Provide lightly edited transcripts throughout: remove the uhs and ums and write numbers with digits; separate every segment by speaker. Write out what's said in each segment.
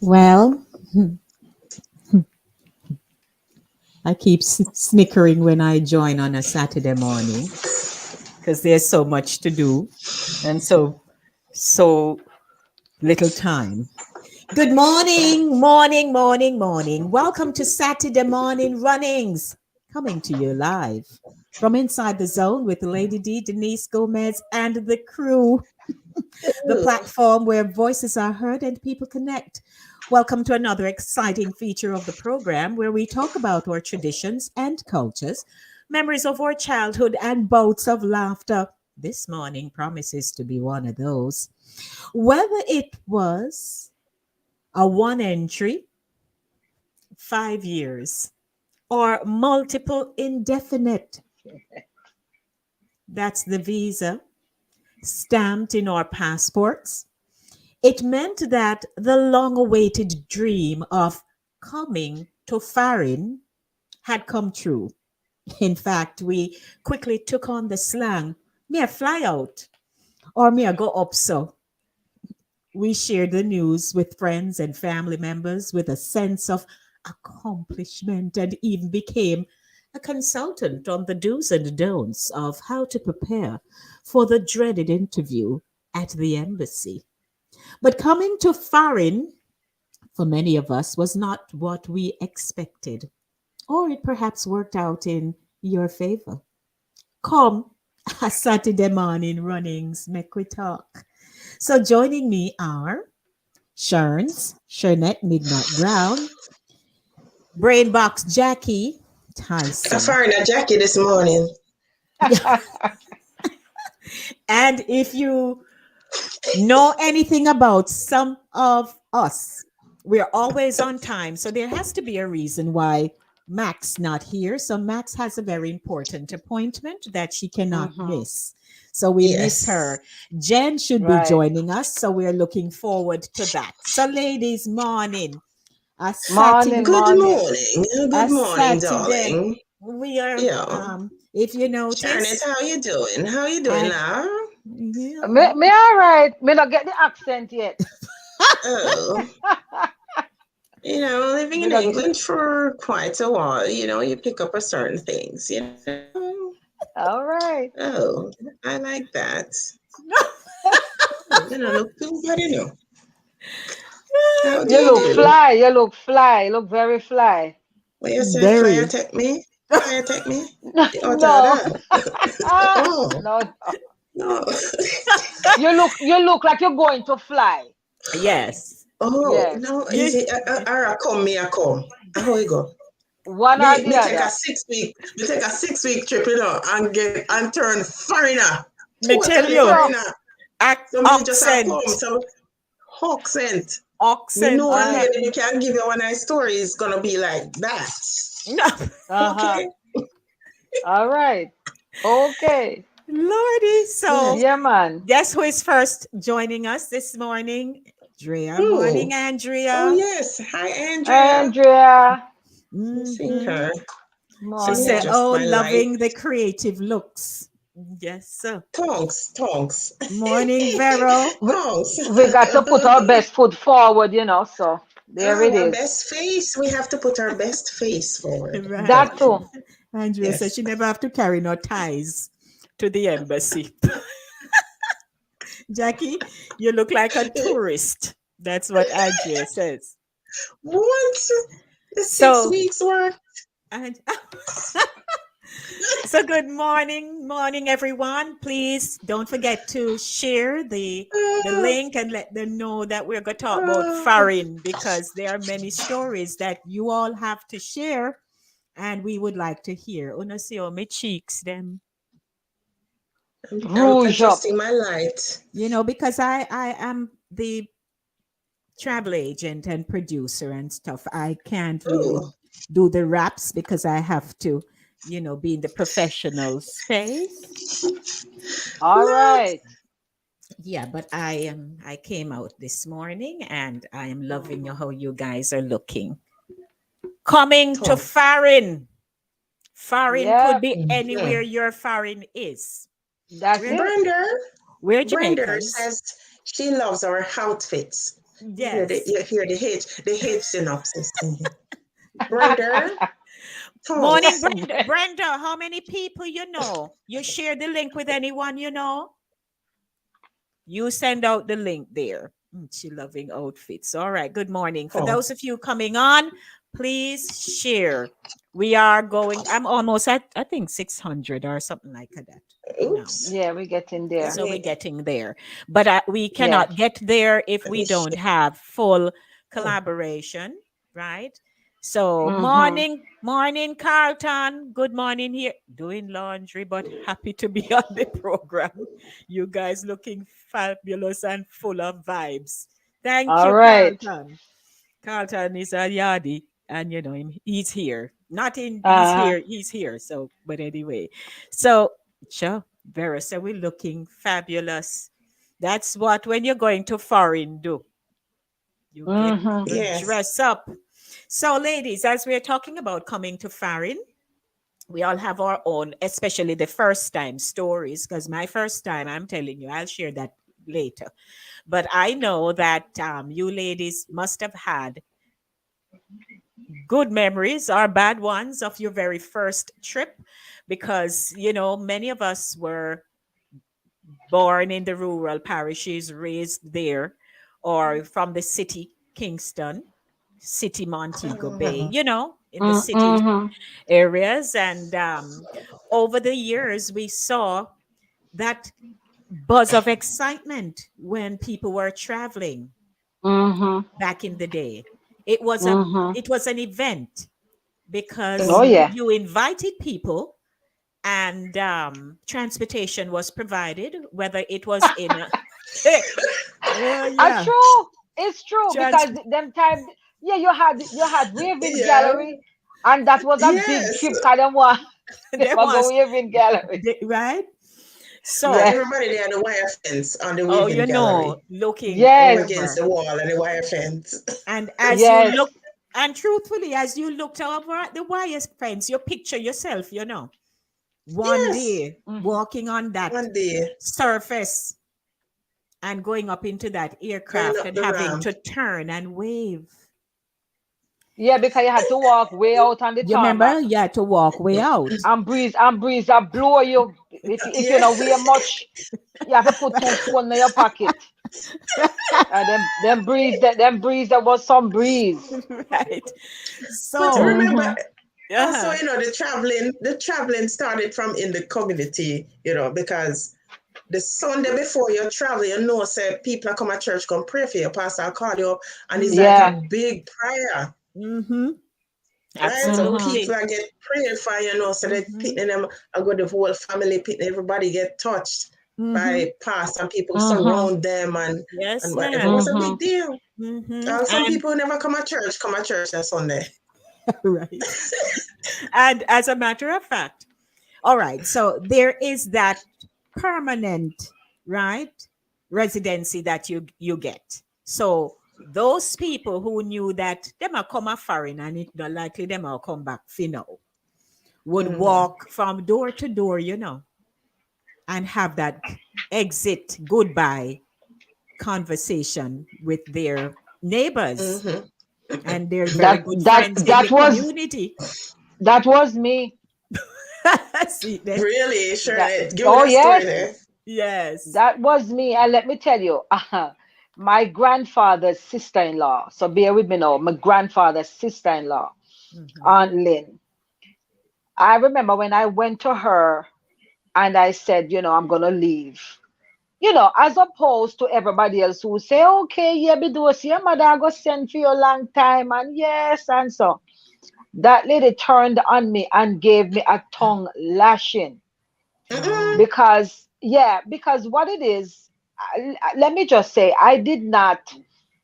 Speaker 1: Well, I keep snickering when I join on a Saturday morning because there's so much to do and so little time. Good morning, morning, morning, morning. Welcome to Saturday Morning Runnings, coming to you live from inside the zone with Lady D, Denise Gomez, and the crew, the platform where voices are heard and people connect. Welcome to another exciting feature of the program where we talk about our traditions and cultures, memories of our childhood, and bouts of laughter. This morning promises to be one of those. Whether it was a one entry, 5 years, or multiple indefinite, that's the visa stamped in our passports. It meant that the long awaited dream of coming to Farin had come true. In fact, we quickly took on the slang, me a fly out or me a go up so. We shared the news with friends and family members with a sense of accomplishment and even became a consultant on the do's and don'ts of how to prepare for the dreaded interview at the embassy. But coming to Farin for many of us was not what we expected, or it perhaps worked out in your favor. Come, a Saturday morning runnings, make we talk. So joining me are Shernette Midnight Brown, Brainbox Jackie
Speaker 2: I
Speaker 1: Tyson.
Speaker 2: fired a Jackie this morning.
Speaker 1: And if you know anything about some of us, we're always on time. So there has to be a reason why Max not here. So Max has a very important appointment that she cannot miss. So we miss
Speaker 2: Yes.
Speaker 1: her. Jen should be
Speaker 3: Right.
Speaker 1: joining us. So we're looking forward to that. So ladies, morning. A
Speaker 3: Morning,
Speaker 1: Saturday.
Speaker 2: Good
Speaker 3: morning.
Speaker 2: morning.
Speaker 1: A
Speaker 2: Good morning,
Speaker 1: Saturday.
Speaker 2: darling.
Speaker 1: We are
Speaker 2: Yeah.
Speaker 1: if you
Speaker 2: Sharonette,
Speaker 1: notice,
Speaker 2: how you doing? How you doing
Speaker 1: and
Speaker 2: now?
Speaker 1: yeah,
Speaker 3: Me all right. Me not get the accent yet.
Speaker 2: Oh, living
Speaker 3: Me
Speaker 2: in
Speaker 3: not get.
Speaker 2: England for quite a while, you pick up on certain things,
Speaker 3: All right.
Speaker 2: Oh, I like that. Look too bad, How do
Speaker 3: You
Speaker 2: you
Speaker 3: look
Speaker 2: do?
Speaker 3: fly. You look fly. You look very fly.
Speaker 2: Well, you say fly
Speaker 1: very.
Speaker 2: attack me? Fly attack me? What are
Speaker 3: No.
Speaker 2: that? Oh,
Speaker 3: No.
Speaker 2: no.
Speaker 3: You look like you're going to fly.
Speaker 1: Yes.
Speaker 2: Oh,
Speaker 3: Yes.
Speaker 2: no, is
Speaker 1: You,
Speaker 2: it? I come, me, I come. How we go?
Speaker 3: One or
Speaker 2: Me
Speaker 3: the
Speaker 2: take a
Speaker 3: other.
Speaker 2: 6 week, me take a 6 week trip, and turn foreigner,
Speaker 1: me tell
Speaker 2: totally
Speaker 1: you,
Speaker 3: So.
Speaker 2: foreigner. So me just a come,
Speaker 1: accent,
Speaker 2: so accent. Me
Speaker 1: accent.
Speaker 2: know a
Speaker 3: Uh,
Speaker 2: lady me can give you one nice story is gonna be like that.
Speaker 1: No,
Speaker 3: uh-huh.
Speaker 2: Okay.
Speaker 3: All right. Okay.
Speaker 1: Lordy. So,
Speaker 2: Yes.
Speaker 3: Yeah, man.
Speaker 1: guess who is first joining us this morning? Drea. Morning,
Speaker 2: Who? Oh
Speaker 1: Andrea.
Speaker 2: yes. Hi, Andrea.
Speaker 3: Andrea.
Speaker 2: You seen
Speaker 1: Hmm.
Speaker 2: her?
Speaker 1: She
Speaker 2: She
Speaker 1: said,
Speaker 3: Morning.
Speaker 2: adjust
Speaker 1: "Oh,
Speaker 2: my light.
Speaker 1: loving the creative looks." Yes, sir.
Speaker 2: Tongues, tongues,
Speaker 1: Morning, Vero.
Speaker 3: We,
Speaker 2: tongues.
Speaker 3: we got to put our best foot forward, so there it
Speaker 2: Our
Speaker 3: is.
Speaker 2: best face. We have to put our best face forward,
Speaker 1: Right.
Speaker 3: That too.
Speaker 2: darling.
Speaker 1: Andrea said
Speaker 2: Yes.
Speaker 1: she never have to carry no ties to the embassy. Jackie, you look like a tourist. That's what Andrea says.
Speaker 2: What? The six
Speaker 1: So,
Speaker 2: weeks work?
Speaker 1: and so good morning, morning everyone. Please don't forget to share the
Speaker 2: Ah,
Speaker 1: link and let them know that we're going to talk about
Speaker 2: ah.
Speaker 1: Farin because there are many stories that you all have to share and we would like to hear. Una see how my cheeks them.
Speaker 2: I'm
Speaker 3: Rouge up.
Speaker 2: adjusting my light.
Speaker 1: Because I am the travel agent and producer and stuff. I can't really
Speaker 2: Oh,
Speaker 1: do the raps because I have to, be in the professional space.
Speaker 3: All
Speaker 2: no.
Speaker 3: right.
Speaker 1: Yeah, but I came out this morning and I am loving
Speaker 3: Mhm.
Speaker 1: how you guys are looking. Coming to
Speaker 2: Tongue.
Speaker 1: Farin. Farin could
Speaker 3: Yep,
Speaker 1: be anywhere
Speaker 2: Mhm.
Speaker 1: your Farin is.
Speaker 3: that's
Speaker 1: We're
Speaker 3: it.
Speaker 2: Brenda,
Speaker 1: we're
Speaker 2: Brenda
Speaker 1: Jamaicans.
Speaker 2: says she loves our outfits.
Speaker 1: Yes.
Speaker 2: You hear the H synopsis. Brother,
Speaker 1: Morning,
Speaker 2: toast.
Speaker 1: Brenda. Brenda, how many people you know? You share the link with anyone you know? You send out the link there. She loving outfits. All right. Good morning. For
Speaker 2: Oh,
Speaker 1: those of you coming on, please share. We are going. I'm almost at I think 600 or something like that now.
Speaker 2: oops.
Speaker 3: Yeah, we're getting
Speaker 2: Let
Speaker 3: there.
Speaker 1: So we're
Speaker 2: me,
Speaker 1: getting there. But we
Speaker 3: Yes.
Speaker 1: cannot get there if
Speaker 2: let
Speaker 1: we
Speaker 2: me
Speaker 1: don't
Speaker 2: share.
Speaker 1: have full
Speaker 2: Oh,
Speaker 1: collaboration, right? So,
Speaker 3: Mm-hmm.
Speaker 1: morning, Carlton. Good morning here. Doing laundry, but happy to be on the program. You guys looking fabulous and full of vibes. Thank
Speaker 3: All
Speaker 1: you,
Speaker 3: right.
Speaker 1: Carlton. Carlton is a yardie, and you know him. He's here. Not in. He's
Speaker 3: Uh-huh.
Speaker 1: here. He's here. So, but anyway, so sure, Vera. So we're looking fabulous. That's what when you're going to foreign do.
Speaker 3: Mm-hmm.
Speaker 1: You
Speaker 2: yes.
Speaker 1: dress up. So, ladies, as we're talking about coming to Farin, we all have our own, especially the first time stories. Because my first time, I'm telling you, I'll share that later. But I know that you ladies must have had good memories or bad ones of your very first trip because, you know, many of us were born in the rural parishes, raised there, or from the city, Kingston, city, Montego Bay,
Speaker 2: Mhm.
Speaker 1: you know, in the city
Speaker 3: Mm-hmm.
Speaker 1: areas. And over the years, we saw that buzz of excitement when people were traveling
Speaker 3: Mm-hmm.
Speaker 1: back in the day.
Speaker 3: Mm-hmm.
Speaker 1: It was an event because
Speaker 3: Oh
Speaker 2: Mhm.
Speaker 3: yeah.
Speaker 1: you invited people and transportation was provided, whether it was in a yeah,
Speaker 3: True. It's true
Speaker 1: trans
Speaker 3: because them time, yeah, you had Waving
Speaker 2: Yeah.
Speaker 3: Gallery, and that was a big
Speaker 2: Yes.
Speaker 3: trip. Cause them want they
Speaker 1: there
Speaker 3: want go
Speaker 1: was
Speaker 3: Waving Gallery.
Speaker 1: right.
Speaker 2: And
Speaker 1: So,
Speaker 3: Yes.
Speaker 2: everybody there had a wire fence on the
Speaker 1: oh,
Speaker 2: Waving
Speaker 1: you know,
Speaker 2: Gallery,
Speaker 1: looking
Speaker 2: up
Speaker 3: Yes.
Speaker 2: against
Speaker 1: over,
Speaker 2: the wall and the wire fence.
Speaker 1: and as you
Speaker 3: Yes.
Speaker 1: look, and truthfully, as you looked over at the wire fence, you picture yourself, you know, one
Speaker 2: Yes.
Speaker 1: day
Speaker 3: Mm-hmm.
Speaker 1: walking on that
Speaker 2: One day,
Speaker 1: surface and going up into that
Speaker 2: going
Speaker 1: aircraft
Speaker 2: up
Speaker 1: and
Speaker 2: the
Speaker 1: having
Speaker 2: ramp.
Speaker 1: to turn and wave.
Speaker 3: Yeah, because you had to walk way out on the
Speaker 1: You remember?
Speaker 3: tarmac
Speaker 1: You had to walk way out.
Speaker 3: and breeze that blow you. If you
Speaker 2: Yeah.
Speaker 3: know way much, you have to put two phone in your pocket. Them breeze that was some breeze.
Speaker 1: Right.
Speaker 2: But
Speaker 1: So,
Speaker 2: remember,
Speaker 3: Mm-hmm.
Speaker 2: also,
Speaker 1: uh-huh.
Speaker 2: the traveling started from in the community, because the Sunday before you travel, say people are come at church, come pray for you, pastor will call you up, and it's like
Speaker 3: Yeah.
Speaker 2: a big prayer,
Speaker 1: Mm-hmm.
Speaker 2: right? So
Speaker 3: Mm-hmm.
Speaker 2: people
Speaker 1: Absolutely.
Speaker 2: are get prayed for, so they
Speaker 1: Mm-hmm.
Speaker 2: pitting them, I go the whole family, pitting everybody get touched
Speaker 1: Mm-hmm.
Speaker 2: by pastor and people
Speaker 3: Mm-hmm.
Speaker 2: surround them and
Speaker 1: Yes,
Speaker 2: whatever. It
Speaker 1: ma'am.
Speaker 2: was a big
Speaker 3: Mm-hmm.
Speaker 2: deal.
Speaker 1: Mm-hmm.
Speaker 2: Some people never come at church that Sunday.
Speaker 1: Right. And as a matter of fact, all right. So there is that permanent, right, residency that you get. So those people who knew that them are come a foreign and it not likely them will come back final would
Speaker 2: Hmm.
Speaker 1: walk from door to door, you know, and have that exit goodbye conversation with their neighbors
Speaker 2: Hmm.
Speaker 1: and they're very
Speaker 3: That
Speaker 1: good
Speaker 3: that
Speaker 1: friends in the
Speaker 3: that was
Speaker 1: community.
Speaker 3: that was me.
Speaker 1: See there?
Speaker 2: Really,
Speaker 3: That
Speaker 2: Shirley, give me
Speaker 3: oh
Speaker 2: that story
Speaker 3: yes,
Speaker 2: there.
Speaker 1: Yes.
Speaker 3: that was me. And let me tell you, my grandfather's sister-in-law. So bear with me now. My grandfather's sister-in-law,
Speaker 1: Mhm.
Speaker 3: Aunt Lynn. I remember when I went to her and I said, I'm gonna leave. As opposed to everybody else who say, okay, yeah, be do see your mother I go send for you a long time, and yes, and so that lady turned on me and gave me a tongue lashing
Speaker 2: Mm-mm.
Speaker 1: Oh.
Speaker 3: because what it is, let me just say, I did not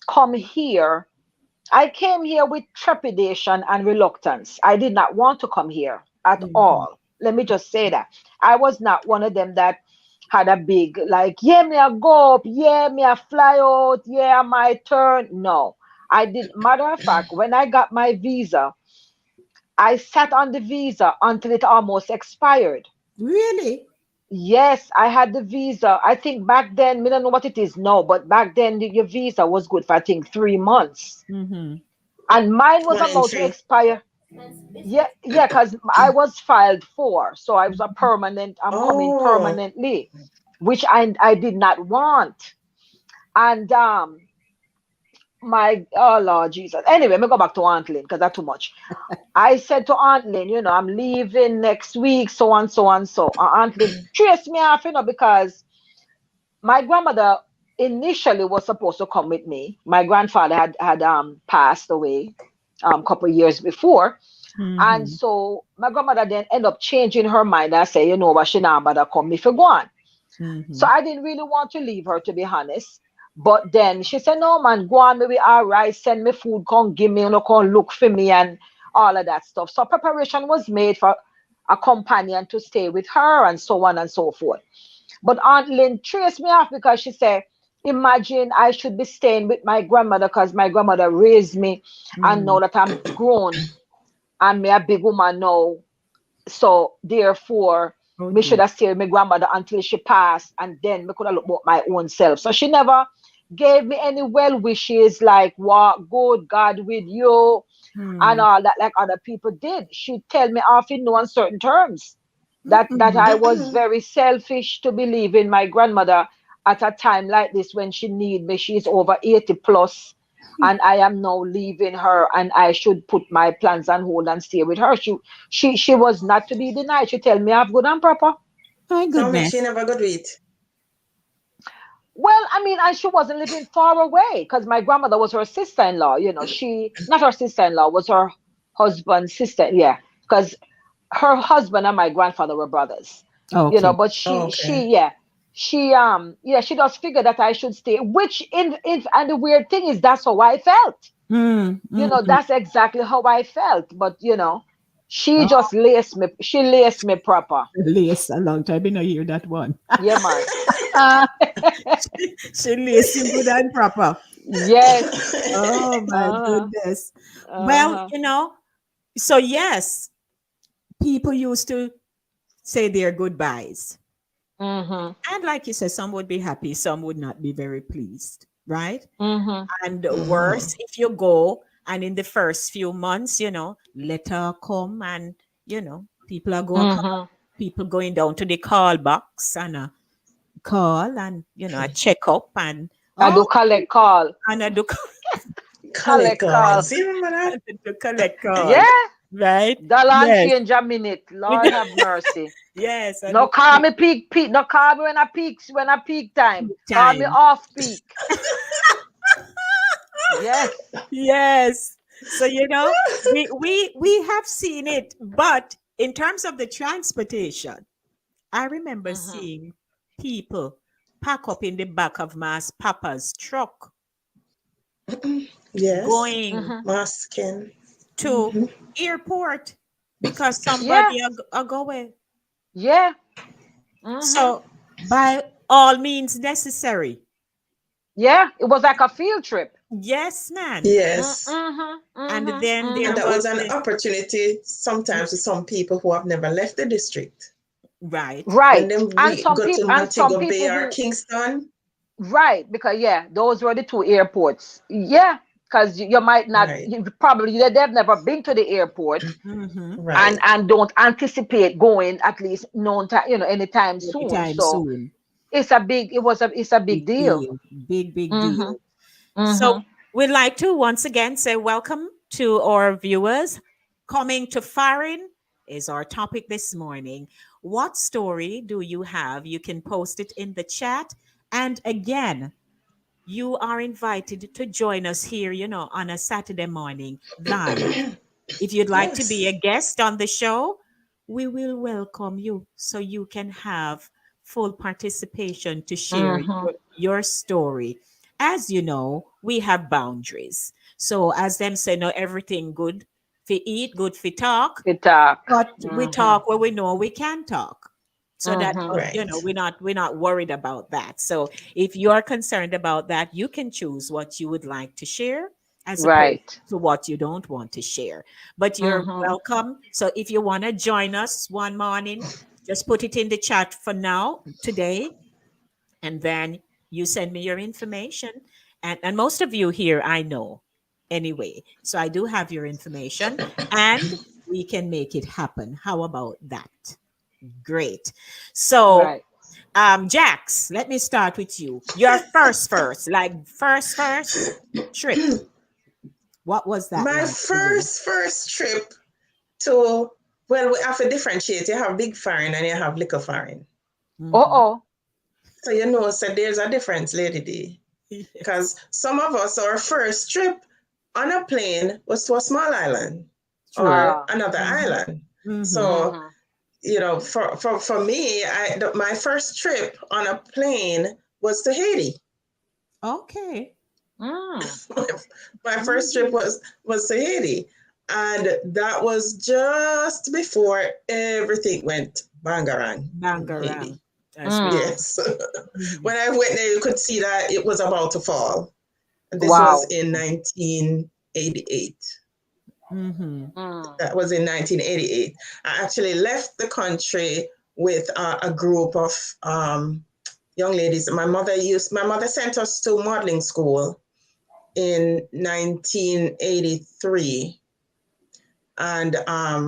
Speaker 3: come here. I came here with trepidation and reluctance. I did not want to come here at
Speaker 1: Mhm.
Speaker 3: all. Let me just say that. I was not one of them that had a big, like, yeah, me a go up, yeah, me a fly out, yeah, my turn. No, I didn't. Matter of fact, when I got my visa, I sat on the visa until it almost expired.
Speaker 1: Really?
Speaker 3: Yes, I had the visa. I think back then, I don't know what it is now, but back then your visa was good for I think 3 months.
Speaker 1: Mm-hmm.
Speaker 3: And mine was
Speaker 2: One
Speaker 3: about to
Speaker 2: entry.
Speaker 3: expire. Yeah, yeah, because I was filed for, so I was a permanent, I'm coming
Speaker 2: Oh,
Speaker 3: permanently, which I did not want. And my oh Lord Jesus. Anyway, let me go back to Aunt Lynn because that's too much. I said to Aunt Lynn, I'm leaving next week, so on, so on, so. Aunt Lynn chased me off, because my grandmother initially was supposed to come with me. My grandfather had passed away couple years before. And
Speaker 1: Mm-hmm.
Speaker 3: so my grandmother then ended up changing her mind and say, what, she now bother come if you go on. So
Speaker 1: Mm-hmm.
Speaker 3: I didn't really want to leave her, to be honest. But then she said, no, man, go on, maybe all right, send me food, come give me, come look for me and all of that stuff. So preparation was made for a companion to stay with her and so on and so forth. But Aunt Lynn traced me off because she said, imagine I should be staying with my grandmother because my grandmother raised me, and
Speaker 1: Mm-hmm.
Speaker 3: now that I'm grown and me a big woman now, so therefore,
Speaker 1: Oh
Speaker 3: me should
Speaker 1: dear.
Speaker 3: have stayed with my grandmother until she passed, and then me could have looked about my own self. So she never gave me any well wishes like what good God with you and
Speaker 1: Mm.
Speaker 3: all that like other people did. She'd tell me off in no uncertain terms that
Speaker 1: Mm-mm.
Speaker 3: I was
Speaker 2: mm-mm.
Speaker 3: very selfish to believe in my grandmother at a time like this when she need me. She's over 80 plus and I am now leaving her and I should put my plans on hold and stay with her. She was not to be denied. She tell me I'm good and proper.
Speaker 1: My
Speaker 2: So me, she
Speaker 1: goodness.
Speaker 2: never got with.
Speaker 3: Well, I mean, and she wasn't living far away because my grandmother was her sister-in-law. She not her sister-in-law, was her husband's sister. Yeah, because her husband and my grandfather were brothers.
Speaker 1: Okay.
Speaker 3: But
Speaker 2: Oh,
Speaker 3: she
Speaker 2: okay.
Speaker 3: yeah, she does figure that I should stay. Which in and the weird thing is that's how I felt.
Speaker 1: Mm, mm-mm.
Speaker 3: That's exactly how I felt. But she
Speaker 1: Oh,
Speaker 3: just laced me. She laced me proper.
Speaker 1: lace a long time. I didn't hear that one.
Speaker 3: Yeah, man.
Speaker 1: Ah, she lace you good and proper.
Speaker 3: Yes.
Speaker 1: Oh my
Speaker 3: Uh-huh.
Speaker 1: goodness. Well,
Speaker 3: Uh-huh.
Speaker 1: so yes, people used to say their goodbyes.
Speaker 3: Mm-hmm.
Speaker 1: And like you said, some would be happy, some would not be very pleased, right?
Speaker 3: Mm-hmm.
Speaker 1: And
Speaker 2: Mm-hmm.
Speaker 1: worse, if you go and in the first few months, letter come and, people are going,
Speaker 3: Mm-hmm.
Speaker 1: people going down to the call box and call and, a check up and,
Speaker 3: I
Speaker 1: oh,
Speaker 3: do collect call.
Speaker 1: and I do,
Speaker 2: Collect
Speaker 3: Collect call.
Speaker 2: calls. You remember that?
Speaker 1: and I do collect call,
Speaker 3: Yeah.
Speaker 1: right?
Speaker 3: Dollar and
Speaker 1: Yes.
Speaker 3: change a minute. Lord have mercy.
Speaker 1: Yes, I
Speaker 3: No
Speaker 1: do
Speaker 3: call me peak. No call me when I peak time. Call me
Speaker 1: time.
Speaker 3: off peak. Yes.
Speaker 1: Yes. So we have seen it, but in terms of the transportation, I remember
Speaker 3: Mm-hmm.
Speaker 1: seeing people pack up in the back of Mass Papa's truck
Speaker 2: Yes.
Speaker 1: going
Speaker 3: Mm-hmm.
Speaker 2: Masking.
Speaker 1: to
Speaker 2: Mm-hmm.
Speaker 1: airport because
Speaker 3: Yeah.
Speaker 1: somebody are going.
Speaker 3: Yeah. Mm-hmm.
Speaker 1: So by all means necessary.
Speaker 3: Yeah. It was like a field trip.
Speaker 1: Yes, man.
Speaker 2: Yes.
Speaker 3: Mm-hmm.
Speaker 1: And
Speaker 3: Mm-hmm.
Speaker 1: then
Speaker 2: And
Speaker 1: there
Speaker 3: Mm-hmm.
Speaker 2: that
Speaker 1: was
Speaker 2: was an
Speaker 1: the
Speaker 2: opportunity sometimes for some people who have never left the district.
Speaker 1: right.
Speaker 2: When
Speaker 3: Right.
Speaker 2: they
Speaker 3: And some
Speaker 2: go to
Speaker 3: people and some
Speaker 2: Montego Bay
Speaker 3: people
Speaker 2: or
Speaker 3: who
Speaker 2: Kingston,
Speaker 3: right, because yeah, those were the two airports. Yeah, because you might not,
Speaker 2: right,
Speaker 3: they've never been to the airport
Speaker 1: Mm-hmm.
Speaker 2: right.
Speaker 3: and don't anticipate going at least known time, anytime soon.
Speaker 1: Anytime
Speaker 3: So
Speaker 1: soon.
Speaker 3: it's a big
Speaker 1: Big
Speaker 3: deal.
Speaker 1: deal. Big
Speaker 3: Mm-hmm.
Speaker 1: deal. So
Speaker 3: Mm-hmm.
Speaker 1: we'd like to once again say welcome to our viewers. Coming to Farin is our topic this morning. What story do you have? You can post it in the chat. And again, you are invited to join us here, on a Saturday morning live. If you'd like to be a
Speaker 2: Yes,
Speaker 1: guest on the show, we will welcome you so you can have full participation to share
Speaker 3: Mm-hmm.
Speaker 1: your story. As you know, we have boundaries. So, as them say, no, everything good for eat, good for talk,
Speaker 3: We talk.
Speaker 1: but we
Speaker 3: Mm-hmm.
Speaker 1: talk where we know we can talk. So that
Speaker 3: Mm-hmm.
Speaker 2: right.
Speaker 1: we're not worried about that. So if you're concerned about that, you can choose what you would like to share as opposed
Speaker 3: Right.
Speaker 1: to what you don't want to share. But you're
Speaker 3: Mm-hmm.
Speaker 1: welcome. So if you want to join us one morning, Just put it in the chat for now, today, and then you send me your information. And most of you here, I know anyway. So I do have your information, and we can make it happen. How about that? Great. So,
Speaker 3: Right.
Speaker 1: Jax, let me start with you. Your like first trip. What was that
Speaker 2: My
Speaker 1: like for you?
Speaker 2: first trip to, well, we have to differentiate. You have big Farin and you have little Farin.
Speaker 1: Mhm.
Speaker 3: Uh-oh.
Speaker 2: So so there's a difference, Lady D.
Speaker 1: Yes,
Speaker 2: Because some of us, our first trip on a plane was to a small island
Speaker 1: true.
Speaker 2: or
Speaker 3: Wow.
Speaker 2: another
Speaker 1: Mhm.
Speaker 2: island.
Speaker 1: Mhm.
Speaker 2: So,
Speaker 3: Mm-hmm.
Speaker 2: for me, my first trip on a plane was to Haiti.
Speaker 1: Okay.
Speaker 3: Mm.
Speaker 2: My first trip
Speaker 1: Mhm.
Speaker 2: was to Haiti, and that was just before everything went bangarang in
Speaker 1: Bangarang.
Speaker 2: Haiti.
Speaker 1: That's right.
Speaker 3: Mm.
Speaker 2: Yes,
Speaker 1: Mhm.
Speaker 2: when I went there, you could see that it was about to fall. And this was
Speaker 3: Wow.
Speaker 2: in 1988.
Speaker 1: Mhm.
Speaker 3: Mm.
Speaker 2: That was in 1988. I actually left the country with a group of young ladies. My mother sent us to modeling school in 1983, and I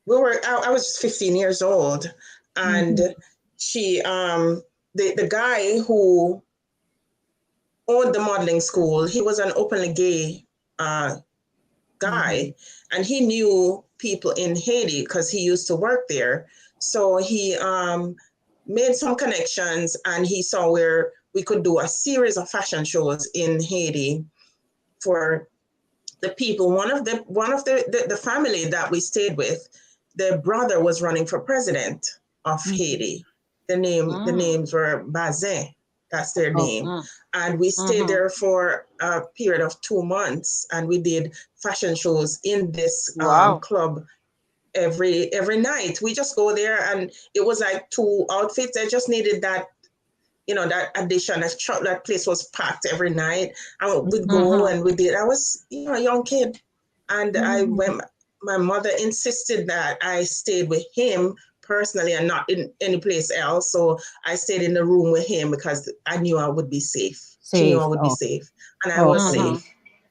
Speaker 2: was just 15 years old, and
Speaker 1: Mhm.
Speaker 2: she the guy who owned the modeling school, he was an openly gay uh,
Speaker 1: Mhm.
Speaker 2: guy, and he knew people in Haiti because he used to work there. So he made some connections, and he saw where we could do a series of fashion shows in Haiti for the people. The family that we stayed with, their brother was running for president of
Speaker 1: Mhm.
Speaker 2: Haiti. The
Speaker 3: Mm.
Speaker 2: names were Bazin. That's their name.
Speaker 1: Okay.
Speaker 3: Mm.
Speaker 2: And we stayed
Speaker 3: Mm-hmm.
Speaker 2: there for a period of 2 months, and we did fashion shows in this
Speaker 3: Wow.
Speaker 2: club every night. We just go there, and it was like two outfits. I just needed that, that addition. That place was packed every night. And we'd go
Speaker 3: Mm-hmm.
Speaker 2: and we did. I was, a young kid, and I
Speaker 1: Mhm.
Speaker 2: went. My mother insisted that I stayed with him personally and not in any place else. So I stayed in the room with him because I knew I would be safe. She knew I
Speaker 1: Safe.
Speaker 2: would be
Speaker 1: Oh,
Speaker 2: safe, and I was
Speaker 1: okay.
Speaker 3: Mm-hmm.
Speaker 2: safe.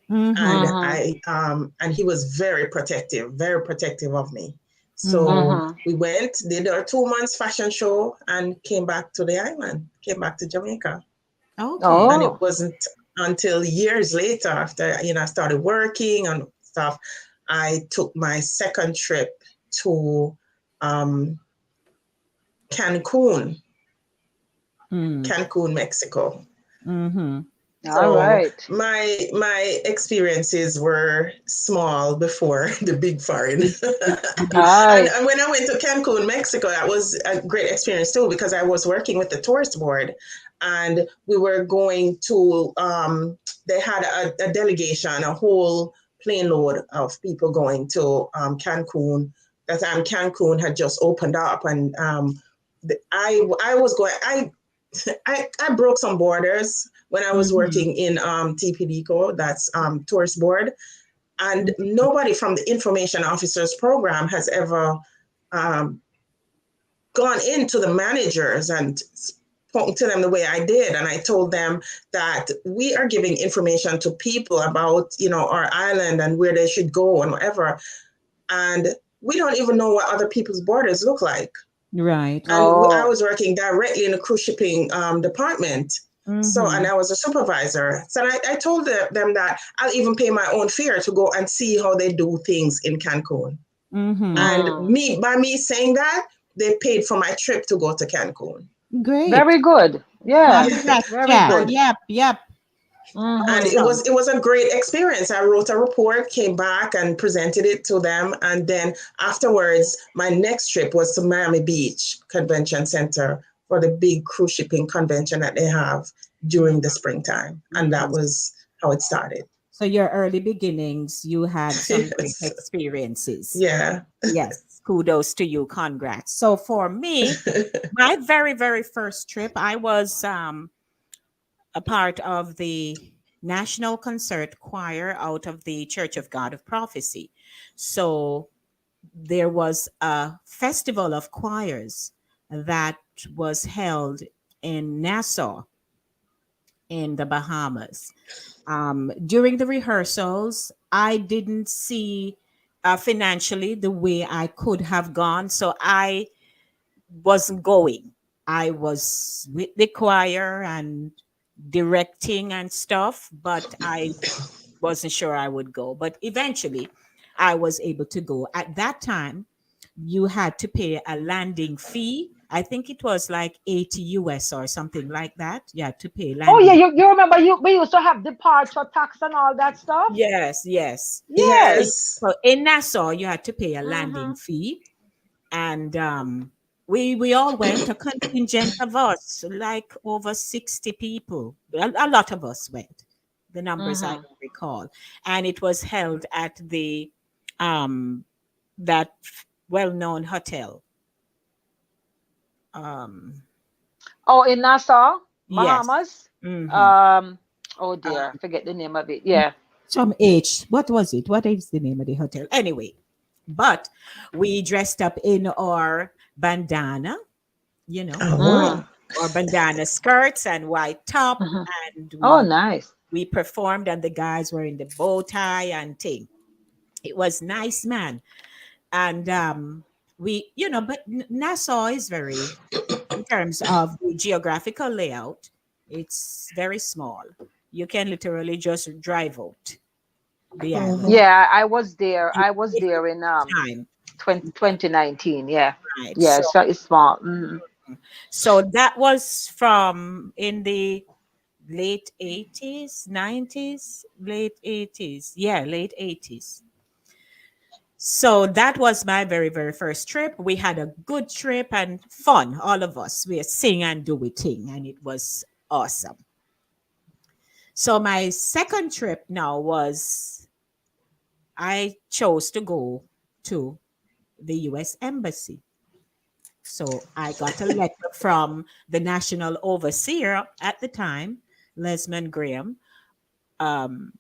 Speaker 2: And
Speaker 1: Mhm.
Speaker 3: Mm-hmm.
Speaker 2: he was very protective of me. So
Speaker 1: Mhm.
Speaker 3: Mm-hmm.
Speaker 2: we went, did our 2 months fashion show, and came back to the island, came back to Jamaica.
Speaker 1: Okay.
Speaker 2: And it
Speaker 3: Oh.
Speaker 2: wasn't until years later, after I started working and stuff, I took my second trip to um, Cancun,
Speaker 1: Mm.
Speaker 2: Cancun, Mexico.
Speaker 1: Mhm.
Speaker 3: All
Speaker 2: So
Speaker 3: right.
Speaker 2: my experiences were small before the big foreign.
Speaker 1: The big.
Speaker 2: And
Speaker 3: Right.
Speaker 2: when I went to Cancun, Mexico, that was a great experience too, because I was working with the tourist board, and we were going to they had a delegation, a whole plane load of people going to Cancun. That time Cancun had just opened up, and I was going. I broke some borders when I was
Speaker 1: Mhm.
Speaker 2: working in TPDCO, that's Tourist Board, and nobody from the Information Officers Program has ever um, gone into the managers and spoken to them the way I did. And I told them that we are giving information to people about, our island and where they should go and whatever. And we don't even know what other people's borders look like.
Speaker 1: Right.
Speaker 2: And I
Speaker 3: Oh.
Speaker 2: was working directly in the cruise shipping department. So, and
Speaker 1: Mhm.
Speaker 2: I was a supervisor. So I told them that I'll even pay my own fare to go and see how they do things in Cancun.
Speaker 1: Mhm.
Speaker 2: And
Speaker 3: Mm.
Speaker 2: by me saying that, they paid for my trip to go to Cancun.
Speaker 1: Great.
Speaker 3: Very good. Yeah.
Speaker 1: Congrats,
Speaker 3: Very
Speaker 1: Jack.
Speaker 3: good.
Speaker 2: and
Speaker 1: Yep. Yep.
Speaker 2: and
Speaker 3: Mm-hmm.
Speaker 1: Awesome.
Speaker 2: it was a great experience. I wrote a report, came back and presented it to them, and then afterwards my next trip was to Miami Beach Convention Center for the big cruise shipping convention that they have during the springtime, and that
Speaker 1: Mhm.
Speaker 2: was how it started.
Speaker 1: So your early beginnings, you had some great
Speaker 2: Yes.
Speaker 1: experiences.
Speaker 2: Yeah.
Speaker 1: Yes. Kudos to you. Congrats. So for me, my very, very first trip, I was a part of the National Concert Choir out of the Church of God of Prophecy. So there was a festival of choirs that was held in Nassau in the Bahamas. During the rehearsals, I didn't see financially the way I could have gone, so I wasn't going. I was with the choir and directing and stuff, but I wasn't sure I would go. But eventually, I was able to go. At that time, you had to pay a landing fee. I think it was like 80 US or something like that. You had to pay
Speaker 3: Oh yeah,
Speaker 1: landing.
Speaker 3: you remember we used to have departure tax and all that stuff?
Speaker 1: Yes, yes.
Speaker 3: Yes.
Speaker 2: Yes.
Speaker 1: So in Nassau, you had to pay a landing
Speaker 3: Mm-hmm.
Speaker 1: fee, and we all went. A contingent of us, like over 60 people. A lot of us went. The numbers I
Speaker 3: Mm-hmm.
Speaker 1: don't recall, and it was held at the um that well-known hotel. Um,
Speaker 3: Oh, in Nassau,
Speaker 1: yes.
Speaker 3: Bahamas.
Speaker 1: Mm-hmm.
Speaker 3: Um. Oh dear, forget the name of it. Yeah.
Speaker 1: Some H. What was it? What is the name of the hotel? Anyway, but we dressed up in our bandana, you know,
Speaker 3: Mm.
Speaker 2: Oh.
Speaker 1: our bandana skirts and white top,
Speaker 3: Mm-hmm.
Speaker 1: and
Speaker 3: Oh,
Speaker 1: we
Speaker 3: nice.
Speaker 1: we performed, and the guys were in the bow tie and thing. It was nice, man, and we, but Nassau is very, in terms of the geographical layout, it's very small. You can literally just drive out the island.
Speaker 2: Mhm.
Speaker 3: Yeah, I was there.
Speaker 1: You
Speaker 3: I was
Speaker 1: take
Speaker 3: there in
Speaker 1: time,
Speaker 3: 2019. Yeah.
Speaker 1: right?
Speaker 3: Yeah.
Speaker 1: So,
Speaker 3: So it's small. Mm.
Speaker 1: so that was from in the late 80s, 90s, late 80s. Yeah, late 80s. So that was my very, very first trip. We had a good trip and fun, all of us. We sing and do we thing, and it was awesome. So my second trip now was I chose to go to the US Embassy. So I got a letter from the national overseer at the time, Lesman Graham, um,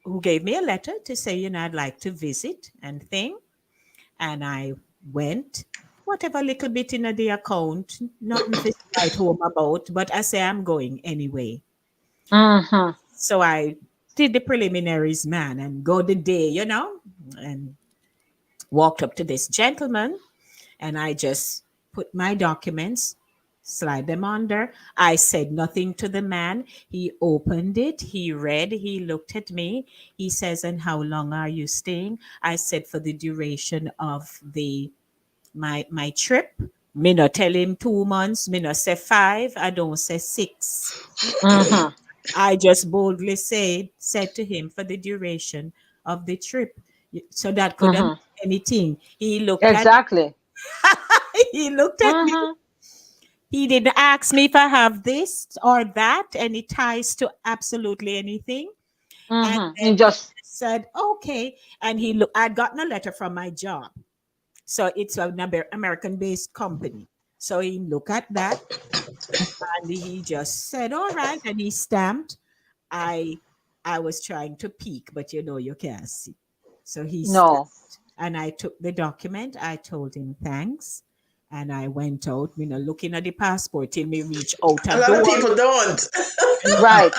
Speaker 1: who gave me a letter to say, I'd like to visit and thing. And I went, whatever little bit in the account, nothing to write home about, but I say I'm going anyway.
Speaker 3: Mm-hmm.
Speaker 1: So I did the preliminaries, man, and go the day, and walked up to this gentleman, and I just put my documents, slide them under. I said nothing to the man. He opened it, he read, he looked at me. He says, "And how long are you staying?" I said, "For the duration of the my trip." Me not tell him 2 months, me not say five, I don't say six.
Speaker 3: Mm-hmm.
Speaker 1: I just boldly said to him, "For the duration of the trip." So that could have
Speaker 3: Mm-hmm.
Speaker 1: been anything. He looked at
Speaker 3: Exactly.
Speaker 1: he looked at me.
Speaker 3: Mm-hmm.
Speaker 1: He didn't ask me if I have this or that, any ties to absolutely anything. And
Speaker 3: Mm-hmm.
Speaker 1: then
Speaker 3: You
Speaker 1: he
Speaker 3: just.
Speaker 1: said, "Okay." And I'd gotten a letter from my job. So it's an American based company. So he looked at that and he just said, "All right." And he stamped. I I was trying to peek, but you can't see. So he
Speaker 3: No.
Speaker 1: stamped and I took the document. I told him thanks. And I went out, looking at the passport till me reach out
Speaker 2: A
Speaker 1: a
Speaker 2: lot of
Speaker 1: door.
Speaker 2: people don't.
Speaker 3: Right.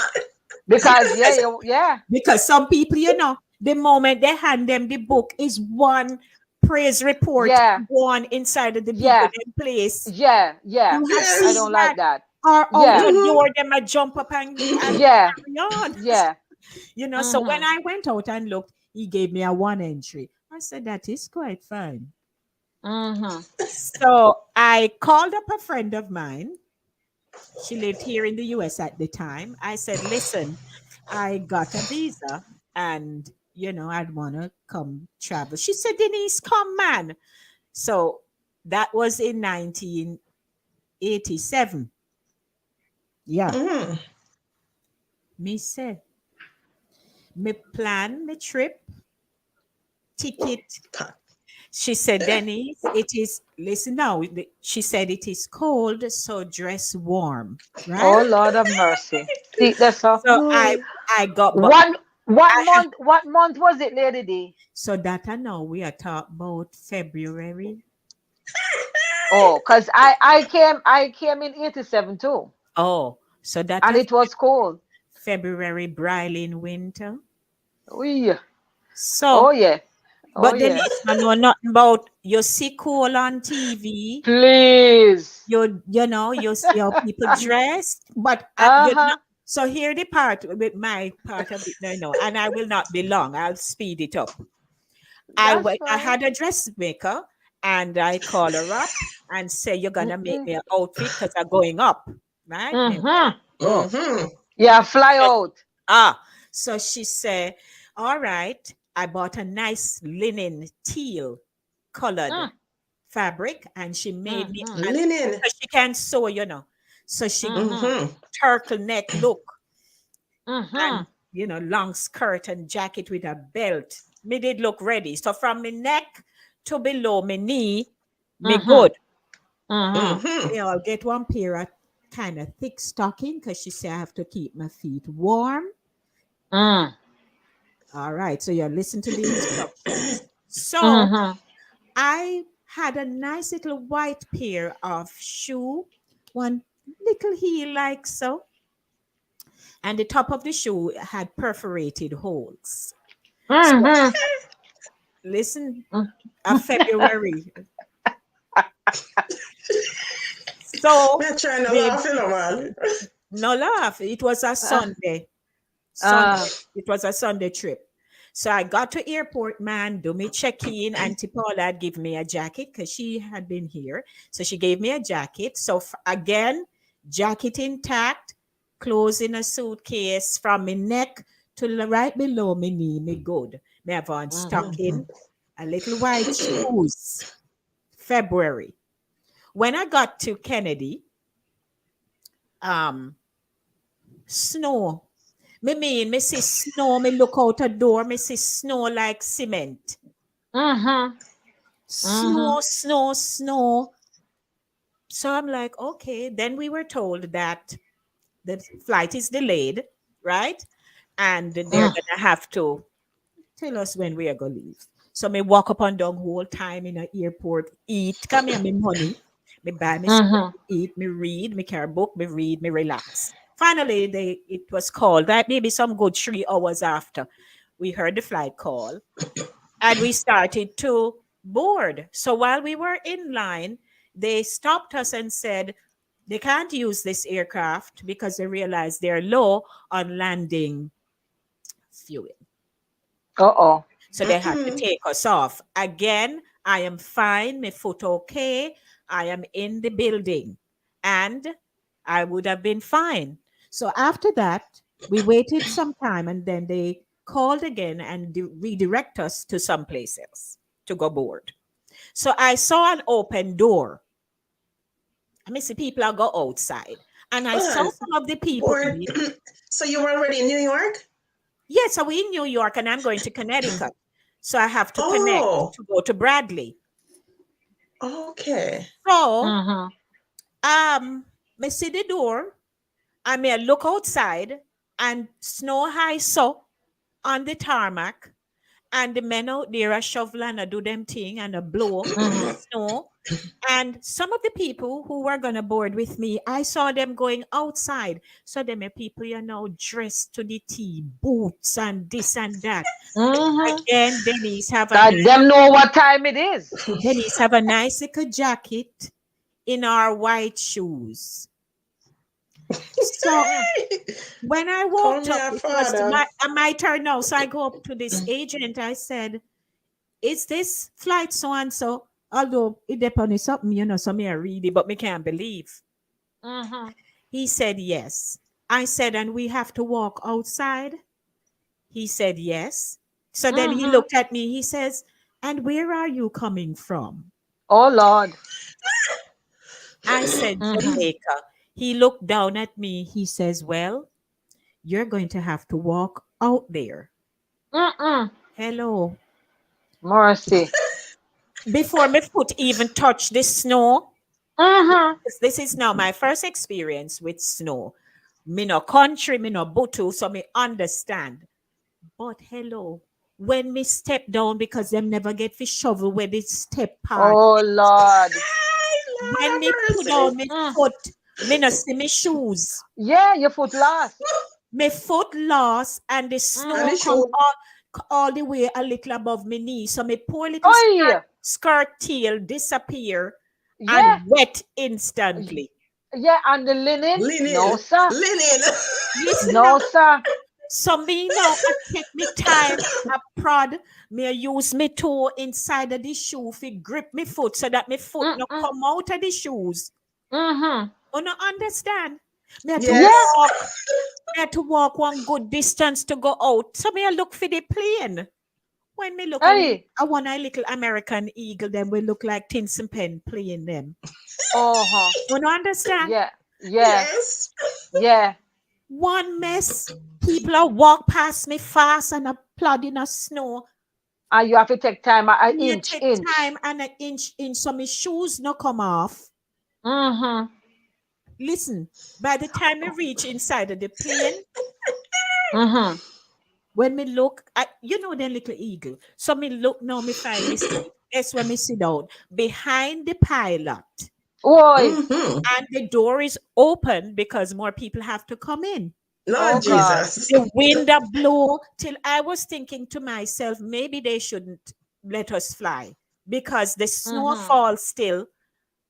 Speaker 3: Because yeah,
Speaker 1: Because,
Speaker 3: yeah,
Speaker 1: because some people, the moment they hand them the book is one praise report,
Speaker 3: yeah,
Speaker 1: one inside of the people
Speaker 3: yeah,
Speaker 1: in place.
Speaker 3: yeah, yeah.
Speaker 1: You have
Speaker 3: I
Speaker 1: seen
Speaker 2: Yes.
Speaker 3: don't
Speaker 1: that.
Speaker 3: like that.
Speaker 1: Or out
Speaker 3: Yeah,
Speaker 1: a
Speaker 2: Mhm.
Speaker 1: door, them a jump up and
Speaker 3: yeah,
Speaker 1: carry on.
Speaker 3: yeah.
Speaker 1: So when
Speaker 3: Mm-hmm.
Speaker 1: I went out and looked, he gave me a one entry. I said, "That is quite fine."
Speaker 3: Mm-hmm.
Speaker 1: So I called up a friend of mine. She lived here in the US at the time. I said, "Listen, I got a visa and, I'd want to come travel." She said, "Denise, come, man." So that was in 1987. Yeah.
Speaker 2: Mhm.
Speaker 1: Me say, me plan me trip, ticket. She said, "Denise, it is, listen now." She said, "It is cold, so dress warm." Right?
Speaker 3: Oh Lord of mercy. See, that's a
Speaker 1: So I got, but
Speaker 3: one. What month was it, Lady D?
Speaker 1: So that I know we are talking about February.
Speaker 3: Oh, because I came in 87 too.
Speaker 1: Oh, so that
Speaker 3: And
Speaker 1: a
Speaker 3: it was cold.
Speaker 1: February briley winter.
Speaker 3: Oh yeah. Oh
Speaker 1: So,
Speaker 3: yeah. Oh
Speaker 1: but
Speaker 3: yeah.
Speaker 1: Denise, I know nothing about you see coal on TV.
Speaker 3: Please.
Speaker 1: You see how people dress, but
Speaker 3: Uh-huh.
Speaker 1: so here the part with my part of it no, and I will not be long. I'll speed it up.
Speaker 3: That's
Speaker 1: I
Speaker 3: fine.
Speaker 1: had a dressmaker and I call her up and say, you're gonna make
Speaker 3: Mm-mm.
Speaker 1: me an outfit because I'm going up, right? Me
Speaker 3: Mm-hmm.
Speaker 1: go.
Speaker 2: Mm-hmm.
Speaker 3: Yeah, fly
Speaker 1: So,
Speaker 3: out.
Speaker 1: so she said, all right, I bought a nice linen teal colored
Speaker 3: Mm,
Speaker 1: fabric and she made me,
Speaker 3: mm-hmm.
Speaker 1: and
Speaker 2: Linen.
Speaker 1: so she can sew. So she give
Speaker 3: Mm-hmm.
Speaker 2: Mm-hmm.
Speaker 1: turtleneck look
Speaker 3: Mm-hmm.
Speaker 1: and, long skirt and jacket with a belt. Me did look ready. So from my neck to below my knee, me
Speaker 3: Mm-hmm.
Speaker 1: good.
Speaker 3: Mm-hmm.
Speaker 2: Mm-hmm.
Speaker 1: Me I'll get one pair of kind of thick stocking because she said I have to keep my feet warm.
Speaker 3: Mm.
Speaker 1: All right, so you listen to the instructions. So
Speaker 3: Mm-hmm.
Speaker 1: I had a nice little white pair of shoe, one little heel like so, and the top of the shoe had perforated holes. So
Speaker 3: Mm-hmm.
Speaker 1: listen,
Speaker 3: Mm.
Speaker 1: February. So
Speaker 2: Me trying to
Speaker 1: me
Speaker 2: laugh, man.
Speaker 1: no laugh. It was a
Speaker 3: Uh,
Speaker 1: Sunday.
Speaker 3: uh,
Speaker 1: Sunday. It was a Sunday trip. So I got to airport, man, do me check-in. Auntie Paula had given me a jacket because she had been here. So she gave me a jacket. So again, jacket intact, clothes in a suitcase from my neck to right below my knee, me good. Me have on
Speaker 3: mm-hmm.
Speaker 1: stocking, a little white shoes. February. When I got to Kennedy, um, snow. Me see snow, me look out a door, me see snow like cement.
Speaker 3: Mm-hmm. Mm-hmm.
Speaker 1: Snow. So I'm like, okay. Then we were told that the flight is delayed, right? And they're
Speaker 3: Mm.
Speaker 1: gonna have to tell us when we are gonna leave. So me walk up and down whole time in the airport, eat, come here, me money, me buy me something
Speaker 3: Mm-hmm.
Speaker 1: to eat, me read, me carry a book, me read, me relax. Finally, it was called, right? Maybe some good 3 hours after we heard the flight call and we started to board. So while we were in line, they stopped us and said they can't use this aircraft because they realized they're low on landing fuel.
Speaker 3: Uh-oh.
Speaker 1: So they had to take us off. Again, I am fine, my foot okay. I am in the building and I would have been fine. So after that, we waited some time and then they called again and redirect us to someplace else to go board. So I saw an open door. I mean, see people are go outside. And I saw
Speaker 2: Well,
Speaker 1: some of the people
Speaker 2: bored.
Speaker 1: in it.
Speaker 2: So you were already in New York?
Speaker 1: Yes, so we in New York and I'm going to Connecticut. So I have to connect
Speaker 2: Oh,
Speaker 1: to go to Bradley.
Speaker 2: okay.
Speaker 1: So,
Speaker 3: Mm-hmm.
Speaker 1: me see the door. I may look outside and snow high so on the tarmac. And the men out there are shovel and a do them thing and a blow the
Speaker 3: Mm-hmm.
Speaker 1: snow. And some of the people who were gonna board with me, I saw them going outside. So them are people, dressed to the T, boots and this and that.
Speaker 3: Mm-hmm.
Speaker 1: Again, Denise have a
Speaker 3: God,
Speaker 1: nice,
Speaker 3: them know what time it is.
Speaker 1: little jacket in our white shoes. So
Speaker 3: Mm.
Speaker 1: when I
Speaker 2: Call
Speaker 1: walked
Speaker 2: me
Speaker 1: up,
Speaker 2: a
Speaker 1: it was
Speaker 2: father.
Speaker 1: my turn now. So I go up to this agent. I said, "Is this flight so and so?" Although it depends on something, so me I read it, but me can't believe.
Speaker 3: Mm-hmm.
Speaker 1: He said yes. I said, and we have to walk outside. He said yes. So then he
Speaker 3: Mm-hmm.
Speaker 1: looked at me. He says, "And where are you coming from?"
Speaker 3: Oh Lord.
Speaker 1: I said,
Speaker 3: Mm-hmm.
Speaker 1: "Jamaica." He looked down at me. He says, "Well, you're going to have to walk out there."
Speaker 3: Mm-mm.
Speaker 1: Hello.
Speaker 3: Mercy.
Speaker 1: Before my foot even touched the snow,
Speaker 3: Mm-hmm.
Speaker 1: this is now my first experience with snow. Me no country, me no butu, so me understand. But hello, when me step down because them never get fi shovel where the step part.
Speaker 3: Oh Lord.
Speaker 1: When
Speaker 2: Lord
Speaker 1: me
Speaker 2: have
Speaker 1: put
Speaker 2: mercy.
Speaker 1: on my
Speaker 3: Mm.
Speaker 1: foot, me no see me shoes.
Speaker 3: Yeah, your foot last.
Speaker 1: My foot lost and the
Speaker 2: And
Speaker 1: snow
Speaker 2: the
Speaker 1: come
Speaker 2: shoe.
Speaker 1: all the way a little above my knee. So my poor little
Speaker 3: Oh
Speaker 1: skirt tail disappear
Speaker 3: yeah.
Speaker 1: and wet instantly.
Speaker 3: Yeah, and the linen? No,
Speaker 2: Linen.
Speaker 3: sir.
Speaker 2: Linen.
Speaker 1: Listen now,
Speaker 3: No, sir.
Speaker 1: so me now I take me time, I prod, me I use me toe inside of the shoe to grip me foot so that my foot no
Speaker 3: Mm-mm.
Speaker 1: come out of the shoes.
Speaker 3: Mm-hmm.
Speaker 1: You no understand? Me have to
Speaker 3: Yeah.
Speaker 2: Yes.
Speaker 1: walk, me have to walk one good distance to go out. So me I look for the plane. When me look,
Speaker 3: Hey.
Speaker 1: I want a little American eagle, them will look like Tinson Pen playing them.
Speaker 3: Uh-huh.
Speaker 1: You no understand?
Speaker 3: Yeah. Yeah.
Speaker 2: Yes.
Speaker 3: Yeah.
Speaker 1: One mess, people are walk past me fast and a plod in a snow.
Speaker 3: And you have to take time, an
Speaker 1: Me
Speaker 3: inch,
Speaker 1: take
Speaker 3: inch.
Speaker 1: time and an inch in so my shoes no come off.
Speaker 3: Mm-hmm.
Speaker 1: Listen, by the time we reach inside of the plane,
Speaker 3: Mm-hmm.
Speaker 1: when me look at the little eagle. So me look now, me find me seat. That's when me sit down behind the pilot.
Speaker 3: Oi.
Speaker 2: Mm-hmm.
Speaker 1: And the door is open because more people have to come in.
Speaker 3: Oh
Speaker 2: Lord
Speaker 3: God.
Speaker 2: Jesus.
Speaker 1: The wind a blow till I was thinking to myself, maybe they shouldn't let us fly because the snow
Speaker 3: Mm-hmm.
Speaker 1: falls still.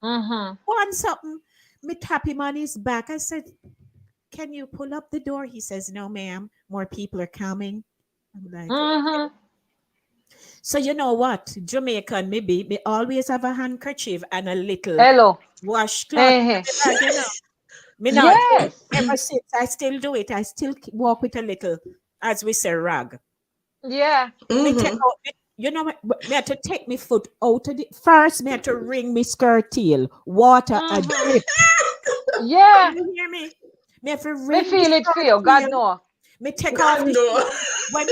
Speaker 3: Mm-hmm.
Speaker 1: One something, me tap him on his back. I said, "Can you pull up the door?" He says, "No, ma'am. More people are coming." I'm like,
Speaker 3: Mm-hmm.
Speaker 1: so you know what? Jamaican, maybe me always have a handkerchief and a little
Speaker 3: Hello.
Speaker 1: washcloth
Speaker 3: Eh.
Speaker 1: in my bag. Me not do it.
Speaker 3: Yes.
Speaker 1: Ever since I still do it. I still walk with a little, as we say, rag.
Speaker 3: Yeah.
Speaker 1: Me take
Speaker 2: Mm-hmm.
Speaker 1: out, me have to take my foot out of the first. Me have to wring my skirt tail, water a
Speaker 3: Mm-hmm.
Speaker 1: drip.
Speaker 3: Yeah.
Speaker 1: You hear me? Me have to
Speaker 3: Me
Speaker 1: wring the
Speaker 3: feel it for
Speaker 1: skirt
Speaker 3: you. God
Speaker 1: tail.
Speaker 3: no.
Speaker 1: Me take off
Speaker 2: God
Speaker 1: the
Speaker 2: no.
Speaker 1: shoes. When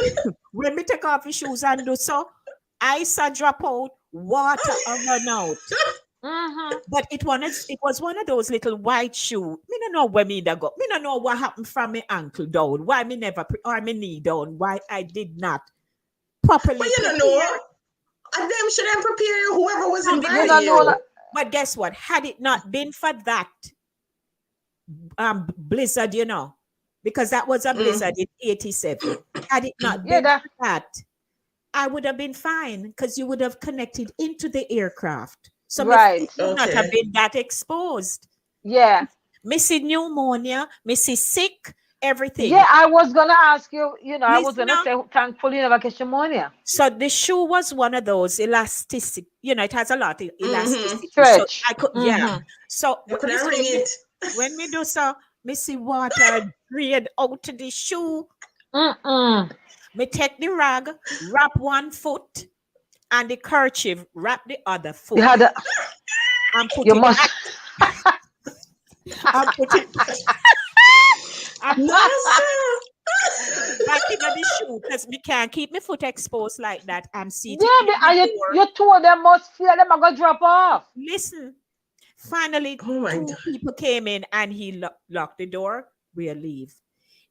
Speaker 1: when me take off the shoes and do so, ice a drop out, water a run out.
Speaker 3: Mm-hmm.
Speaker 1: But it was one of those little white shoe. Me no know where me da go. Me no know what happened from my ankle down. Why me never or my knee down. Why I did not
Speaker 2: But
Speaker 1: properly
Speaker 2: you don't know.
Speaker 1: prepare.
Speaker 2: And them should have prepared whoever was
Speaker 1: No, me
Speaker 3: You
Speaker 1: tell
Speaker 2: inviting
Speaker 3: don't
Speaker 1: you
Speaker 3: know
Speaker 1: what.
Speaker 3: like
Speaker 2: you.
Speaker 1: But guess what? Had it not been for that blizzard, because that was a
Speaker 2: Mm.
Speaker 1: blizzard in 87. Had it not
Speaker 3: yeah
Speaker 1: been
Speaker 3: that
Speaker 1: for that, I would have been fine because you would have connected into the aircraft. So my foot
Speaker 3: right.
Speaker 1: would not have
Speaker 2: Okay.
Speaker 1: been that exposed.
Speaker 3: Yeah.
Speaker 1: Missy pneumonia, Missy sick,
Speaker 3: Yeah,
Speaker 1: everything.
Speaker 3: I was gonna ask you, I was
Speaker 1: Listen
Speaker 3: gonna
Speaker 1: now.
Speaker 3: say thankfully you never catch pneumonia.
Speaker 1: So the shoe was one of those elastic, it has a lot of
Speaker 2: Mm-hmm.
Speaker 1: elasticity. So
Speaker 3: Stretch.
Speaker 1: I could, yeah.
Speaker 3: Mm-hmm.
Speaker 1: So
Speaker 2: You could
Speaker 1: you
Speaker 2: have
Speaker 1: see,
Speaker 2: ring it.
Speaker 1: when me do so, me see water drain out to the shoe.
Speaker 3: Mm-mm.
Speaker 1: Me take the rag, wrap one foot, and the kerchief wrap the other
Speaker 3: You
Speaker 1: foot,
Speaker 3: had a,
Speaker 1: and put
Speaker 3: you
Speaker 1: it
Speaker 3: must
Speaker 1: back, and put it, and
Speaker 2: No,
Speaker 1: put
Speaker 2: sir.
Speaker 1: it back in the shoe because me can't keep my foot exposed like that. I'm seated
Speaker 3: yeah,
Speaker 1: near the
Speaker 3: and
Speaker 1: door.
Speaker 3: you two of them must feel them are gonna drop off.
Speaker 1: Listen, finally,
Speaker 2: Oh my
Speaker 1: two
Speaker 2: God.
Speaker 1: people came in and he locked the door. We leave.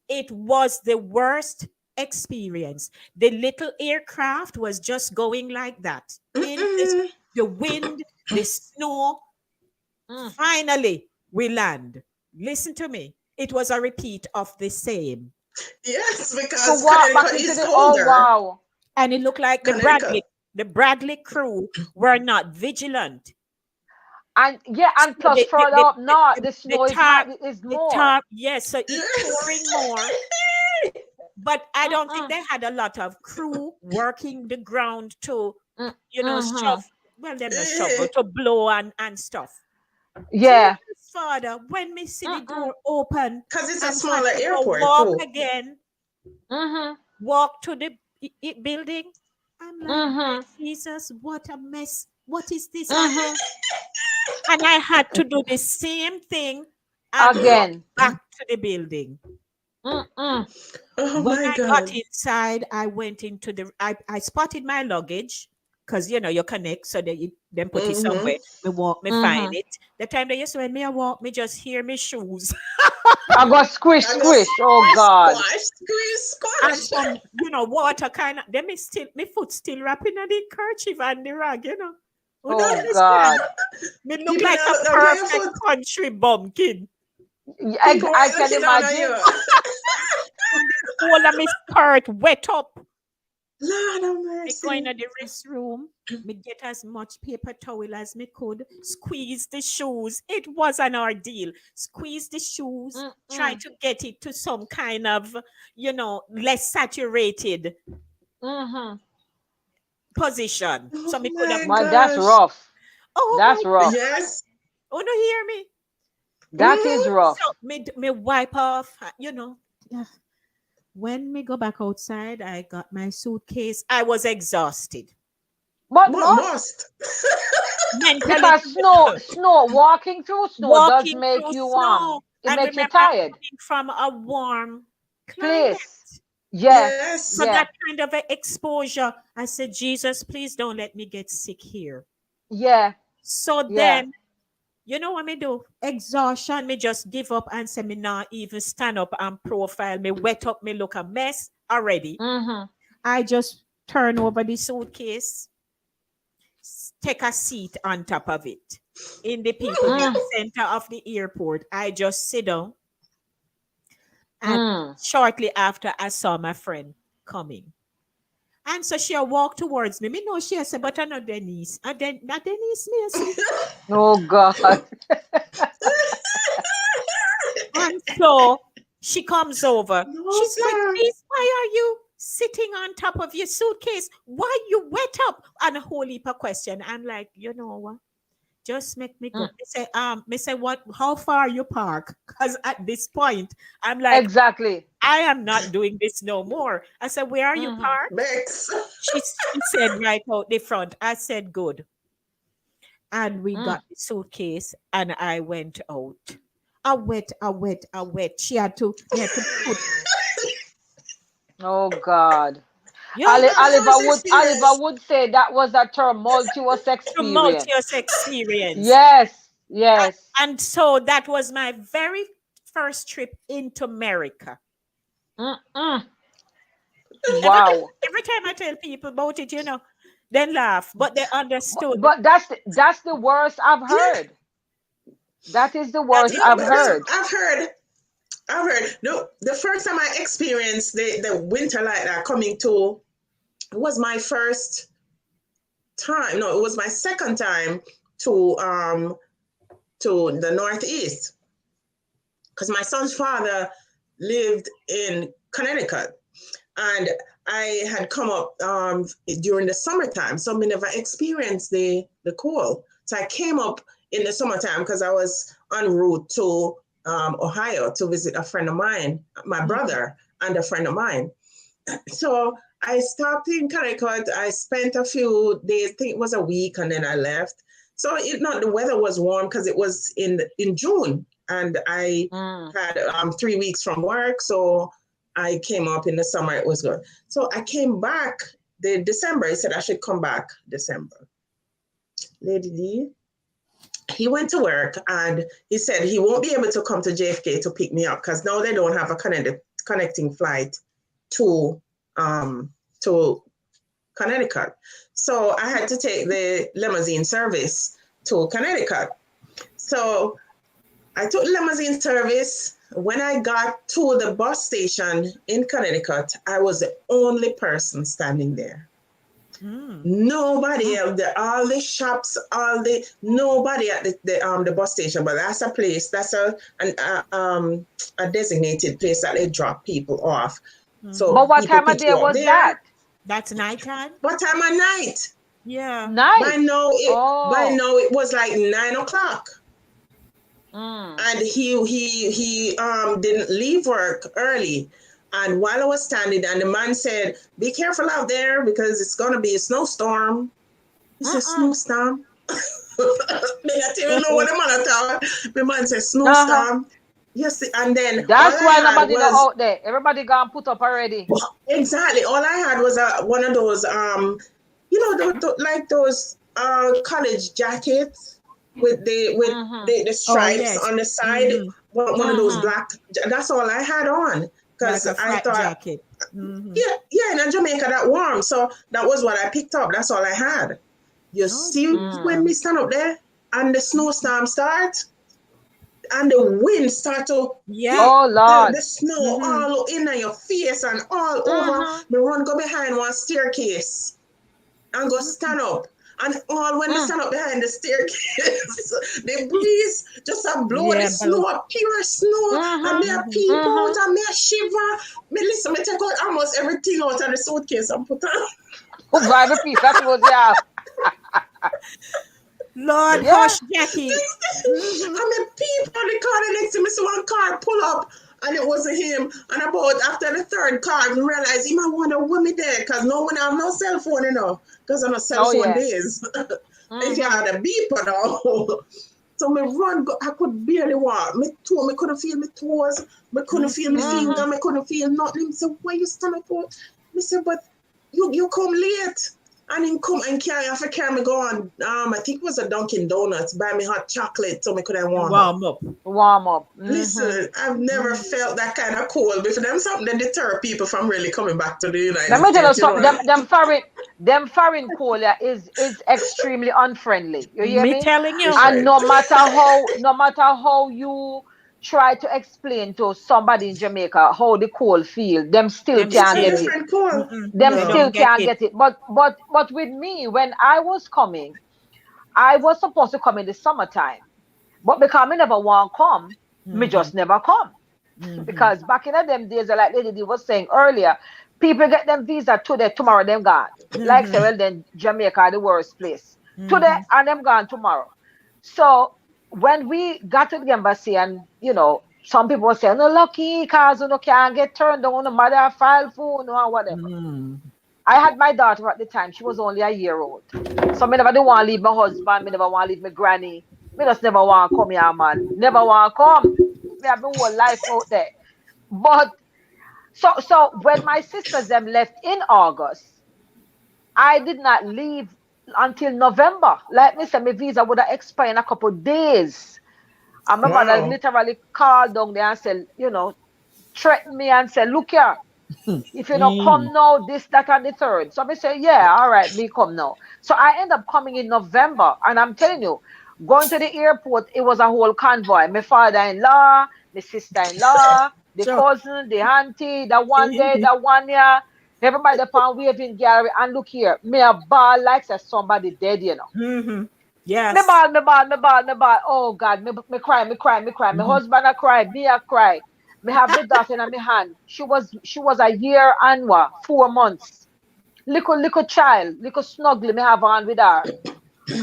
Speaker 1: It was the worst experience. The little aircraft was just going like that in
Speaker 2: Mm-mm.
Speaker 1: the wind, the snow.
Speaker 3: Mm.
Speaker 1: Finally, we land. Listen to me. It was a repeat of the same.
Speaker 2: Yes,
Speaker 3: To
Speaker 2: because
Speaker 3: walk back
Speaker 2: Connecticut
Speaker 3: into
Speaker 2: is
Speaker 3: the oh
Speaker 2: colder.
Speaker 3: wow.
Speaker 1: And it looked like the
Speaker 2: Connecticut.
Speaker 1: Bradley crew were not vigilant.
Speaker 3: And yeah,
Speaker 1: So
Speaker 3: and plus further up north, the
Speaker 1: the
Speaker 3: snow is
Speaker 1: tarp,
Speaker 3: hard is
Speaker 1: the
Speaker 3: more.
Speaker 1: tarp, yes, so it's
Speaker 2: Yes.
Speaker 1: pouring more. But I don't think
Speaker 3: Mm-mm.
Speaker 1: they had a lot of crew working the ground to,
Speaker 3: Mm-hmm.
Speaker 1: shove, well, them not shovel, to blow and stuff.
Speaker 3: Yeah.
Speaker 1: Jesus, Father, when me see the
Speaker 3: Mm-mm.
Speaker 1: door open
Speaker 2: Because it's a
Speaker 1: and had
Speaker 2: smaller
Speaker 1: to go
Speaker 2: airport
Speaker 1: walk
Speaker 2: too.
Speaker 1: again,
Speaker 3: Mm-hmm.
Speaker 1: walk to the building, I'm like,
Speaker 3: Mm-hmm.
Speaker 1: Jesus, what a mess. What is this?
Speaker 3: Mm-hmm.
Speaker 1: And I had to do the same thing and walk
Speaker 3: Again.
Speaker 1: back to the building.
Speaker 3: Mm-mm.
Speaker 2: Oh
Speaker 1: When
Speaker 2: my
Speaker 1: I got
Speaker 2: God.
Speaker 1: inside, I went into I spotted my luggage. because you connect so that you then put it
Speaker 2: Mm-hmm.
Speaker 1: somewhere. Me walk, me find
Speaker 3: Mm-hmm.
Speaker 1: it. The time that you say when me I walk, me just hear me shoes.
Speaker 3: I got squish,
Speaker 2: I go
Speaker 3: squish. Oh God.
Speaker 2: squash, squeeze,
Speaker 1: And
Speaker 2: squash.
Speaker 1: some, water kind of, then me foot still wrapping on the kerchief and the rag. You don't
Speaker 3: Oh
Speaker 1: understand?
Speaker 3: God.
Speaker 1: Me look
Speaker 2: People
Speaker 1: like
Speaker 2: now
Speaker 1: a
Speaker 2: look down at your
Speaker 1: perfect
Speaker 2: foot.
Speaker 1: country bumpkin.
Speaker 2: People
Speaker 3: I
Speaker 2: were
Speaker 3: can
Speaker 2: looking down at
Speaker 3: imagine.
Speaker 2: you.
Speaker 1: And the whole of my skirt wet up.
Speaker 2: Lord have
Speaker 1: Me go in
Speaker 2: mercy.
Speaker 1: the restroom. Me get as much paper towel as me could. Squeeze the shoes. It was an ordeal. Squeeze the shoes. Try
Speaker 3: Mm-mm.
Speaker 1: to get it to some kind of, less saturated
Speaker 3: Mm-hmm.
Speaker 1: position.
Speaker 2: Oh
Speaker 1: So me could have.
Speaker 2: my
Speaker 3: Well, that's
Speaker 2: gosh.
Speaker 3: rough.
Speaker 1: Oh my
Speaker 3: That's rough.
Speaker 2: Yes.
Speaker 1: Oh, no, hear me.
Speaker 3: That is
Speaker 2: Mm-hmm.
Speaker 1: So
Speaker 3: rough.
Speaker 1: me wipe off. Yeah. When me go back outside, I got my suitcase. I was exhausted.
Speaker 3: But must,
Speaker 2: Must.
Speaker 1: Mentally,
Speaker 3: because snow, walking through snow does
Speaker 1: walking
Speaker 3: make
Speaker 1: through
Speaker 3: you
Speaker 1: snow.
Speaker 3: it
Speaker 1: And
Speaker 3: makes you
Speaker 1: remember,
Speaker 3: tired.
Speaker 1: coming from a warm climate.
Speaker 3: Place. Yeah,
Speaker 2: Yes.
Speaker 1: So
Speaker 3: yeah,
Speaker 1: that kind of a exposure, I said, Jesus, please don't let me get sick here.
Speaker 3: yeah,
Speaker 1: So
Speaker 3: yeah.
Speaker 1: then, you know what me do? Exhaustion, me just give up and say me not even stand up and profile. Me wet up, me look a mess already.
Speaker 3: Mm-hmm.
Speaker 1: I just turn over the suitcase, take a seat on top of it. In the people, the
Speaker 3: Mm,
Speaker 1: center of the airport, I just sit down. And
Speaker 3: mm.
Speaker 1: shortly after, I saw my friend coming. And so she walked towards me. Me know she said, but I'm not Denise. And then not Denise, me I say.
Speaker 3: Oh God.
Speaker 1: And so she comes over.
Speaker 2: No,
Speaker 1: She's like,
Speaker 2: sir.
Speaker 1: Denise, why are you sitting on top of your suitcase? Why you wet up? And a whole heap of question. I'm like, you know what? Just make me go.
Speaker 3: Mm.
Speaker 1: Me say, what? How far you park? Because at this point, I'm like,
Speaker 3: Exactly.
Speaker 1: I am not doing this no more. I said, where are you
Speaker 3: Mm-hmm.
Speaker 1: parked?
Speaker 2: Bex.
Speaker 1: She said, right out the front. I said, good. And we
Speaker 3: Mm.
Speaker 1: got the suitcase and I went out. I wet. Me had to put,
Speaker 3: Oh God.
Speaker 1: yeah,
Speaker 2: That first
Speaker 3: Oliver
Speaker 2: experience.
Speaker 3: would say that was a tumultuous experience.
Speaker 1: tumultuous experience.
Speaker 3: Yes, yes.
Speaker 1: And so that was my very first trip into America.
Speaker 3: Mm-mm.
Speaker 1: Every,
Speaker 3: Wow.
Speaker 1: every time I tell people about it, then laugh, but they understood.
Speaker 3: But that's the worst I've
Speaker 2: Yeah.
Speaker 3: heard. That is the
Speaker 1: That
Speaker 3: worst
Speaker 1: is
Speaker 2: No,
Speaker 3: I've
Speaker 1: the
Speaker 2: because
Speaker 3: heard.
Speaker 2: I've heard. No, the first time I experienced the winter like that coming to, it was my first time. No, it was my second time to the Northeast, because my son's father lived in Connecticut, and I had come up during the summertime, so I never experienced the cold. So I came up in the summertime because I was en route to Ohio to visit a friend of mine, my brother, and a friend of mine. So I stopped in Connecticut. I spent a few days, I think it was a week, and then I left. So the weather was warm because it was in June, and I
Speaker 3: Mm.
Speaker 2: had 3 weeks from work, so I came up in the summer. It was good. So I came back the December. He said I should come back December. Lady D, he went to work and he said he won't be able to come to JFK to pick me up because now they don't have a connecting flight to to Connecticut. So I had to take the limousine service to Connecticut. So I took the limousine service. When I got to the bus station in Connecticut, I was the only person standing there. Nobody else there. All the shops, nobody at the bus station. But that's a place. That's a designated place that they drop people off. So
Speaker 3: But what
Speaker 2: people
Speaker 3: time of
Speaker 2: pick
Speaker 3: day
Speaker 2: you up
Speaker 3: was that?
Speaker 2: there.
Speaker 1: That's nighttime.
Speaker 2: What time of night?
Speaker 1: Yeah.
Speaker 2: By
Speaker 3: Night.
Speaker 2: now
Speaker 3: Oh.
Speaker 2: it was like 9 o'clock.
Speaker 3: Mm.
Speaker 2: And he didn't leave work early. And while I was standing, and the man said, "Be careful out there because it's gonna be a snowstorm." He said,
Speaker 3: Mm-mm.
Speaker 2: "Snowstorm." Me not even know what the man talking. The man said,
Speaker 3: Uh-huh.
Speaker 2: "Snowstorm." Yes, and then all
Speaker 3: That's
Speaker 2: I
Speaker 3: why
Speaker 2: had
Speaker 3: nobody know
Speaker 2: was
Speaker 3: out there. Everybody gone put up already.
Speaker 2: exactly all I had was one of those like those college jackets with the
Speaker 1: Oh,
Speaker 2: stripes
Speaker 1: yes.
Speaker 2: on the side.
Speaker 1: Mm-hmm.
Speaker 2: One of those
Speaker 1: Mm-hmm.
Speaker 2: black. That's all I had on
Speaker 1: Like
Speaker 2: because
Speaker 1: a
Speaker 2: I
Speaker 1: frat
Speaker 2: thought,
Speaker 1: jacket. Mm-hmm.
Speaker 2: yeah, in Jamaica that warm, so that was what I picked up. That's all I had. You
Speaker 1: Oh,
Speaker 2: see,
Speaker 1: dear.
Speaker 2: when we stand up there and the snowstorm starts and the wind start to
Speaker 1: Yeah.
Speaker 2: hit
Speaker 3: Oh
Speaker 2: the
Speaker 3: Lord.
Speaker 2: snow
Speaker 1: Mm-hmm.
Speaker 2: all in your face and all over,
Speaker 3: Mm-hmm.
Speaker 2: me run go behind one staircase and go stand up. And all when me
Speaker 3: Mm.
Speaker 2: stand up behind the staircase, the breeze just a blow the
Speaker 1: Yeah,
Speaker 2: snow, a pure snow, and me
Speaker 3: Mm-hmm.
Speaker 2: a
Speaker 1: mm-hmm.
Speaker 2: peep out
Speaker 3: Mm-hmm.
Speaker 2: and me a shiver. Me listen, me take out almost everything out of the suitcase and put on.
Speaker 3: Oh, every piece of clothes you have.
Speaker 1: Lord,
Speaker 3: Yeah.
Speaker 1: hush, Jackie. Mm-hmm.
Speaker 2: And me peep on the car the next to me, see one car pull up, and it wasn't him. And about after the third car, we realized he might wonder what me there, because no one have no cell phone, because I'm a cell
Speaker 3: Oh
Speaker 2: phone
Speaker 3: yeah.
Speaker 2: days. If you
Speaker 3: Mm-hmm.
Speaker 2: had a beeper now. So me run, I could barely walk. Me couldn't feel my toes. Me couldn't feel my
Speaker 1: Mm-hmm.
Speaker 3: Mm-hmm.
Speaker 2: finger. Me couldn't feel nothing. He said, why you stand up for? Me said, but you come late. And him come and carry me go on. I think it was a Dunkin' Donuts, buy me hot chocolate so me could have
Speaker 1: And
Speaker 2: warm up.
Speaker 1: warm up.
Speaker 3: Warm up. Mm-hmm.
Speaker 2: Listen, I've never felt that kind of cold before. Them something that deter people from really coming back to the
Speaker 3: Let
Speaker 2: United
Speaker 3: me tell you
Speaker 2: States,
Speaker 3: something. Them foreign cola is extremely unfriendly. You hear
Speaker 1: Me
Speaker 3: me?
Speaker 1: telling you.
Speaker 2: That's
Speaker 3: And
Speaker 2: right.
Speaker 3: no matter how you try to explain to somebody in Jamaica how the cold feel, them still
Speaker 1: Them
Speaker 2: It's
Speaker 3: can't
Speaker 2: a
Speaker 3: get
Speaker 1: still,
Speaker 3: it.
Speaker 2: different cold.
Speaker 1: mm-mm,
Speaker 3: Them
Speaker 1: they
Speaker 2: No.
Speaker 3: still
Speaker 1: don't get
Speaker 3: can't
Speaker 1: it.
Speaker 3: get it. But with me, when I was coming, I was supposed to come in the summertime. But because me never want to come, me
Speaker 1: Mm-hmm.
Speaker 3: just never come.
Speaker 1: Mm-hmm.
Speaker 3: Because back in them days, like Lady D was saying earlier, people get them visa today, tomorrow them gone. Like say,
Speaker 1: Mm-hmm.
Speaker 3: well then Jamaica the worst place. Today
Speaker 1: Mm-hmm.
Speaker 3: and them gone tomorrow. So when we got to the embassy and some people were saying, no lucky cause you can't get turned down, no matter file phone or whatever.
Speaker 1: Mm-hmm.
Speaker 3: I had my daughter at the time, she was only a year old. So me never do want to leave my husband, me never want to leave my granny. Me just never want to come here, man. Never want to come. Me have my whole life out there. But so when my sisters them left in August, I did not leave until November. Like me say, my visa would have expired in a couple of days. And my mother
Speaker 2: Wow.
Speaker 3: literally called down there and said, threatened me and said, look here, if you don't
Speaker 1: Mm-hmm.
Speaker 3: come now, this, that, and the third. So I say, yeah, all right, me come now. So I end up coming in November, and I'm telling you, going to the airport, it was a whole convoy. My father-in-law, my sister-in-law, the
Speaker 1: Sure.
Speaker 3: cousin, the auntie, the one day, the one year, everybody upon waving gallery. And look here, me a ball like say somebody dead.
Speaker 1: Mm-hmm.
Speaker 3: Me
Speaker 1: Yes.
Speaker 3: ball, me ball, me ball, me ball. Oh God, me cry, me cry, me cry. My
Speaker 1: Mm-hmm.
Speaker 3: husband a cry, me a cry. Me have my daughter in my hand. She was a year and 4 months. Little child, little snuggly me have on with her.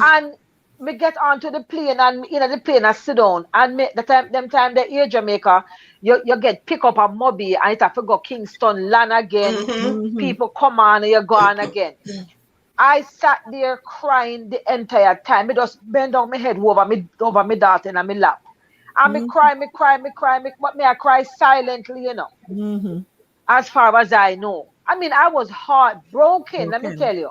Speaker 3: And me get onto the plane and in the plane I sit down and me, them time the air Jamaica, you get pick up a mobby and it have to go Kingston land again.
Speaker 2: Mm-hmm.
Speaker 1: Mm-hmm.
Speaker 3: People come on and you go on again. I sat there crying the entire time. Me just bend down my head over me daughter in my lap. And me
Speaker 1: Mm-hmm.
Speaker 3: cry, me cry, me cry, but me I cry silently.
Speaker 1: Mm-hmm.
Speaker 3: As far as I know. I mean, I was heartbroken, let me
Speaker 1: Okay.
Speaker 3: tell you.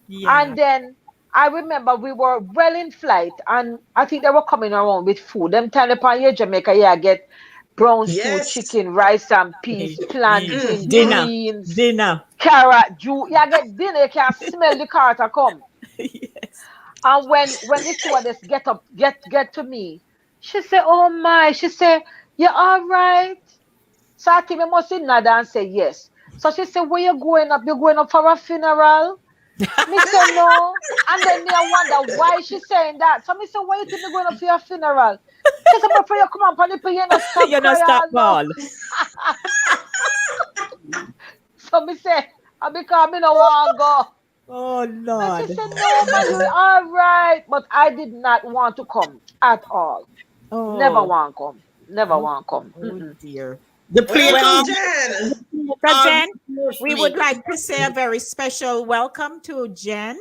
Speaker 1: Yeah.
Speaker 3: And then I remember we were well in flight, and I think they were coming around with food. Them time upon here, Jamaica, yeah, get brown stew,
Speaker 2: Yes.
Speaker 3: chicken, rice and peas, plantain,
Speaker 2: Mm-hmm.
Speaker 1: Dinner.
Speaker 3: greens,
Speaker 1: Dinner.
Speaker 3: carrot, juice. Yeah, get dinner, you can smell the carter come.
Speaker 1: Yes.
Speaker 3: And when the stewardess get to me, she said, "Oh my," she said, "You all right?" So I think me must nod and say yes. So she said, "Where you going up? You going up for a funeral?" Me say no. And then me I wonder why she saying that. So me say, "Why you think me going up for your funeral?" She said, "But for you come up on the you not stop
Speaker 1: You know,
Speaker 3: cry
Speaker 1: stop
Speaker 3: all now."
Speaker 1: ball.
Speaker 3: So me say, "I because me no want go."
Speaker 1: Oh,
Speaker 3: And she
Speaker 1: Lord.
Speaker 3: said, "No, man, you all right." But I did not want to come at all. Never
Speaker 1: Oh.
Speaker 3: want come. Never
Speaker 1: Oh,
Speaker 3: want come.
Speaker 1: oh dear.
Speaker 4: The plane
Speaker 2: Welcome,
Speaker 1: Well,
Speaker 4: is
Speaker 2: Jen.
Speaker 1: so
Speaker 4: all
Speaker 1: Jen, we would
Speaker 4: mostly.
Speaker 1: like to say a very special welcome to Jen.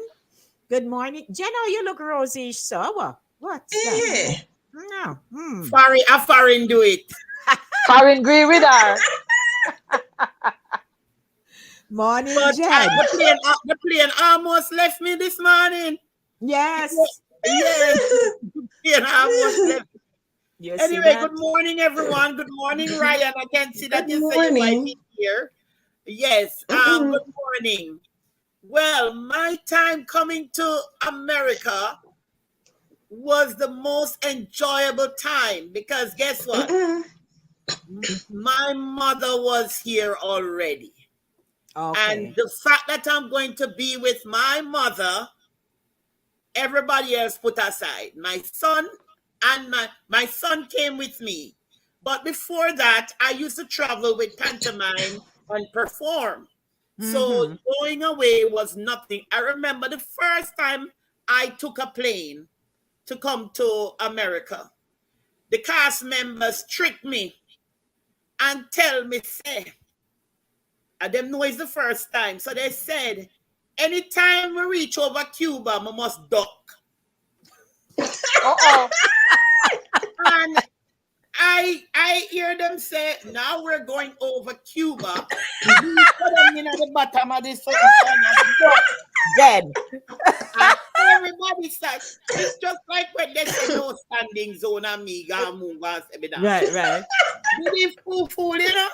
Speaker 1: Good morning. Jen, oh, you look rosy sour. What's that?
Speaker 2: Hey.
Speaker 1: No. Hmm.
Speaker 4: Farin do it.
Speaker 3: Farin agree with her.
Speaker 1: Morning,
Speaker 4: But
Speaker 1: Jen.
Speaker 4: the plane almost left me this morning.
Speaker 1: Yes.
Speaker 4: Yes, the plane almost left.
Speaker 1: You see
Speaker 4: Anyway, good
Speaker 1: that?
Speaker 4: morning, everyone. Good morning, Ryan. I can see
Speaker 2: Good
Speaker 4: that you say you might be
Speaker 2: morning.
Speaker 4: here. Yes.
Speaker 2: Mm-mm.
Speaker 4: Good morning. Well, my time coming to America was the most enjoyable time because guess what?
Speaker 2: Mm-mm.
Speaker 4: My mother was here already. And
Speaker 1: Okay.
Speaker 4: the fact that I'm going to be with my mother, everybody else put aside. My son and my son came with me. But before that, I used to travel with pantomime and perform. So
Speaker 1: Mm-hmm.
Speaker 4: going away was nothing. I remember the first time I took a plane to come to America. The cast members tricked me and tell me, say, I them know it's the first time. So they said, anytime we reach over Cuba, we must duck.
Speaker 3: Uh-oh.
Speaker 4: And I hear them say, now we're going over Cuba. We put them in at the bottom of this certain sign and duck.
Speaker 1: Dead.
Speaker 4: And everybody said, it's just like when they say no standing zone amiga move and say,
Speaker 1: Right, right.
Speaker 4: did fool, you know?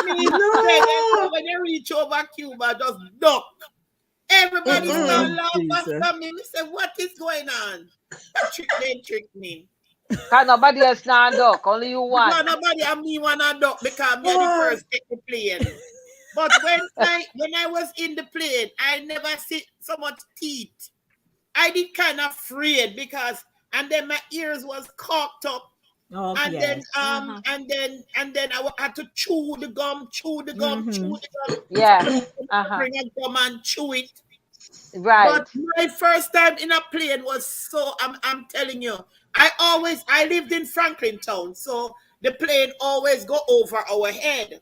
Speaker 4: Me say
Speaker 2: No.
Speaker 4: when they reach over Cuba, just duck. Everybody
Speaker 1: Oh,
Speaker 4: start
Speaker 2: Mm-mm.
Speaker 4: laugh
Speaker 1: Jesus.
Speaker 4: after me. Me say, what is going on? They trick me.
Speaker 3: Can nobody else stand up? Only you
Speaker 4: Because
Speaker 3: one.
Speaker 4: nobody and me wanna duck because me are the
Speaker 2: Oh.
Speaker 4: first take the plane. But when I was in the plane, I never see so much teeth. I did kind of afraid because and then my ears was cocked up
Speaker 1: Oh,
Speaker 4: and then
Speaker 1: yes. Uh-huh.
Speaker 4: I had to chew the gum, chew the gum, chew
Speaker 1: Mm-hmm.
Speaker 4: the gum.
Speaker 3: Yeah.
Speaker 4: Somebody
Speaker 3: Uh-huh.
Speaker 4: bring a gum and chew it. But
Speaker 3: Right.
Speaker 4: my first time in a plane was so I'm telling you, I lived in Franklin town, so the plane always go over our head.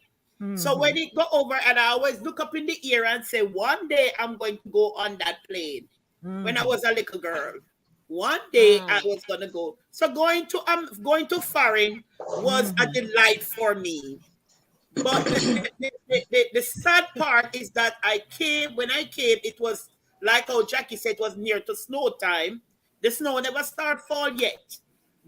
Speaker 4: So
Speaker 1: Mm-hmm.
Speaker 4: when it go over and I always look up in the air and say, one day I'm going to go on that plane. When I
Speaker 1: Mm-hmm.
Speaker 4: was a little girl. One day I
Speaker 3: Mm.
Speaker 4: was gonna go. So going to Farin was a
Speaker 1: Mm-hmm.
Speaker 4: delight for me. But the sad part is that when I came, it was like how Jackie said, it was near to snow time. The snow never started fall yet.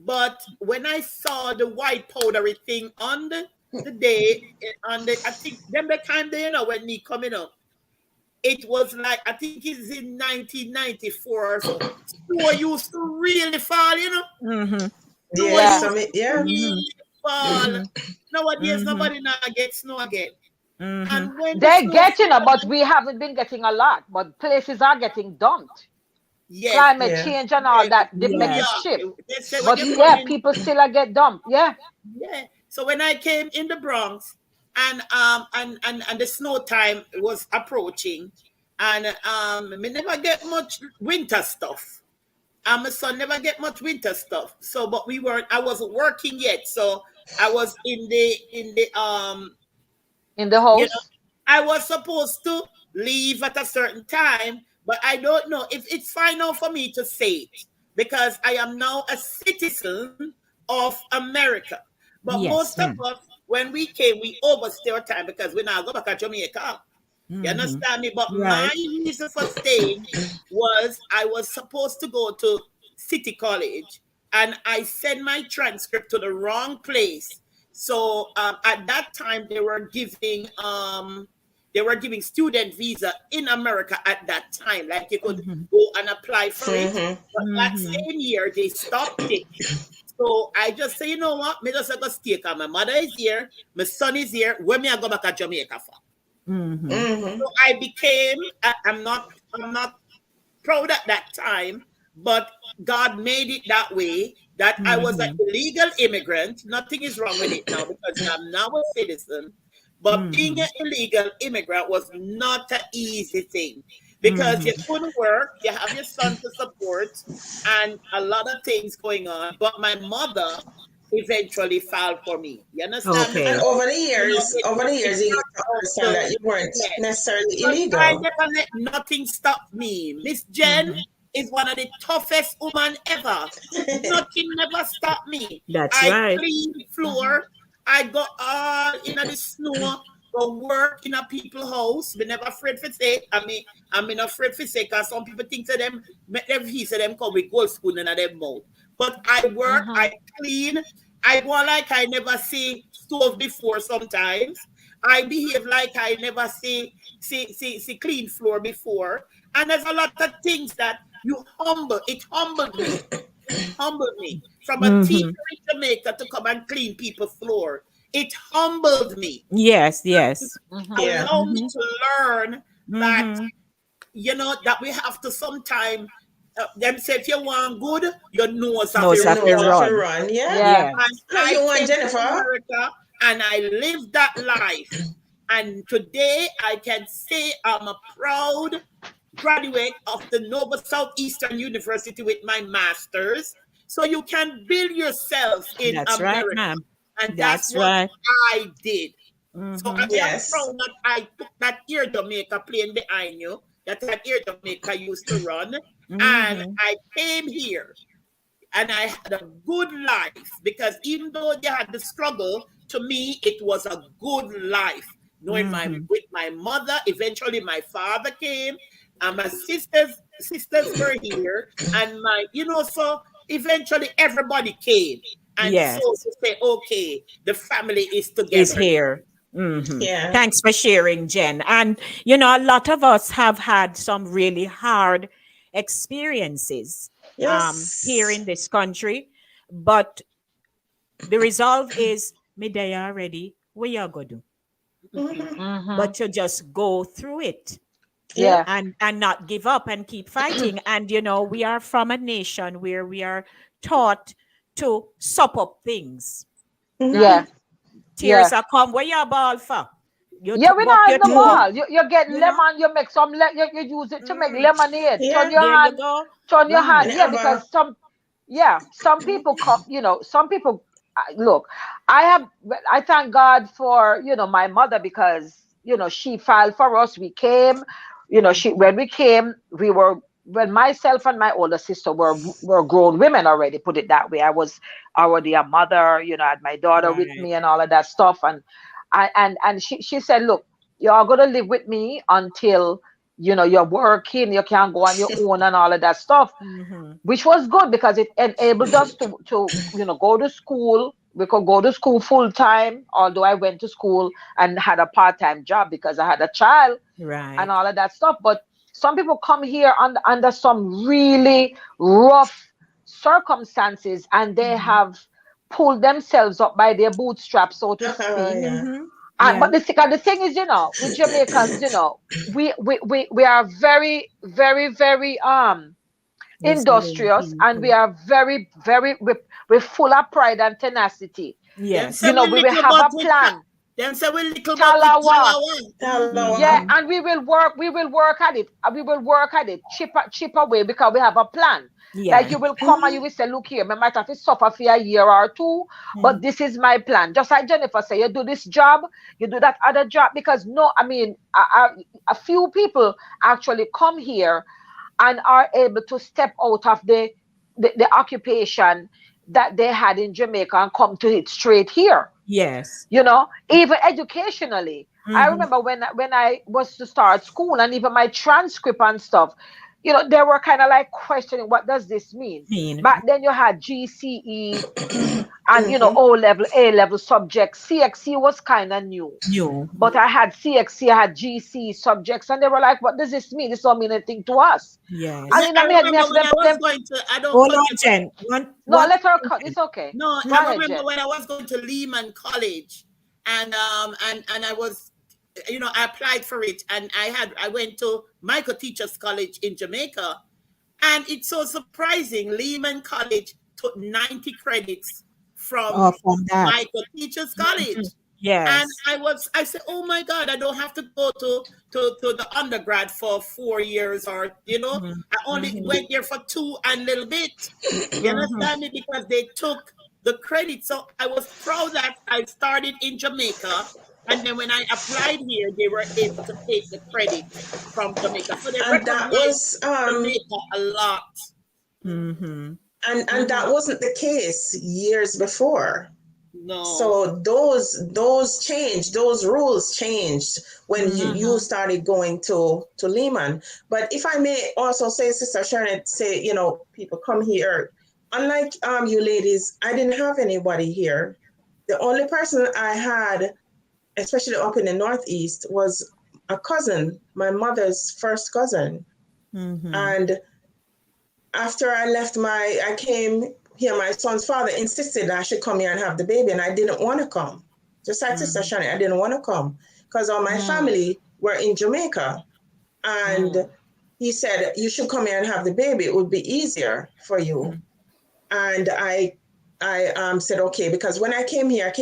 Speaker 4: But when I saw the white powdery thing on the day, I think then the time they, when me coming up, it was like, I think it's in 1994 or so. Snow used to really fall,
Speaker 1: Mm-hmm.
Speaker 4: Snow
Speaker 2: Yes.
Speaker 3: Yeah.
Speaker 2: I
Speaker 4: used
Speaker 2: mean,
Speaker 4: to
Speaker 2: yeah.
Speaker 1: Mm-hmm.
Speaker 4: really fall.
Speaker 1: Mm-hmm.
Speaker 4: Nowadays,
Speaker 1: Mm-hmm.
Speaker 4: nobody now gets snow again.
Speaker 1: Mm-hmm.
Speaker 4: And when the
Speaker 3: They're
Speaker 4: snow
Speaker 3: getting it, but
Speaker 4: fall,
Speaker 3: we haven't been getting a lot. But places are getting dumped.
Speaker 4: yes,
Speaker 3: Climate
Speaker 2: Yeah.
Speaker 3: change and all
Speaker 4: yeah,
Speaker 3: that did
Speaker 4: New
Speaker 3: make it
Speaker 1: Yes.
Speaker 3: shift.
Speaker 4: York, they say when
Speaker 3: But
Speaker 4: you come
Speaker 3: yeah,
Speaker 4: in,
Speaker 3: people still are get dumped. Yeah.
Speaker 4: yeah. So when I came in the Bronx and the snow time was approaching, and me never get much winter stuff. And my son never get much winter stuff. So, but I wasn't working yet. So I was
Speaker 3: In the
Speaker 4: you know,
Speaker 3: house.
Speaker 4: I was supposed to leave at a certain time, but I don't know if it's fine now for me to say it because I am now a citizen of America. But most
Speaker 1: Yes.
Speaker 4: of us, when we came, we overstay our time because we now go back to Jamaica. You
Speaker 1: Mm-hmm.
Speaker 4: understand me? But my
Speaker 1: Right.
Speaker 4: reason for staying was I was supposed to go to City College and I sent my transcript to the wrong place. So at that time they were giving student visa in America at that time. Like you could
Speaker 1: Mm-hmm.
Speaker 4: go and apply for it.
Speaker 2: Mm-hmm.
Speaker 4: But that
Speaker 1: Mm-hmm.
Speaker 4: same year they stopped it. So I just say, you know what? Me just go stay because my mother is here, my son is here. Where me I go back to Jamaica for?
Speaker 1: Mm-hmm.
Speaker 2: Mm-hmm.
Speaker 4: So I became. I'm not proud at that time, but God made it that way that I was an
Speaker 1: Mm-hmm.
Speaker 4: illegal immigrant. Nothing is wrong with it now because I'm now a citizen. But being
Speaker 1: Mm-hmm.
Speaker 4: an illegal immigrant was not an easy thing because you
Speaker 1: Mm-hmm.
Speaker 4: couldn't work, you have your son to support, and a lot of things going on. But my mother eventually filed for me. You understand me?
Speaker 2: And
Speaker 1: Okay.
Speaker 4: So,
Speaker 2: over the
Speaker 4: it
Speaker 2: years, you get to
Speaker 4: worked out
Speaker 2: understand
Speaker 4: so
Speaker 2: that you weren't
Speaker 4: yeah.
Speaker 2: necessarily
Speaker 4: But I
Speaker 2: illegal.
Speaker 4: never let nothing stop me. Miss Jen
Speaker 1: Mm-hmm.
Speaker 4: is one of the toughest woman ever. Nothing never stopped me.
Speaker 1: That's
Speaker 4: I
Speaker 1: right.
Speaker 4: clean
Speaker 1: Mm-hmm.
Speaker 4: floor. I go all in the snow. go work in a people house. We never afraid for say. I mean afraid for say because some people think to them, make them feel say them come with gold spoon in their mouth. But I work,
Speaker 3: Mm-hmm.
Speaker 4: I clean, I go like I never see stove before sometimes. I behave like I never see clean floor before. And there's a lot of things that it humbled me. It humbled me. From a teacher
Speaker 1: Mm-hmm.
Speaker 4: in Jamaica to come and clean people's floor. It humbled me.
Speaker 1: Yes, yes.
Speaker 3: Mm-hmm.
Speaker 2: Yeah.
Speaker 4: Allow me
Speaker 1: Mm-hmm.
Speaker 4: to learn that,
Speaker 1: Mm-hmm.
Speaker 4: that we have to sometime, them say if you want good, your nose have
Speaker 1: No,
Speaker 4: to
Speaker 2: Your
Speaker 1: Safi
Speaker 2: nose
Speaker 4: run.
Speaker 2: have to
Speaker 1: run.
Speaker 2: run. Yeah.
Speaker 3: Yeah.
Speaker 4: And
Speaker 1: Yes.
Speaker 2: Yeah,
Speaker 4: I
Speaker 2: you want
Speaker 4: came to
Speaker 2: Jennifer?
Speaker 4: America and I lived that life. And today I can say I'm a proud graduate of the Nova Southeastern University with my master's. So you can build yourself in
Speaker 1: That's right,
Speaker 4: America.
Speaker 1: ma'am.
Speaker 4: And that's
Speaker 1: That's
Speaker 4: what
Speaker 1: right.
Speaker 4: I did. So I
Speaker 1: Mm-hmm.
Speaker 4: am
Speaker 2: Yes.
Speaker 4: proud that I took that Air Jamaica plane behind you, that Air Jamaica used to run. And
Speaker 1: Mm-hmm.
Speaker 4: I came here and I had a good life because even though they had the struggle, to me it was a good life. Knowing my
Speaker 1: Mm-hmm.
Speaker 4: with my mother, eventually my father came, and my sisters were here, and so eventually everybody came, and so
Speaker 1: Yes.
Speaker 4: to say, okay, the family is
Speaker 1: Is
Speaker 4: together.
Speaker 1: here. Hmm.
Speaker 2: Yeah.
Speaker 1: Thanks for sharing, Jen. And, a lot of us have had some really hard experiences here
Speaker 2: Yes.
Speaker 1: in this country, but the resolve is, me they already, what you go do?
Speaker 2: Hmm.
Speaker 3: Mm-hmm.
Speaker 1: But you just go through it
Speaker 2: Yep.
Speaker 3: Yeah.
Speaker 1: and not give up and keep fighting. And, we are from a nation where we are taught to sup up things,
Speaker 2: Hmm.
Speaker 3: Yeah.
Speaker 1: right?
Speaker 3: Yeah.
Speaker 1: Tears are come. Where you ball for? You
Speaker 3: Yeah, we
Speaker 1: buck
Speaker 3: not
Speaker 1: your
Speaker 3: in the
Speaker 1: toe,
Speaker 3: ball. You get
Speaker 1: you know?
Speaker 3: lemon, you make some you use it to make
Speaker 1: Mm,
Speaker 3: lemonade.
Speaker 2: Yeah.
Speaker 1: there you go.
Speaker 3: Turn your
Speaker 1: Right.
Speaker 3: hand.
Speaker 2: And
Speaker 3: Yeah,
Speaker 2: have
Speaker 3: because
Speaker 2: a.
Speaker 3: some people come, some people look. I have I thank God for, my mother because, she filed for us. We came, she
Speaker 1: Mhm.
Speaker 3: when we came, when myself and my older sister were grown women already, put it that way. I was already a mother, I had my daughter with
Speaker 1: Right.
Speaker 3: me and all of that stuff. And she said, look, you're gonna live with me until you're working, you can go on your own and all of that stuff,
Speaker 1: Hmm.
Speaker 3: which was good because it enabled us to go to school. We could go to school full time, although I went to school and had a part-time job because I had a child and
Speaker 1: Right.
Speaker 3: all of that stuff. But some people come here under some really rough circumstances, and they
Speaker 1: Hmm.
Speaker 3: have pulled themselves up by their bootstraps, so to speak.
Speaker 2: Yeah.
Speaker 1: Hmm. Yeah.
Speaker 3: But the thing is, with Jamaicans, we are very, very, very
Speaker 1: Resilient
Speaker 3: industrious, and we
Speaker 1: people.
Speaker 3: are very, very, we're full of pride and tenacity.
Speaker 4: Them say
Speaker 1: Yes.
Speaker 4: we
Speaker 3: We will
Speaker 4: little
Speaker 3: have
Speaker 4: but
Speaker 3: a
Speaker 4: with
Speaker 3: plan.
Speaker 4: them say we little but with
Speaker 3: Talawa.
Speaker 4: talawa.
Speaker 3: Yeah,
Speaker 2: Talawa.
Speaker 1: Hmm.
Speaker 3: and we will work at it. We will work at it, chip away, because we have a plan. Like,
Speaker 1: Yeah.
Speaker 3: you will come and you
Speaker 2: Hmm.
Speaker 3: will say, look here, I might have to suffer for a year or two, but
Speaker 1: Mhm.
Speaker 3: this is my plan. Just like Jennifer say, you do this job, you do that other job, because no, I mean, a few people actually come here and are able to step out of the occupation that they had in Jamaica and come to it straight here.
Speaker 1: Yes.
Speaker 3: Even educationally. I
Speaker 1: Hmm.
Speaker 3: remember when I was to start school, and even my transcript and stuff, they were kind of like questioning, what does this mean?
Speaker 1: Mean.
Speaker 3: Back then you had GCE and,
Speaker 2: Hmm.
Speaker 3: O level, A level subjects. CXC was kind of new.
Speaker 1: New.
Speaker 3: But I had CXC, I had GC subjects, and they were like, what does this mean? This don't mean anything to us. And
Speaker 1: Yes.
Speaker 3: in
Speaker 4: I
Speaker 3: my head, me, I
Speaker 4: remember
Speaker 3: said,
Speaker 4: when I was
Speaker 3: them,
Speaker 4: going to, I don't
Speaker 1: Hold
Speaker 4: cut
Speaker 1: on,
Speaker 4: you.
Speaker 1: Jen. One,
Speaker 3: no,
Speaker 1: one
Speaker 3: let her cut.
Speaker 1: question.
Speaker 3: It's okay.
Speaker 4: No,
Speaker 3: Go
Speaker 4: I
Speaker 3: ahead,
Speaker 4: remember
Speaker 3: Jen.
Speaker 4: when I was going to Lehman College, and I was, I applied for it, and I went to Michael Teachers College in Jamaica, and it's so surprising. Lehman College took 90 credits
Speaker 1: Oh,
Speaker 4: from
Speaker 1: from that.
Speaker 4: Michael Teachers College.
Speaker 1: Mhm.
Speaker 4: And
Speaker 1: Yes.
Speaker 4: I said, oh my God, I don't have to go to the undergrad for 4 years, or,
Speaker 1: Hmm.
Speaker 4: I only
Speaker 1: Hmm.
Speaker 4: went there for two and little bit. You
Speaker 1: Hmm.
Speaker 4: understand me? Because they took the credit. So I was proud that I started in Jamaica. And then when I applied here, they were able to take the credit from Jamaica. So they
Speaker 2: And that
Speaker 4: recognize
Speaker 2: was
Speaker 4: Jamaica a lot.
Speaker 1: Hmm.
Speaker 2: and that
Speaker 3: Hmm.
Speaker 2: wasn't the case years before.
Speaker 4: No.
Speaker 2: So those changed, those rules changed when you started going to Lehman. But if I may also say, Sister Sharon, say, people come here. Unlike you ladies, I didn't have anybody here. The only person I had, especially up in the Northeast, was a cousin, my mother's first cousin.
Speaker 1: Mm-hmm.
Speaker 2: And after I came here, my son's father insisted I should come here and have the baby, and I didn't want to come. Just like Sister
Speaker 1: Mm-hmm.
Speaker 2: Shani, I didn't want to come because all my
Speaker 3: Mm,
Speaker 2: family were in Jamaica. And
Speaker 3: mm.
Speaker 2: he said, you should come here and have the baby. It would be easier for you. And I said, okay, because when I came here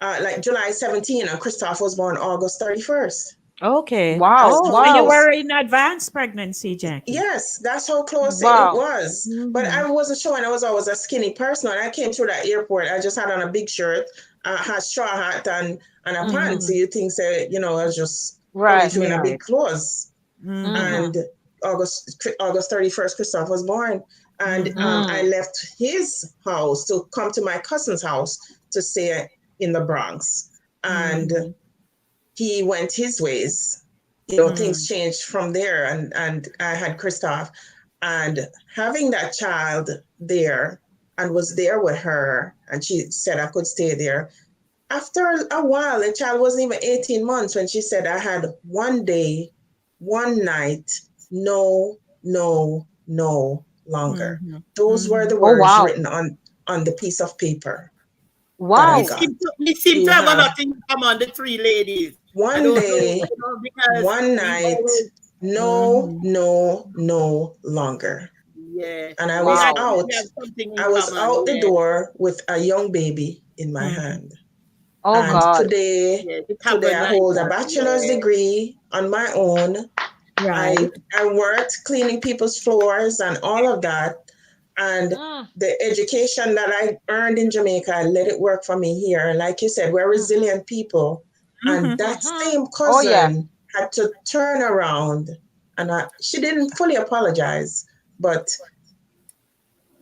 Speaker 2: like July 17, and Christoph was born August 31st.
Speaker 1: Okay.
Speaker 2: That's
Speaker 3: Wow,
Speaker 1: Oh,
Speaker 2: how
Speaker 1: so you
Speaker 3: wow,
Speaker 2: close.
Speaker 1: were in advanced pregnancy, Jackie.
Speaker 2: Yes, that's how close it
Speaker 3: wow.
Speaker 2: was. But
Speaker 1: Mm-hmm.
Speaker 2: I wasn't sure, and I was always a skinny person. When I came through that airport, I just had on a big shirt, had straw hat, and a pants. So
Speaker 3: Mm-hmm.
Speaker 2: you think, say, I was just coming
Speaker 3: Right.
Speaker 2: through in a
Speaker 1: Right.
Speaker 2: big clothes.
Speaker 1: Mm-hmm.
Speaker 2: And
Speaker 3: Mm-hmm.
Speaker 2: August 31st, Christoph was born. And
Speaker 1: Mm-hmm.
Speaker 2: I
Speaker 3: Mm.
Speaker 2: left his house to come to my cousin's house to stay in the Bronx. And
Speaker 1: Mm-hmm.
Speaker 2: he went his ways. Things
Speaker 1: Mm-hmm.
Speaker 2: changed from there, and I had Christoph, and having that child there, and was there with her, and she said I could stay there. After a while, the child wasn't even 18 months when she said I had one day, one night, no, no, no longer.
Speaker 1: Mm-hmm.
Speaker 2: Those were
Speaker 1: Mm-hmm.
Speaker 2: the
Speaker 3: Oh,
Speaker 2: words
Speaker 3: wow.
Speaker 2: written on the piece of paper that I
Speaker 4: We
Speaker 3: Wow.
Speaker 2: got.
Speaker 4: seem to, we seem
Speaker 2: You
Speaker 4: to have a
Speaker 2: have
Speaker 4: lot in common, the three ladies. I
Speaker 2: one
Speaker 4: don't know,
Speaker 2: day,
Speaker 4: because
Speaker 2: one
Speaker 4: we
Speaker 2: night,
Speaker 4: always,
Speaker 2: no,
Speaker 1: Mm-hmm.
Speaker 2: no, no longer.
Speaker 4: yeah,
Speaker 2: And I
Speaker 4: we
Speaker 2: was
Speaker 3: Wow.
Speaker 2: out.
Speaker 4: definitely have something in
Speaker 2: I was
Speaker 4: common.
Speaker 2: out the
Speaker 4: Yeah,
Speaker 2: door with a young baby in my
Speaker 1: Mm-hmm.
Speaker 2: hand.
Speaker 3: Oh
Speaker 2: And
Speaker 3: God.
Speaker 2: today,
Speaker 4: yeah, it
Speaker 2: today
Speaker 4: happened
Speaker 2: I
Speaker 4: like
Speaker 2: hold a
Speaker 4: that.
Speaker 2: bachelor's
Speaker 4: Yeah,
Speaker 2: degree on my own.
Speaker 1: Right.
Speaker 2: I worked cleaning people's floors and all of that. And
Speaker 3: Mm,
Speaker 2: the education that I earned in Jamaica, I let it work for me here. And like you said, we're
Speaker 3: mm-hmm.
Speaker 2: resilient people. And
Speaker 1: Mm-hmm.
Speaker 2: that
Speaker 3: Mm-hmm.
Speaker 2: same
Speaker 3: Oh yeah.
Speaker 2: cousin had to turn around, and she didn't fully apologize. But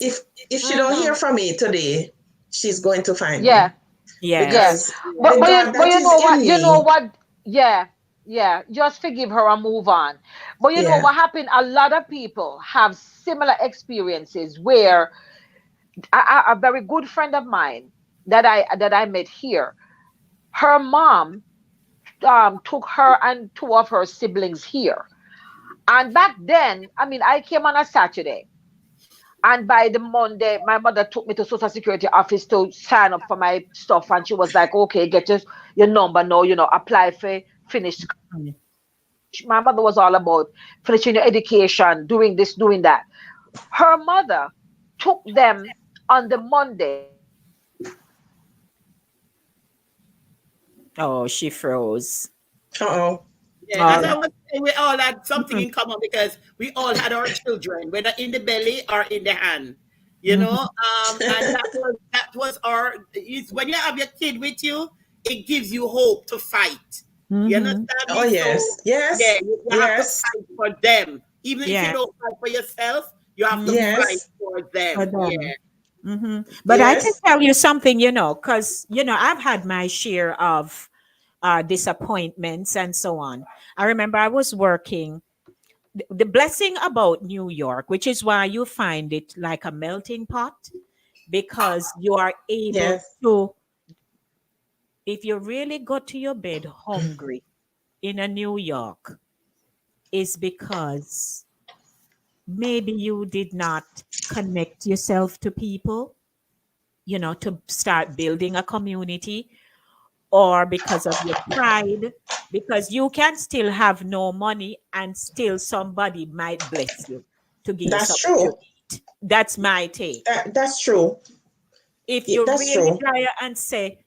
Speaker 2: if if she don't hear
Speaker 3: Mm-hmm.
Speaker 2: from me today, she's going to find
Speaker 3: Yeah.
Speaker 2: me,
Speaker 3: Yeah.
Speaker 1: Yes.
Speaker 2: because
Speaker 3: But
Speaker 2: the
Speaker 3: but
Speaker 4: yeah,
Speaker 3: you,
Speaker 2: God
Speaker 3: but
Speaker 2: that
Speaker 3: you
Speaker 2: is
Speaker 3: know
Speaker 2: in
Speaker 3: what? You know
Speaker 2: me,
Speaker 3: what? Yeah. Yeah. Just forgive her and move on. But you know
Speaker 2: yeah,
Speaker 3: what happened? A lot of people have similar experiences where a very good friend of mine that I met here, her mom took her and two of her siblings here. And back then, I mean, I came on a Saturday. And by the Monday, my mother took me to Social Security office to sign up for my stuff. And she was like, okay, get your number now, apply for finished. My mother was all about finishing your education, doing this, doing that. Her mother took them on the Monday
Speaker 1: Oh, she froze.
Speaker 2: uh-oh,
Speaker 4: yeah.
Speaker 1: All
Speaker 4: As I
Speaker 1: right.
Speaker 4: was saying, we all had something
Speaker 1: Mm-hmm.
Speaker 4: in common because we all had our children, whether in the belly or in the hand.
Speaker 1: Mm-hmm.
Speaker 4: And that was when you have your kid with you, it gives you hope to fight. You
Speaker 1: Mm-hmm.
Speaker 4: understand
Speaker 2: oh
Speaker 4: me? So
Speaker 2: yes,
Speaker 4: yeah,
Speaker 2: yes,
Speaker 4: you have to
Speaker 2: yes,
Speaker 4: fight for them. Even if you
Speaker 1: Yes.
Speaker 4: don't fight for yourself, you have to
Speaker 1: Mm-hmm.
Speaker 4: fight
Speaker 2: yes,
Speaker 4: for
Speaker 1: For
Speaker 4: them.
Speaker 1: them.
Speaker 4: Yeah.
Speaker 1: Mm-hmm. But I can
Speaker 2: yes,
Speaker 1: tell you something, because, I've had my share of disappointments and so on. I remember I was working. The blessing about New York, which is why you find it like a melting pot, because you are able
Speaker 2: yes.
Speaker 1: to, if you really go to your bed hungry in a New York, is because maybe you did not connect yourself to people, to start building a community, or because of your pride, because you can still have no money and still somebody might bless you to give you
Speaker 2: That's
Speaker 1: something to
Speaker 2: true.
Speaker 1: eat. That's my take.
Speaker 2: That's true.
Speaker 1: If
Speaker 2: Yeah,
Speaker 1: you
Speaker 2: that's
Speaker 1: really
Speaker 2: true.
Speaker 1: try and say,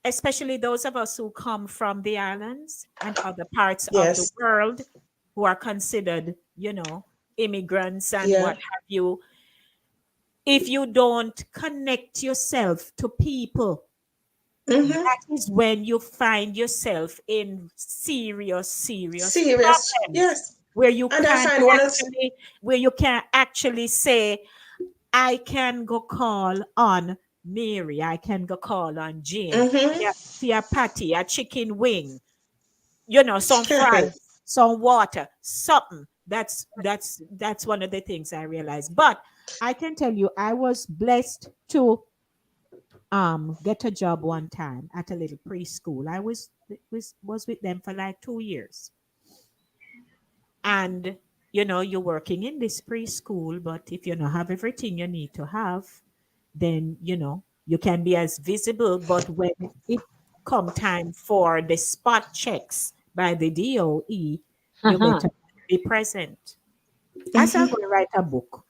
Speaker 1: especially those of us who come from the islands and other parts of the
Speaker 2: Yes.
Speaker 1: world who are considered, immigrants and
Speaker 2: Yeah.
Speaker 1: what have you, if you don't connect yourself to people,
Speaker 2: Mm-hmm.
Speaker 1: that is when you find yourself in serious, serious
Speaker 2: Serious.
Speaker 1: problems
Speaker 2: Yes.
Speaker 1: where you
Speaker 2: And I
Speaker 1: can't
Speaker 2: find one of
Speaker 1: actually say, I can go call on Mary, I can go call on Jane.
Speaker 2: Mm-hmm.
Speaker 1: See a patty, a chicken wing, some fries, some water, something. That's one of the things I realized. But I can tell you, I was blessed to get a job one time at a little preschool. I was with them for like 2 years. And you're working in this preschool, but if you don't have everything you need to have, then you can be as visible. But when it come time for the spot checks by the DOE, you better be present. I said I'm
Speaker 2: Mm-hmm.
Speaker 1: going to write a book.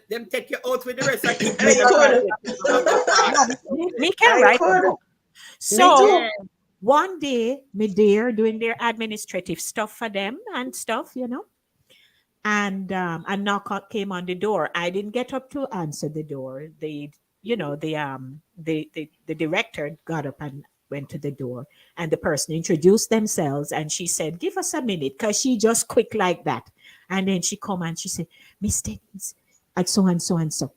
Speaker 4: Them take you out with the rest of kids when
Speaker 2: I
Speaker 4: you
Speaker 2: could.
Speaker 4: graduate from go far.
Speaker 1: No, me can
Speaker 2: I
Speaker 1: write a
Speaker 2: could.
Speaker 1: book.
Speaker 2: Me
Speaker 1: So
Speaker 2: too.
Speaker 4: Yeah.
Speaker 1: one day, me there doing their administrative stuff for them and stuff. And a came on the door. I didn't get up to answer the door. The director got up and went to the door, and the person introduced themselves, and she said, "Give us a minute," because she just quick like that. And then she come and she said, "Miss Denise," and so and so and so.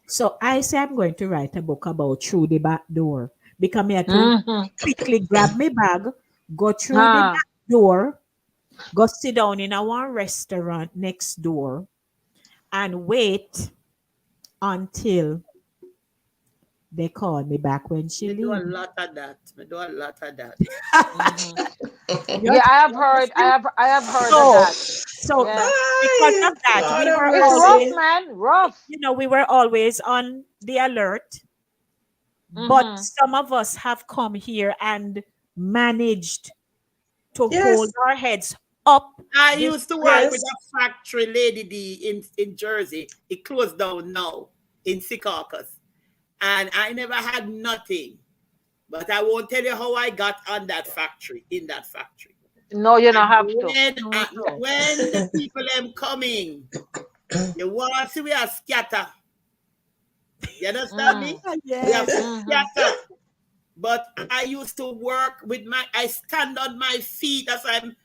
Speaker 1: So I say I'm going to write a book about through the back door because me had to quickly grab my bag, go through the back door, go sit down in our restaurant next door and wait until they call me back when she
Speaker 4: Me do a
Speaker 1: leaves.
Speaker 4: lot of that. Me do a lot of that.
Speaker 1: You
Speaker 3: Yeah, I have
Speaker 1: you
Speaker 3: heard.
Speaker 1: understand?
Speaker 3: I have heard of
Speaker 1: So,
Speaker 3: that.
Speaker 1: so
Speaker 3: Yeah,
Speaker 1: because
Speaker 2: Ay,
Speaker 1: of that,
Speaker 2: Lord
Speaker 1: we
Speaker 2: have
Speaker 1: were
Speaker 3: it's rough,
Speaker 1: always,
Speaker 2: mercy.
Speaker 3: man. Rough.
Speaker 1: we were always on the alert. But
Speaker 3: Mm-hmm.
Speaker 1: some of us have come here and managed to hold
Speaker 2: Yes.
Speaker 1: our heads up
Speaker 4: I
Speaker 1: this
Speaker 4: used to work with
Speaker 2: Yes.
Speaker 4: a factory, Lady D, in Jersey. It closed down now in Secaucus. And I never had nothing. But I won't tell you how I got on that factory, in that factory.
Speaker 3: No, you don't
Speaker 4: And
Speaker 3: have to.
Speaker 1: no, no.
Speaker 4: when the people am coming, you want to see we are scatter. You understand me?
Speaker 3: Mm.
Speaker 4: We have
Speaker 1: Yes.
Speaker 4: to
Speaker 3: Mm-hmm.
Speaker 4: scatter. But I used to work with I stand on my feet as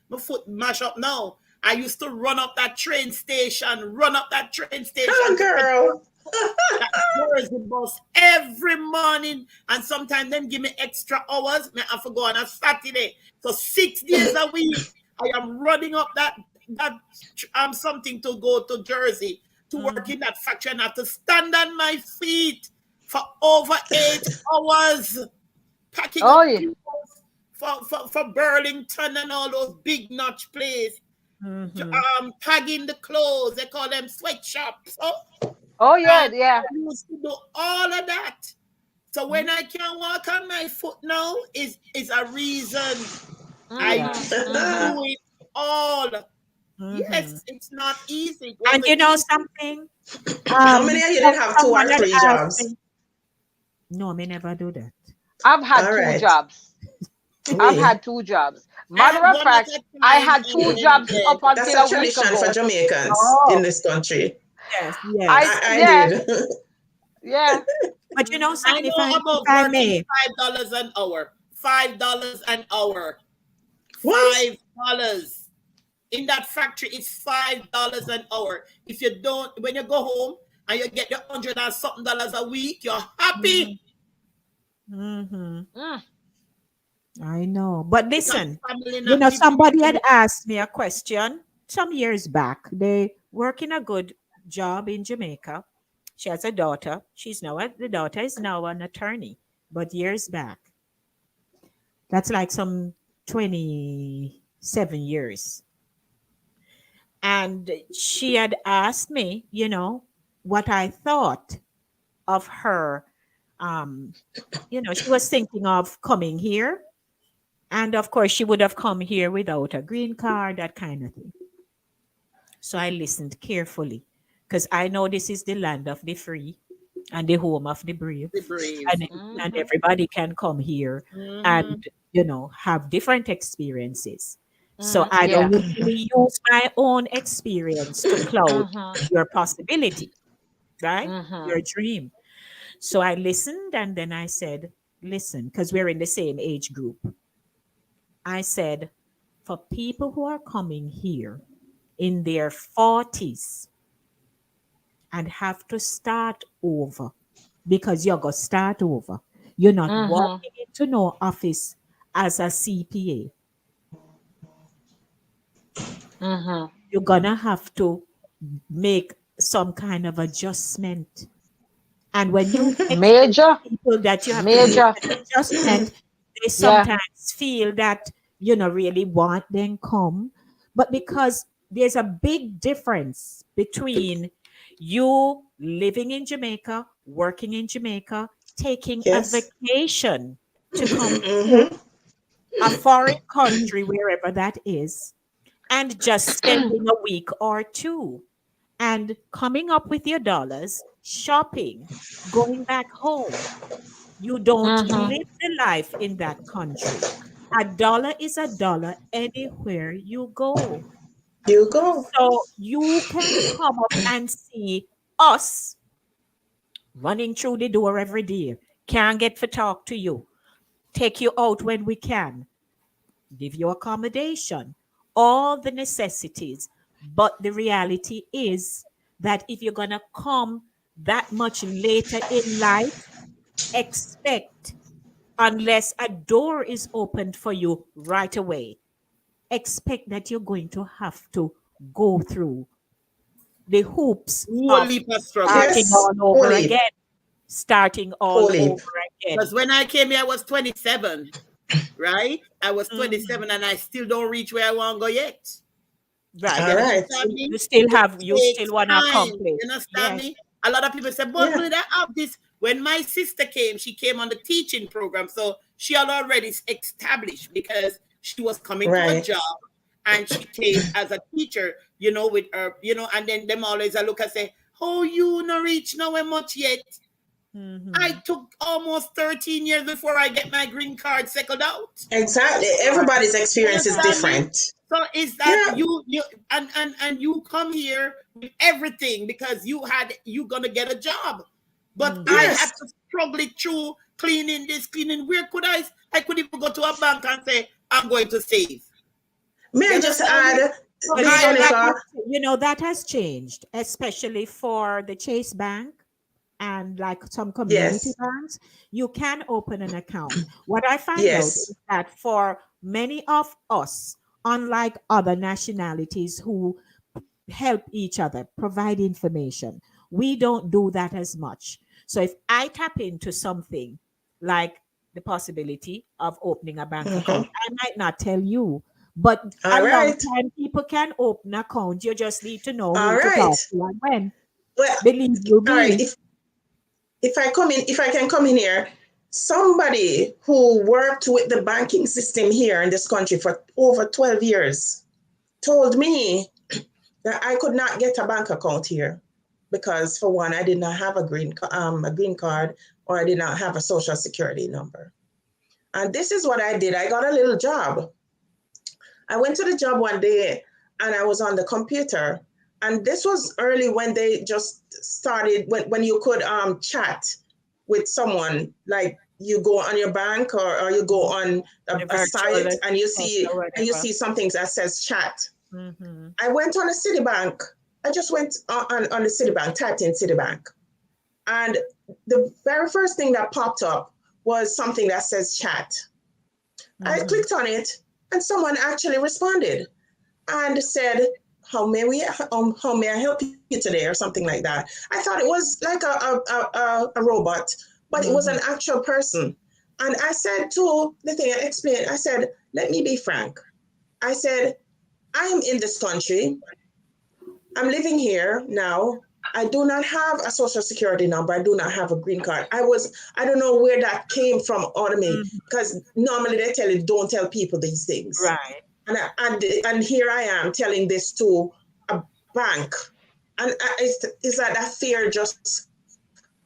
Speaker 4: my foot mash up now. I used to run up that train
Speaker 2: Oh,
Speaker 4: station to get
Speaker 2: girl.
Speaker 4: that Jersey bus every morning. And sometimes them give me extra hours. Me have to go on a Saturday. So 6 days a week, I am running up that something to go to Jersey to work in that factory and I have to stand on my feet for over 8 hours packing
Speaker 3: Oh,
Speaker 4: up
Speaker 3: yeah.
Speaker 4: clothes for Burlington and all those big notch places.
Speaker 1: Mm-hmm.
Speaker 4: Tagging the clothes, they call them sweatshops. So
Speaker 3: Oh, yeah.
Speaker 4: I
Speaker 3: Yeah.
Speaker 4: used to do all of that. So when I can walk on my foot now is a reason I
Speaker 1: Yeah.
Speaker 3: Mm-hmm.
Speaker 4: used to
Speaker 3: Mm-hmm.
Speaker 4: do it all.
Speaker 1: Mm-hmm.
Speaker 4: Yes, it's not easy. It
Speaker 1: And
Speaker 4: wasn't easy.
Speaker 1: something?
Speaker 2: How many of you did have two or
Speaker 1: Someone had
Speaker 2: three
Speaker 1: asked
Speaker 2: jobs?
Speaker 1: me. No, me never do that.
Speaker 3: I've had
Speaker 2: All
Speaker 3: two
Speaker 2: right.
Speaker 3: jobs. I've
Speaker 2: We.
Speaker 3: had two jobs.
Speaker 4: I
Speaker 3: Matter
Speaker 4: have
Speaker 3: of
Speaker 4: one at
Speaker 3: fact,
Speaker 4: a
Speaker 3: I
Speaker 4: time
Speaker 3: had
Speaker 4: and
Speaker 3: two
Speaker 4: then
Speaker 3: jobs
Speaker 4: yeah.
Speaker 3: up
Speaker 2: That's
Speaker 3: until
Speaker 2: a
Speaker 3: a week
Speaker 2: tradition for
Speaker 3: ago.
Speaker 2: Jamaicans in
Speaker 1: Oh,
Speaker 2: this country.
Speaker 1: yes, yes.
Speaker 2: I
Speaker 3: Yeah,
Speaker 2: did.
Speaker 3: yeah.
Speaker 1: But
Speaker 3: Mm-hmm.
Speaker 4: I
Speaker 1: something,
Speaker 4: know
Speaker 1: if
Speaker 4: about
Speaker 1: I
Speaker 4: working
Speaker 1: may.
Speaker 4: $5 an hour. $5 an hour.
Speaker 2: What?
Speaker 4: $5. In that factory, it's $5 an hour. If you don't, when you go home and you get the hundred and something dollars a week, you're
Speaker 1: Mhm,
Speaker 4: happy
Speaker 1: mhm.
Speaker 3: Mm.
Speaker 1: I know. But
Speaker 4: because
Speaker 1: listen,
Speaker 4: family not give
Speaker 1: somebody had
Speaker 4: you.
Speaker 1: asked me a question some years back. They work in a good job in Jamaica. She has a daughter. The daughter is now an attorney. But years back, that's like some 27 years. And she had asked me, what I thought of her. Um, she was thinking of coming here. And of course, she would have come here without a green card, that kind of thing. So I listened carefully because I know this is the land of the free and the home of the brave.
Speaker 4: The brave.
Speaker 1: And
Speaker 3: Mm-hmm.
Speaker 1: everybody can come here
Speaker 4: Mm-hmm.
Speaker 1: and, have different experiences. So
Speaker 3: Mm.
Speaker 1: I don't
Speaker 3: Yeah.
Speaker 1: usually use my own experience to cloud
Speaker 3: Mm-hmm.
Speaker 1: your possibility, right?
Speaker 3: Mm-hmm.
Speaker 1: Your dream. So I listened and then I said, listen, because we're in the same age group. I said, for people who are coming here in their 40s and have to start over, because you're going to start over. You're not
Speaker 3: Mm-hmm.
Speaker 1: walking into no office as a CPA.
Speaker 3: Mm-hmm.
Speaker 1: You're going to have to make some kind of adjustment. And when you explain
Speaker 3: Major.
Speaker 1: to people that you have to make
Speaker 3: Major.
Speaker 1: an adjustment, they
Speaker 3: Yeah.
Speaker 1: sometimes feel that you know really want them come. But because there's a big difference between you living in Jamaica, working in Jamaica, taking a
Speaker 2: Yes.
Speaker 1: vacation to come to
Speaker 2: Mm-hmm.
Speaker 1: a foreign country, wherever that is, and just spending a week or two and coming up with your dollars, shopping, going back home. You don't
Speaker 3: Mm-hmm.
Speaker 1: live the life in that country. A dollar is a dollar anywhere you go.
Speaker 2: You go.
Speaker 1: So you can come up and see us running through the door every day. Can't get to talk to you. Take you out when we can. Give you accommodation, all the necessities. But the reality is that if you're going to come that much later in life, expect, unless a door is opened for you right away, expect that you're going to have to go through the hoops
Speaker 4: Whole
Speaker 1: of
Speaker 4: heap of struggle.
Speaker 1: starting
Speaker 2: Yes.
Speaker 1: all over
Speaker 2: Holy.
Speaker 1: again, starting all
Speaker 2: Holy.
Speaker 1: over again.
Speaker 4: Because when I came here, I was 27, right? I was
Speaker 1: Mhm.
Speaker 4: 27 and I still don't reach where I want to go yet.
Speaker 1: Right.
Speaker 4: You
Speaker 2: All right.
Speaker 4: understand
Speaker 1: You
Speaker 4: me?
Speaker 1: still
Speaker 4: It
Speaker 1: have, you
Speaker 4: takes
Speaker 1: still want to
Speaker 4: time.
Speaker 1: accomplish.
Speaker 4: You understand
Speaker 1: Yes.
Speaker 4: me? A lot of people say, but
Speaker 2: Yeah.
Speaker 4: do I have this? When my sister came, she came on the teaching program. So she had already established because she was coming to a
Speaker 2: Right.
Speaker 4: job and she came as a teacher, you know, with her, you know, and then them always I look and say, oh, you not reach nowhere much yet. I
Speaker 1: Mhm.
Speaker 4: took almost 13 years before I get my green card settled out.
Speaker 2: Exactly.
Speaker 1: Right.
Speaker 2: Everybody's
Speaker 4: You
Speaker 2: experience is
Speaker 4: understand me?
Speaker 2: different.
Speaker 4: So is that
Speaker 2: Yeah.
Speaker 4: you and you come here with everything because you gonna get a job. But I
Speaker 1: Mhm.
Speaker 4: had
Speaker 2: Yes.
Speaker 4: to struggle it through cleaning this, cleaning. Where could I could even go to a bank and say, I'm going to save.
Speaker 2: May
Speaker 4: You
Speaker 2: I just
Speaker 4: understand me?
Speaker 2: add,
Speaker 4: So
Speaker 1: But
Speaker 2: Miss
Speaker 4: I had
Speaker 2: Monica?
Speaker 1: that has changed, especially for the Chase Bank and like some community
Speaker 2: Yes.
Speaker 1: banks. You can open an account. What I find out
Speaker 2: Yes.
Speaker 1: is that for many of us, unlike other nationalities who help each other, provide information, we don't do that as much. So if I tap into something like the possibility of opening a bank account,
Speaker 2: Mm-hmm.
Speaker 1: I might not tell you, but a
Speaker 2: All
Speaker 1: long
Speaker 2: right.
Speaker 1: time people can open account. You just need to know
Speaker 2: All
Speaker 1: who to
Speaker 2: right.
Speaker 1: talk to and when.
Speaker 2: Well,
Speaker 1: Believe you
Speaker 2: all right.
Speaker 1: me.
Speaker 2: If I can come in here, somebody who worked with the banking system here in this country for over 12 years told me that I could not get a bank account here because, for one, I did not have a green card, or I did not have a social security number. And this is what I did. I got a little job. I went to the job one day and I was on the computer. And this was early when they just started, when you could chat with someone, like you go on your bank, or you go on
Speaker 1: The
Speaker 2: a
Speaker 1: virtual
Speaker 2: site and
Speaker 1: assistant or whatever.
Speaker 2: see something that says chat.
Speaker 1: Mm-hmm.
Speaker 2: I went on a Citibank. I just went on the Citibank, typed in Citibank. And the very first thing that popped up was something that says chat. I
Speaker 1: Mm-hmm.
Speaker 2: clicked on it and someone actually responded and said, how may I help you today, or something like that. I thought it was like a robot, but it was
Speaker 1: Mm-hmm.
Speaker 2: an actual person. And I said to the thing, I explained, I said, let me be frank. I said, I am in this country. I'm living here now. I do not have a social security number. I do not have a green card. I don't know where that came from out of me,
Speaker 1: Mm-hmm.
Speaker 2: because normally they tell you, don't tell people these things.
Speaker 1: Right.
Speaker 2: And here I am telling this to a bank. And it's like that fear just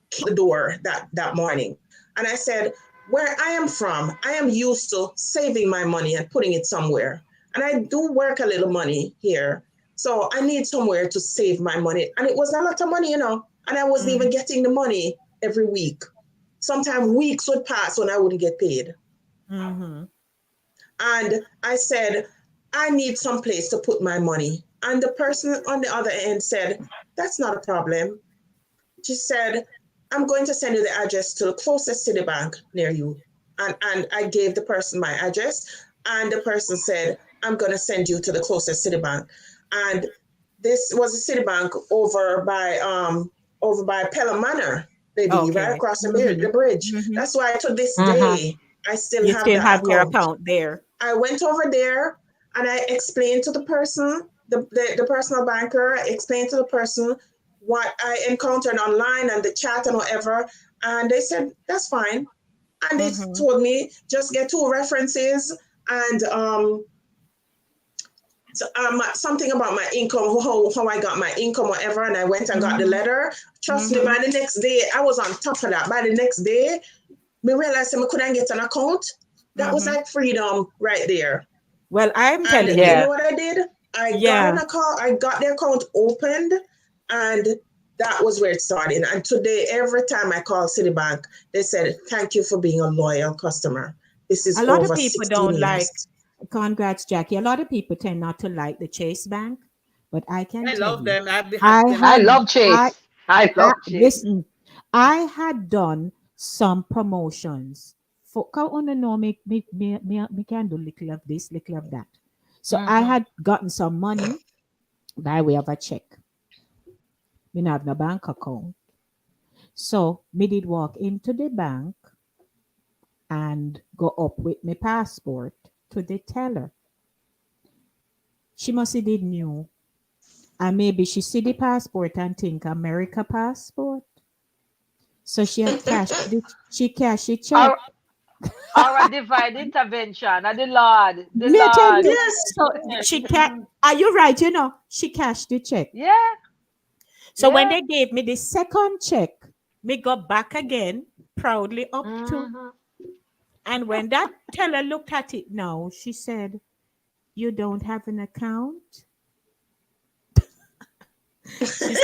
Speaker 2: kicked the door that morning. And I said, where I am from, I am used to saving my money and putting it somewhere. And I do work a little money here. So I need somewhere to save my money. And it was a lot of money, and I wasn't
Speaker 1: Mm-hmm.
Speaker 2: even getting the money every week. Sometimes weeks would pass when I wouldn't get paid.
Speaker 1: Mm-hmm.
Speaker 2: And I said, I need some place to put my money. And the person on the other end said, that's not a problem. She said, I'm going to send you the address to the closest Citibank near you. And I gave the person my address, and the person said, I'm going to send you to the closest Citibank. And this was a Citibank over by Pelham Manor, baby, right
Speaker 1: Okay.
Speaker 2: across the
Speaker 1: Mm-hmm.
Speaker 2: bridge.
Speaker 1: Mm-hmm.
Speaker 2: That's why to this
Speaker 3: Mm-hmm.
Speaker 2: day I still
Speaker 1: You
Speaker 2: have
Speaker 1: still
Speaker 2: that
Speaker 1: have your
Speaker 2: account.
Speaker 1: account there.
Speaker 2: I went over there and I explained to the person, the personal banker, I explained to the person what I encountered online and the chat and whatever. And they said, that's fine. And they
Speaker 1: Mm-hmm.
Speaker 2: told me, just get two references and something about my income, how I got my income, whatever. And I went and got the
Speaker 1: Mm-hmm.
Speaker 2: letter. Trust me,
Speaker 1: Mm-hmm.
Speaker 2: by the next day, I was on top of that. By the next day, me realized I couldn't get an account. That was
Speaker 1: Mm-hmm.
Speaker 2: like freedom right there.
Speaker 1: Well, I'm
Speaker 2: And
Speaker 1: telling
Speaker 2: you
Speaker 1: you,
Speaker 2: know
Speaker 3: Yeah.
Speaker 2: what I did? I got
Speaker 1: yeah,
Speaker 2: an account, I got the account opened, and that was where it started. And today, every time I call Citibank, they said, thank you for being a loyal customer. This
Speaker 1: a
Speaker 2: is
Speaker 1: lot of
Speaker 2: over
Speaker 1: people
Speaker 2: 16
Speaker 1: don't like,
Speaker 2: years.
Speaker 1: congrats, Jackie. A lot of people tend not to like the Chase Bank, but I can
Speaker 4: I
Speaker 1: tell
Speaker 4: love
Speaker 1: you,
Speaker 4: them. I've
Speaker 1: I
Speaker 4: had them
Speaker 3: I
Speaker 1: had,
Speaker 4: before.
Speaker 3: love
Speaker 1: I,
Speaker 3: Chase. I love Chase.
Speaker 1: listen, I had done some promotions for, come on and know me can do little of this, little of that. So I
Speaker 3: Mm-hmm.
Speaker 1: had gotten some money by way of a check. Me not have no bank account. So me did walk into the bank and go up with my passport to the teller. She must have did knew. And maybe she see the passport and think America passport. So she cashed the check.
Speaker 3: Or, or a divine intervention. And the Lord. The
Speaker 1: Me tell
Speaker 3: Lord.
Speaker 1: you.
Speaker 2: Yes.
Speaker 1: So she can are you right, she cashed the check.
Speaker 3: Yeah.
Speaker 1: So when
Speaker 3: Yeah.
Speaker 1: they gave me the second check, me go back again, proudly up to.
Speaker 3: Mm-hmm.
Speaker 1: And when that teller looked at it now, she said, you don't have an account? She,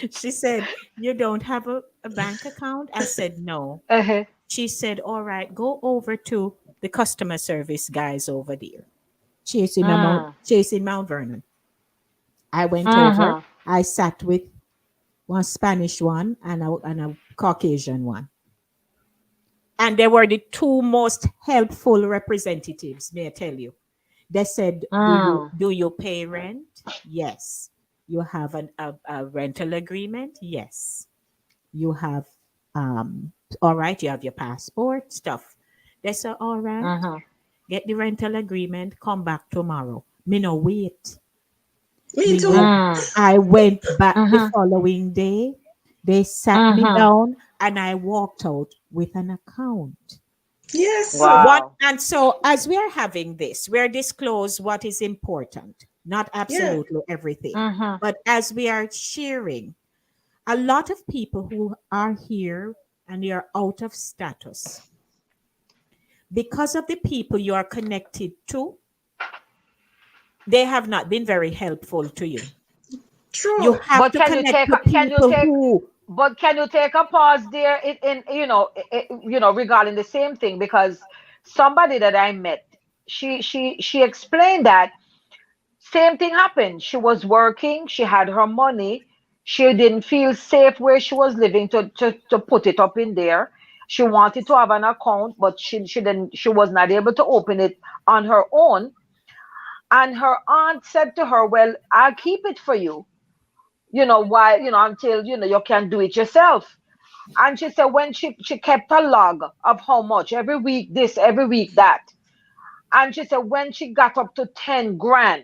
Speaker 1: she said, you don't have a bank account? I said, no.
Speaker 3: Uh-huh.
Speaker 1: She said, all right, go over to the customer service guys over there.
Speaker 3: Mm.
Speaker 1: Chasing Mount Vernon. I went over.
Speaker 3: Mm-hmm.
Speaker 1: I sat with one Spanish one and a Caucasian one. And they were the two most helpful representatives, may I tell you. They said,
Speaker 3: Mm.
Speaker 1: do you pay rent? Yes. You have a rental agreement? Yes. You have all right, you have your passport, stuff. They said, all right,
Speaker 3: Mm-hmm.
Speaker 1: get the rental agreement, come back tomorrow. Me no wait.
Speaker 2: Me
Speaker 1: Me went,
Speaker 2: too.
Speaker 3: Mm.
Speaker 1: I went back the
Speaker 3: Mm-hmm.
Speaker 1: following day. They sat me
Speaker 3: Mm-hmm.
Speaker 1: down and I walked out with an account.
Speaker 2: Yes.
Speaker 1: What
Speaker 3: Wow.
Speaker 1: and so as we are having this, we're disclose what is important, not
Speaker 2: Yeah.
Speaker 1: absolutely everything.
Speaker 3: Mm-hmm.
Speaker 1: But as we are sharing, a lot of people who are here and they are out of status because of the people you are connected to, they have not been very helpful to you. You
Speaker 2: True.
Speaker 1: have
Speaker 3: But
Speaker 1: to connect to people who
Speaker 3: can you take a pause there in regarding the same thing, because somebody that I met, she explained that same thing happened. She was working, she had her money, she didn't feel safe where she was living to put it up in there. She wanted to have an account, but she was not able to open it on her own. And her aunt said to her, well, I'll keep it for you, why, until you can do it yourself. And she said when she kept a log of how much every week this, every week that. And she said when she got up to 10 grand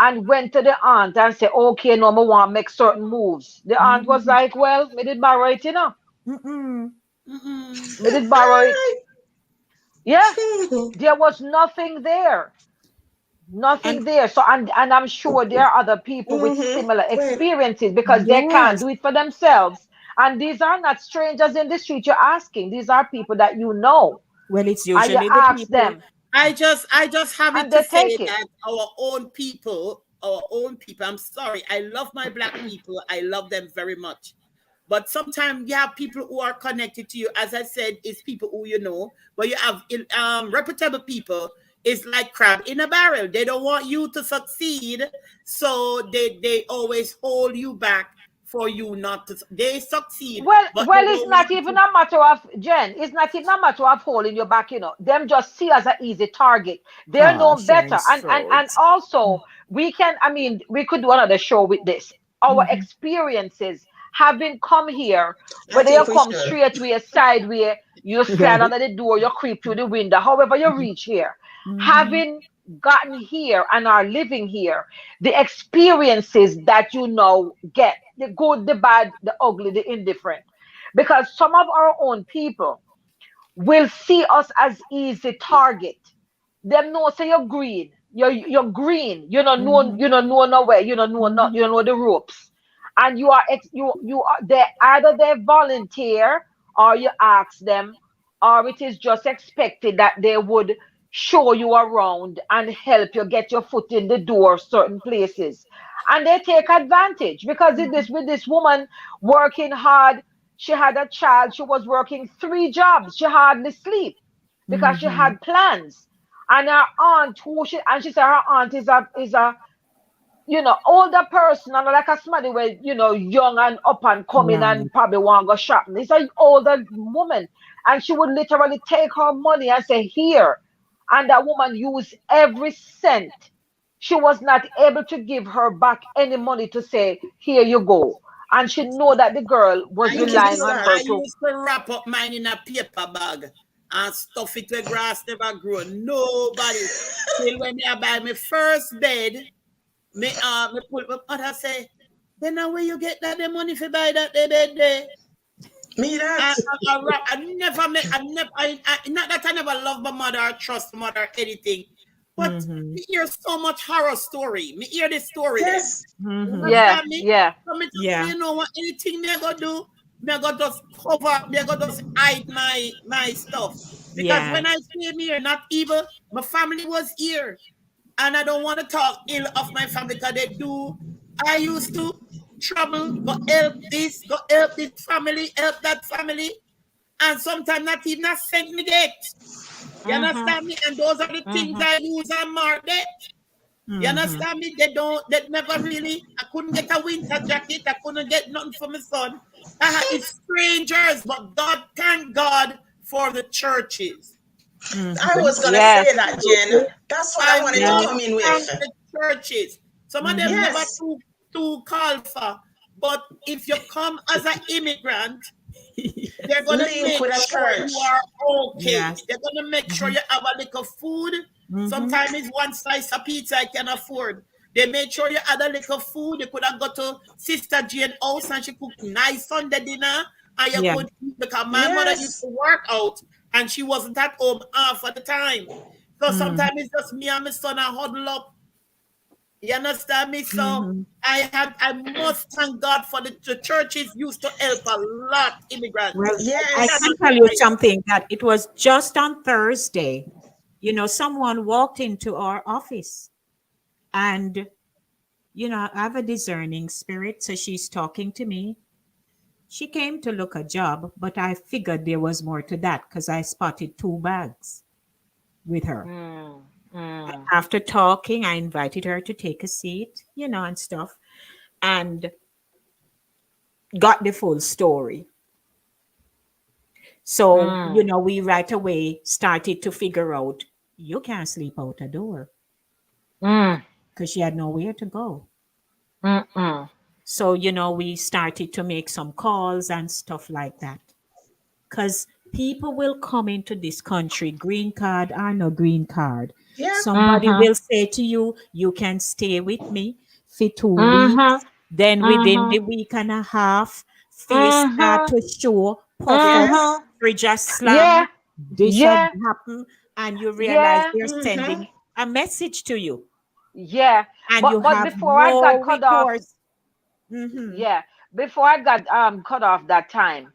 Speaker 3: and went to the aunt and said, okay, no, I want to make certain moves, the aunt was
Speaker 1: mm,
Speaker 3: like, well, me did borrow it,
Speaker 1: mm-mm.
Speaker 4: Mm-mm.
Speaker 3: me did borrow it. Yeah, there was nothing there.
Speaker 1: And
Speaker 3: Nothing there. So, and I'm sure there are other people with
Speaker 2: Mm-hmm.
Speaker 3: similar
Speaker 2: Wait.
Speaker 3: experiences because they can't
Speaker 1: yes,
Speaker 3: do it for themselves. And these are not strangers in the street you're asking. These are people that you know.
Speaker 1: well, it's
Speaker 3: And you
Speaker 1: usually the
Speaker 3: ask
Speaker 1: people.
Speaker 3: them
Speaker 4: I just have it
Speaker 3: and
Speaker 4: to
Speaker 3: they
Speaker 4: say
Speaker 3: take it.
Speaker 4: that our own people. I'm sorry. I love my black people. I love them very much. But sometimes you have people who are connected to you. As I said, it's people who you know. But you have reputable people. It's like crab in a barrel. They don't want you to succeed, so they always hold you back for you not to. They succeed,
Speaker 3: Well,
Speaker 4: but they
Speaker 3: it's
Speaker 4: don't
Speaker 3: not
Speaker 4: want
Speaker 3: even
Speaker 4: to.
Speaker 3: a matter of Jen. It's not even a matter of holding your back. Them just see as an easy target. They're
Speaker 1: Oh,
Speaker 3: known better,
Speaker 1: sharing
Speaker 3: and
Speaker 1: throat.
Speaker 3: also we can. I mean, we could do another show with this. Our
Speaker 1: Mm-hmm.
Speaker 3: experiences having come here,
Speaker 2: I
Speaker 3: whether you
Speaker 2: think we
Speaker 3: come
Speaker 2: should.
Speaker 3: straight way, side way, you slide
Speaker 1: Right.
Speaker 3: under the door, you creep through the window, however you reach here,
Speaker 1: Mm-hmm.
Speaker 3: having gotten here and are living here, the experiences that get, the good, the bad, the ugly, the indifferent, because some of our own people will see us as easy target. Them know say you're green. You're green.
Speaker 1: Mm-hmm.
Speaker 3: You don't know nowhere.
Speaker 1: Mm-hmm.
Speaker 3: You don't know the ropes. And you are they either they volunteer or you ask them, or it is just expected that they would show you around and help you get your foot in the door certain places. And they take advantage because with this woman working hard, she had a child, she was working 3 jobs, she hardly sleep because she
Speaker 1: Mm-hmm.
Speaker 3: had plans. And her aunt, and she said her aunt is a older person and like a somebody where young and up and coming
Speaker 1: Right.
Speaker 3: and probably want to go shopping. It's an older woman, and she would literally take her money and say, "Here," and that woman used every cent. She was not able to give her back any money to say, "Here you go," and she know that the girl was
Speaker 2: Look, it's
Speaker 3: relying on
Speaker 2: sad.
Speaker 3: her
Speaker 4: I
Speaker 3: to.
Speaker 4: used to wrap up mine in a paper bag and stuff it where grass never grow. Nobody. Till when I buy my first bed, me pull my mother say, then now where you get that the money for buy that the bed there?
Speaker 2: Me that.
Speaker 4: I never met, not that I never love my mother or trust my mother or anything, but
Speaker 1: Mm-hmm.
Speaker 4: me hear so much horror story. Me hear the story them.
Speaker 2: Yes.
Speaker 4: You
Speaker 1: Mm-hmm.
Speaker 3: Yeah,
Speaker 4: understand me?
Speaker 3: yeah.
Speaker 4: So me just say,
Speaker 1: Yeah.
Speaker 4: you know what, anything me I go do, me I go just cover, me I go just hide my stuff. Because when I
Speaker 1: Yes.
Speaker 4: came here, not even my family was here. And I don't want to talk ill of my family because they do. I used to trouble, go help this, go help this family, help that family, and sometimes not even a cent me get. You
Speaker 3: Mm-hmm.
Speaker 4: understand me? And those are the things
Speaker 3: Mm-hmm.
Speaker 4: I use and mark that. You
Speaker 1: Mm-hmm.
Speaker 4: understand me? They never really, I couldn't get a winter jacket, I couldn't get nothing for my son. I had it's strangers, but God, thank God for the churches.
Speaker 2: I
Speaker 1: Mm-hmm.
Speaker 2: was gonna say
Speaker 3: Yes.
Speaker 2: that, Jen. That's what I
Speaker 4: I
Speaker 2: wanted to
Speaker 1: Right.
Speaker 2: come
Speaker 4: must
Speaker 2: in with.
Speaker 4: thank the churches. Some of them
Speaker 1: Mm-hmm.
Speaker 4: never
Speaker 2: Yes.
Speaker 4: too called for. But if you come as an immigrant, they're gonna
Speaker 2: Link
Speaker 4: make
Speaker 2: with a
Speaker 4: sure you
Speaker 2: church.
Speaker 4: are okay.
Speaker 1: Yes.
Speaker 4: They're gonna make sure
Speaker 1: Mm-hmm.
Speaker 4: you have a little food.
Speaker 1: Mm-hmm.
Speaker 4: Sometimes it's one slice of pizza I can afford. They made sure you had a little food. You could have got to Sister Jane house and she cooked nice Sunday dinner. And you
Speaker 1: Yeah.
Speaker 4: could eat because my mother used
Speaker 2: Yes.
Speaker 4: to work out and she wasn't at home half of the time. So
Speaker 1: Mm-hmm.
Speaker 4: sometimes it's just me and my son and huddle up. You understand me? So
Speaker 1: Mm-hmm.
Speaker 4: I must thank God for the churches used to help a lot immigrants.
Speaker 1: Well, I
Speaker 2: Yes.
Speaker 1: can
Speaker 4: Cannot
Speaker 1: tell you
Speaker 4: lie.
Speaker 1: something that it was just on Thursday. Someone walked into our office and, I have a discerning spirit. So she's talking to me. She came to look a job, but I figured there was more to that because I spotted 2 bags with her.
Speaker 3: Mm, mm,
Speaker 1: After talking, I invited her to take a seat, and stuff, and got the full story. So,
Speaker 3: mm,
Speaker 1: we right away started to figure out you can't sleep out a door
Speaker 3: mm,
Speaker 1: because she had nowhere to go.
Speaker 3: mm, mm.
Speaker 1: So, we started to make some calls and stuff like that. Because people will come into this country, green card or no green card.
Speaker 2: Yeah.
Speaker 1: Somebody
Speaker 3: Mhm,
Speaker 1: will say to you, you can stay with me for 2 weeks.
Speaker 3: mhm,
Speaker 1: Then within
Speaker 3: mhm,
Speaker 1: the week and a half, face start
Speaker 3: mhm,
Speaker 1: to show, puff up,
Speaker 2: Yes.
Speaker 3: mhm.
Speaker 1: fridge a slam,
Speaker 3: Yeah,
Speaker 1: dish a
Speaker 3: yeah,
Speaker 1: happen, and you realize
Speaker 3: yeah,
Speaker 1: they're
Speaker 2: Mm-hmm.
Speaker 1: sending a message to you
Speaker 3: yeah.
Speaker 1: and you
Speaker 3: But
Speaker 1: have
Speaker 3: before I got
Speaker 1: no
Speaker 3: cut off,
Speaker 1: recourse. Mm-hmm.
Speaker 3: yeah, before I got cut off that time,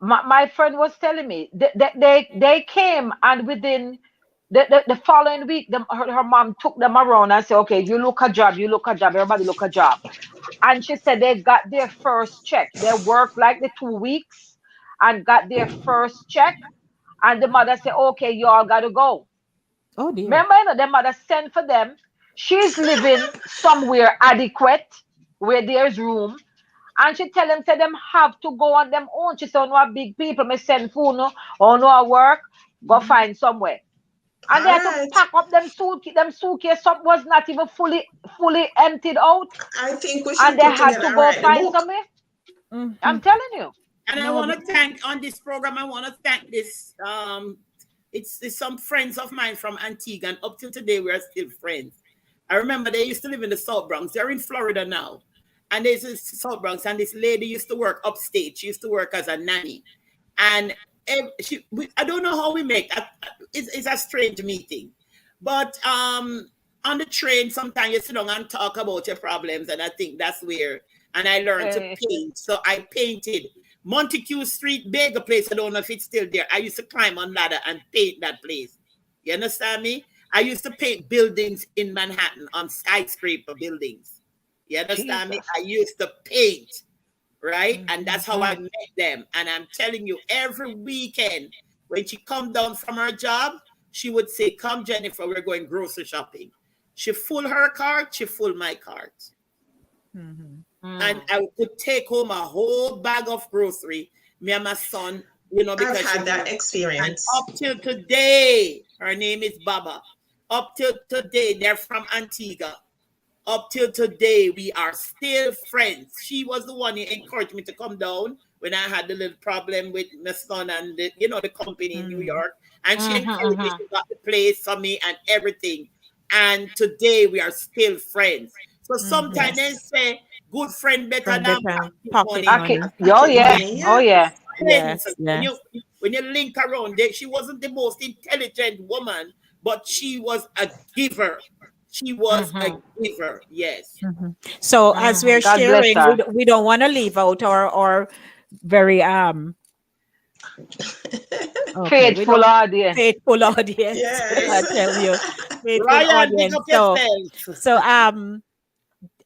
Speaker 3: my friend was telling me they came, and within the following week, her mom took them around and said, okay, you look a job, everybody look a job. And she said they got their first check. They worked like the 2 weeks and got their first check. And the mother said, okay, you all got to go.
Speaker 1: Oh dear.
Speaker 3: Remember, the mother sent for them. She's living somewhere adequate where there's room. And she tell them, say them have to go on them own. She said, no, a big people, me send food, no, or no, a work, go find somewhere. And they
Speaker 2: All
Speaker 3: had to
Speaker 2: right.
Speaker 3: pack up them suitcase. Some was not even fully emptied out.
Speaker 2: I think we
Speaker 3: And
Speaker 2: should
Speaker 3: they
Speaker 2: put
Speaker 3: had
Speaker 2: together
Speaker 3: to
Speaker 2: and
Speaker 3: go
Speaker 2: write the
Speaker 3: find
Speaker 2: book.
Speaker 3: somewhere.
Speaker 1: Mhm.
Speaker 3: I'm telling you.
Speaker 4: And I
Speaker 1: No,
Speaker 4: want to thank on this program. I want to thank this. It's some friends of mine from Antigua, and up till today we are still friends. I remember they used to live in the South Bronx. They're in Florida now, and there's this South Bronx, and this lady used to work upstate. She used to work as a nanny, and I don't know how we make. It's a strange meeting, but on the train sometimes you sit down and talk about your problems, and I think that's where. And I learned to
Speaker 3: Eh,
Speaker 4: paint, so I painted Montague Street Bagel Place. I don't know if it's still there. I used to climb on ladder and paint that place. You understand me? I used to paint buildings in Manhattan on skyscraper buildings. You understand me?
Speaker 3: Jesus.
Speaker 4: I used to paint, right? And that's how I
Speaker 3: Mm.
Speaker 4: met them. And I'm telling you, every weekend when she come down from her job, she would say, "Come, Jennifer, we're going grocery shopping." She full her cart, she full my cart,
Speaker 1: Mhm.
Speaker 4: and
Speaker 3: Mm.
Speaker 4: I could take home a whole bag of grocery, me and my son,
Speaker 2: I've
Speaker 4: because she
Speaker 2: had that
Speaker 4: knew. And
Speaker 2: experience.
Speaker 4: up till today, her name is Baba. Up till today, they're from Antigua. Up till today, we are still friends. She was the one who encouraged me to come down when I had the little problem with my son and the company in New
Speaker 1: Mhm.
Speaker 4: York. And she
Speaker 3: Mhm,
Speaker 4: encouraged me.
Speaker 3: mhm.
Speaker 4: She got the place for me and everything. And today we are still friends. So
Speaker 1: Mhm.
Speaker 4: sometimes they
Speaker 2: Yes.
Speaker 4: say good friend better
Speaker 1: Friend
Speaker 4: than
Speaker 1: better
Speaker 4: pocket
Speaker 1: pocket
Speaker 4: money.
Speaker 3: Okay.
Speaker 1: money.
Speaker 3: Oh
Speaker 2: Pocket
Speaker 3: yeah.
Speaker 2: money,
Speaker 3: Oh
Speaker 2: yeah.
Speaker 3: yeah.
Speaker 4: Friends.
Speaker 1: Yes,
Speaker 4: When
Speaker 1: yes.
Speaker 4: you link around, she wasn't the most intelligent woman, but she was a giver. She was a
Speaker 3: Mhm.
Speaker 4: giver. Yes.
Speaker 1: Mhm. So as we're
Speaker 3: Mhm. God bless
Speaker 1: sharing,
Speaker 3: her.
Speaker 1: we don't want to leave out our very okay, we
Speaker 3: Faithful
Speaker 1: don't
Speaker 3: audience.
Speaker 1: faithful audience.
Speaker 2: Yes.
Speaker 1: I tell you, faithful
Speaker 4: Ryan, big
Speaker 1: audience.
Speaker 4: up yourself.
Speaker 1: So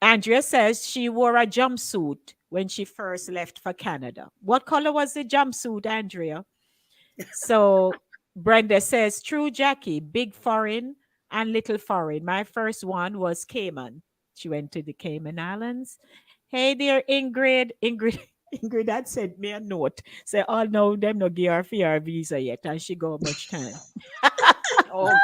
Speaker 1: Andrea says she wore a jumpsuit when she first left for Canada. What color was the jumpsuit, Andrea? So Brenda says, true Jackie, big foreign and little foreign. My first one was Cayman. She went to the Cayman Islands. Hey there, Ingrid. Ingrid, Ingrid had sent me a note. Say, oh no, them no give her for her visa yet. And she go much time.
Speaker 3: Oh,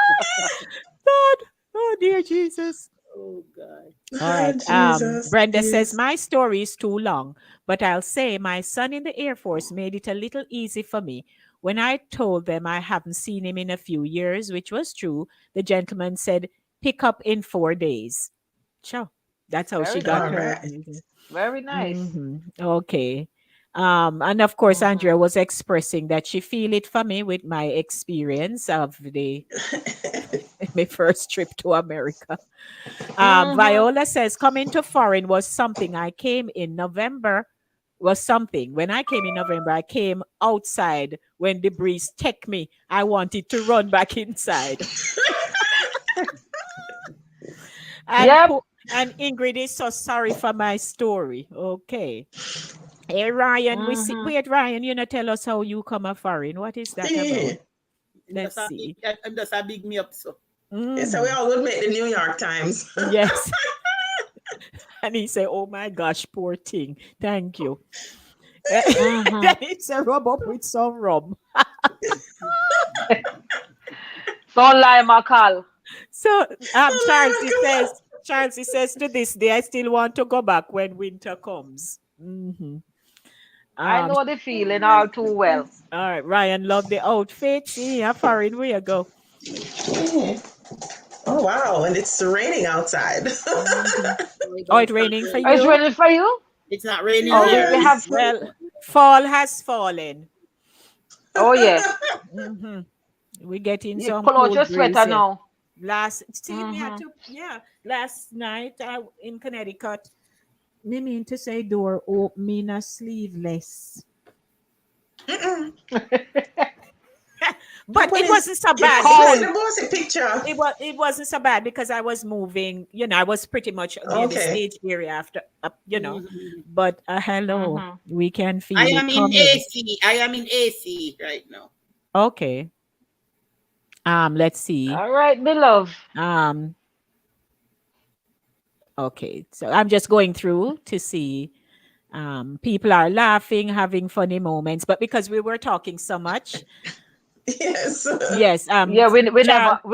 Speaker 1: God, oh dear Jesus.
Speaker 4: Oh God.
Speaker 1: All
Speaker 2: Oh,
Speaker 1: right.
Speaker 2: Jesus,
Speaker 1: Brenda says,
Speaker 2: please.
Speaker 1: my story is too long, but I'll say my son in the Air Force made it a little easy for me. When I told them I haven't seen him in a few years, which was true, the gentleman said, pick up in 4 days. Sure. That's how she
Speaker 3: very
Speaker 1: got
Speaker 2: All
Speaker 3: nice.
Speaker 1: her.
Speaker 2: right.
Speaker 3: Very nice.
Speaker 1: Okay. And of course, Andrea
Speaker 3: Mhm.
Speaker 1: was expressing that she feel it for me with my experience of the my first trip to America.
Speaker 3: Mhm.
Speaker 1: Viola says, coming to foreign was something. I came in November, was something. When I came in November, I came outside when the breeze took me. I wanted to run back inside. And
Speaker 3: Yep.
Speaker 1: and Ingrid is so sorry for my story. Okay. Hey Ryan, we see.
Speaker 3: Mhm.
Speaker 1: Wait, Ryan, you know, tell us how you come a foreign. What is that about?
Speaker 2: Yeah.
Speaker 1: Let's see.
Speaker 4: And that's a big me up so.
Speaker 2: Yes, so we
Speaker 1: Hmm.
Speaker 2: all would make the New York Times.
Speaker 1: Yes. And he said, "Oh my gosh, poor thing. Thank you." Then
Speaker 3: Mhm.
Speaker 1: it's a rub up with some rum.
Speaker 3: Don't lie, Makal.
Speaker 1: So Charles he
Speaker 2: Oh,
Speaker 1: says, to this day, I still want to go back when winter comes.
Speaker 3: I
Speaker 1: Um,
Speaker 3: know the feeling
Speaker 2: my
Speaker 3: all too well.
Speaker 2: goodness.
Speaker 1: all right, Ryan, love the outfit. See, how foreign we go.
Speaker 2: Yeah. Oh, wow. And it's raining outside.
Speaker 1: Hmm.
Speaker 4: No, it
Speaker 1: Oh,
Speaker 4: don't
Speaker 1: it's
Speaker 4: start
Speaker 1: raining for
Speaker 3: Oh, it's
Speaker 4: raining.
Speaker 1: you?
Speaker 3: ready for you?
Speaker 4: It's not raining
Speaker 3: Oh,
Speaker 4: here.
Speaker 3: we have
Speaker 2: Yes.
Speaker 3: to.
Speaker 1: Well, fall has fallen.
Speaker 3: Oh yeah.
Speaker 1: Hmm. We getting
Speaker 3: You
Speaker 1: some
Speaker 3: pull out your
Speaker 1: cold breeze
Speaker 3: sweater
Speaker 1: here.
Speaker 3: now.
Speaker 1: Same here
Speaker 3: Mhm.
Speaker 1: too. Yeah, last night I in Connecticut. Me mean to say door open a sleeveless.
Speaker 2: Mm-mm.
Speaker 1: But it
Speaker 2: Police,
Speaker 1: wasn't so
Speaker 3: It's
Speaker 1: bad
Speaker 2: you
Speaker 1: because
Speaker 3: cold.
Speaker 2: send the boss a picture.
Speaker 1: it wasn't so bad because I was moving, I was pretty much near the
Speaker 2: Okay.
Speaker 1: stage area after
Speaker 4: Mhm.
Speaker 1: but hello,
Speaker 3: Mhm.
Speaker 1: we can
Speaker 4: I
Speaker 1: feel it
Speaker 4: am in
Speaker 1: coming.
Speaker 4: AC. I am in AC right now.
Speaker 1: Okay. Let's see.
Speaker 3: All right, beloved.
Speaker 1: Um okay. So I'm just going through to see People are laughing, having funny moments, but because we were talking so much,
Speaker 2: Yes.
Speaker 1: yes,
Speaker 3: Yeah,
Speaker 1: Charles,
Speaker 3: we
Speaker 1: we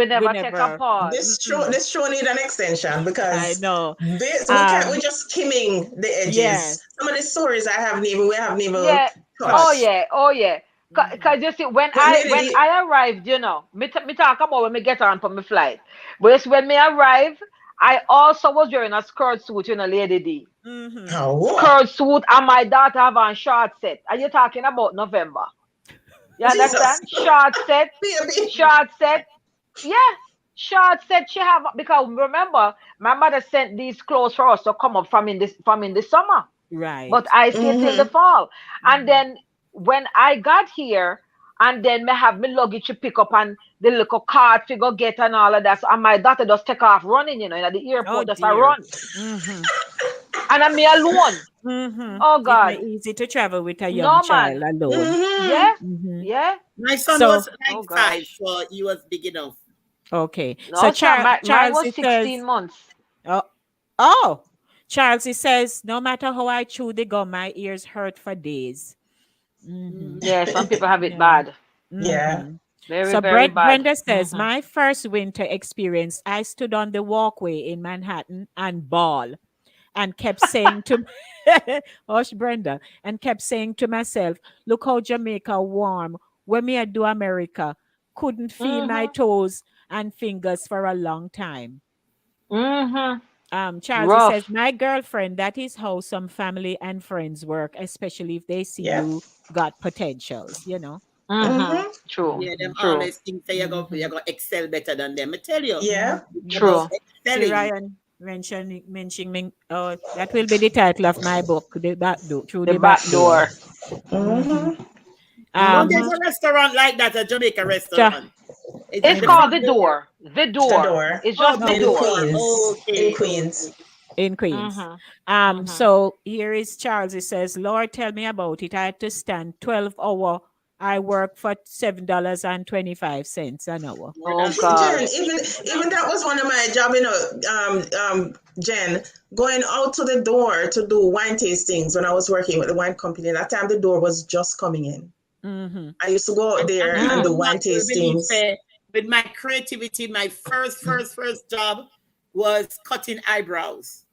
Speaker 3: never take a
Speaker 1: never.
Speaker 3: pause.
Speaker 2: This show need an extension
Speaker 1: I
Speaker 2: because
Speaker 1: know.
Speaker 2: this we can't,
Speaker 1: Um,
Speaker 2: we're just skimming the
Speaker 1: yes,
Speaker 2: edges. Some of the stories we haven't even
Speaker 3: Yeah. Oh
Speaker 2: touched.
Speaker 1: touch.
Speaker 3: yeah. Oh yeah.
Speaker 1: Mhm.
Speaker 3: Cause you see,
Speaker 2: But
Speaker 3: when
Speaker 2: nearly
Speaker 3: I arrived, me talk about when me get on for my flight. But it's when me arrived, I also was wearing a skirt suit, Lady D.
Speaker 1: Mhm.
Speaker 2: oh
Speaker 3: Skirt suit, and my daughter have on short set. Are you talking about November? You
Speaker 2: Jesus
Speaker 3: understand? Short set,
Speaker 2: baby.
Speaker 3: short set. Yeah, short set. She have, because remember, my mother sent these clothes for us to come up from in the summer, but
Speaker 1: Right.
Speaker 3: I stayed till the
Speaker 2: Mm-hmm.
Speaker 3: fall. And
Speaker 1: Mhm.
Speaker 3: then when I got here, and then me have my luggage to pick up and the little cart to go get and all of that. So, and my daughter just take off running, at the
Speaker 1: Oh
Speaker 3: airport, just a
Speaker 1: dear.
Speaker 3: run.
Speaker 1: Mhm.
Speaker 3: And I'm me alone.
Speaker 1: Mhm.
Speaker 3: Oh
Speaker 1: It's not
Speaker 3: God.
Speaker 1: easy to travel with a young
Speaker 3: No
Speaker 1: child
Speaker 3: man.
Speaker 1: alone.
Speaker 2: Mm-hmm.
Speaker 3: Yeah.
Speaker 1: Mhm.
Speaker 3: Yeah.
Speaker 4: My son
Speaker 1: So
Speaker 4: was
Speaker 3: Oh
Speaker 4: like 5,
Speaker 3: gosh.
Speaker 4: so he was big enough.
Speaker 1: okay. So
Speaker 3: No, sir. Mine
Speaker 1: Charles,
Speaker 3: was
Speaker 1: it
Speaker 3: 16
Speaker 1: says,
Speaker 3: months.
Speaker 1: oh, oh, Charles, it says, no matter how I chew the gum, my ears hurt for days. Mm-hmm.
Speaker 3: Yeah, some people have it
Speaker 1: Yeah.
Speaker 3: bad.
Speaker 2: Yeah.
Speaker 1: Mm-hmm.
Speaker 3: Very,
Speaker 1: So
Speaker 3: very bad.
Speaker 1: Brenda says,
Speaker 3: Hmm.
Speaker 1: my first winter experience, I stood on the walkway in Manhattan and bawled and kept saying to Hush Brenda and kept saying to myself, look how Jamaica warm. When me I do America, couldn't feel my
Speaker 3: Hmm.
Speaker 1: toes and fingers for a long time.
Speaker 3: Hmm.
Speaker 1: Charles, he says,
Speaker 3: Rough.
Speaker 1: my girlfriend, that is how some family and friends work, especially if they see
Speaker 2: Yeah.
Speaker 1: you got potentials.
Speaker 3: Hmm.
Speaker 2: Mm-hmm.
Speaker 3: True.
Speaker 4: Yeah, them
Speaker 1: Mhm.
Speaker 3: True.
Speaker 4: always think that
Speaker 1: Mhm.
Speaker 4: you're gonna excel better than them. I tell you,
Speaker 2: Yeah.
Speaker 4: it's about
Speaker 3: True.
Speaker 1: See,
Speaker 4: excelling.
Speaker 1: Ryan mentioning, oh, that will be the title of my book, The Back Door, Through
Speaker 3: The
Speaker 1: the Back
Speaker 3: back
Speaker 1: Door.
Speaker 3: door.
Speaker 1: Mhm.
Speaker 2: Mm-hmm.
Speaker 4: No, there's
Speaker 1: Um,
Speaker 3: Hmm.
Speaker 4: a restaurant like that, a Jamaica
Speaker 1: cha,
Speaker 4: restaurant. It's
Speaker 3: It's
Speaker 4: the
Speaker 1: mhm.
Speaker 3: called
Speaker 4: front
Speaker 3: the
Speaker 4: door.
Speaker 3: door. The
Speaker 2: The
Speaker 3: door.
Speaker 2: door
Speaker 3: It's
Speaker 4: Oh,
Speaker 3: just
Speaker 4: the
Speaker 3: the
Speaker 2: in
Speaker 3: door.
Speaker 4: door.
Speaker 2: Queens. In
Speaker 4: Okay,
Speaker 2: Queens.
Speaker 4: okay.
Speaker 1: In Queens.
Speaker 3: Hmm. Hmm.
Speaker 1: So here is Charles. He says, Lord, tell me about it. I had to stand 12 hour. I work for $7.25 an hour.
Speaker 4: Lord
Speaker 3: Oh
Speaker 4: have
Speaker 3: God.
Speaker 2: Jen,
Speaker 4: mercy.
Speaker 2: even that was one of my job, Jen, going out to the door to do wine tastings when I was working with the wine company. That time the door was just coming in.
Speaker 1: Mm-hmm.
Speaker 2: I used to go out there
Speaker 4: And
Speaker 2: and
Speaker 3: Mm.
Speaker 2: do
Speaker 4: you
Speaker 2: wine
Speaker 4: not will believe
Speaker 2: tastings.
Speaker 4: with my creativity, my first job was cutting eyebrows.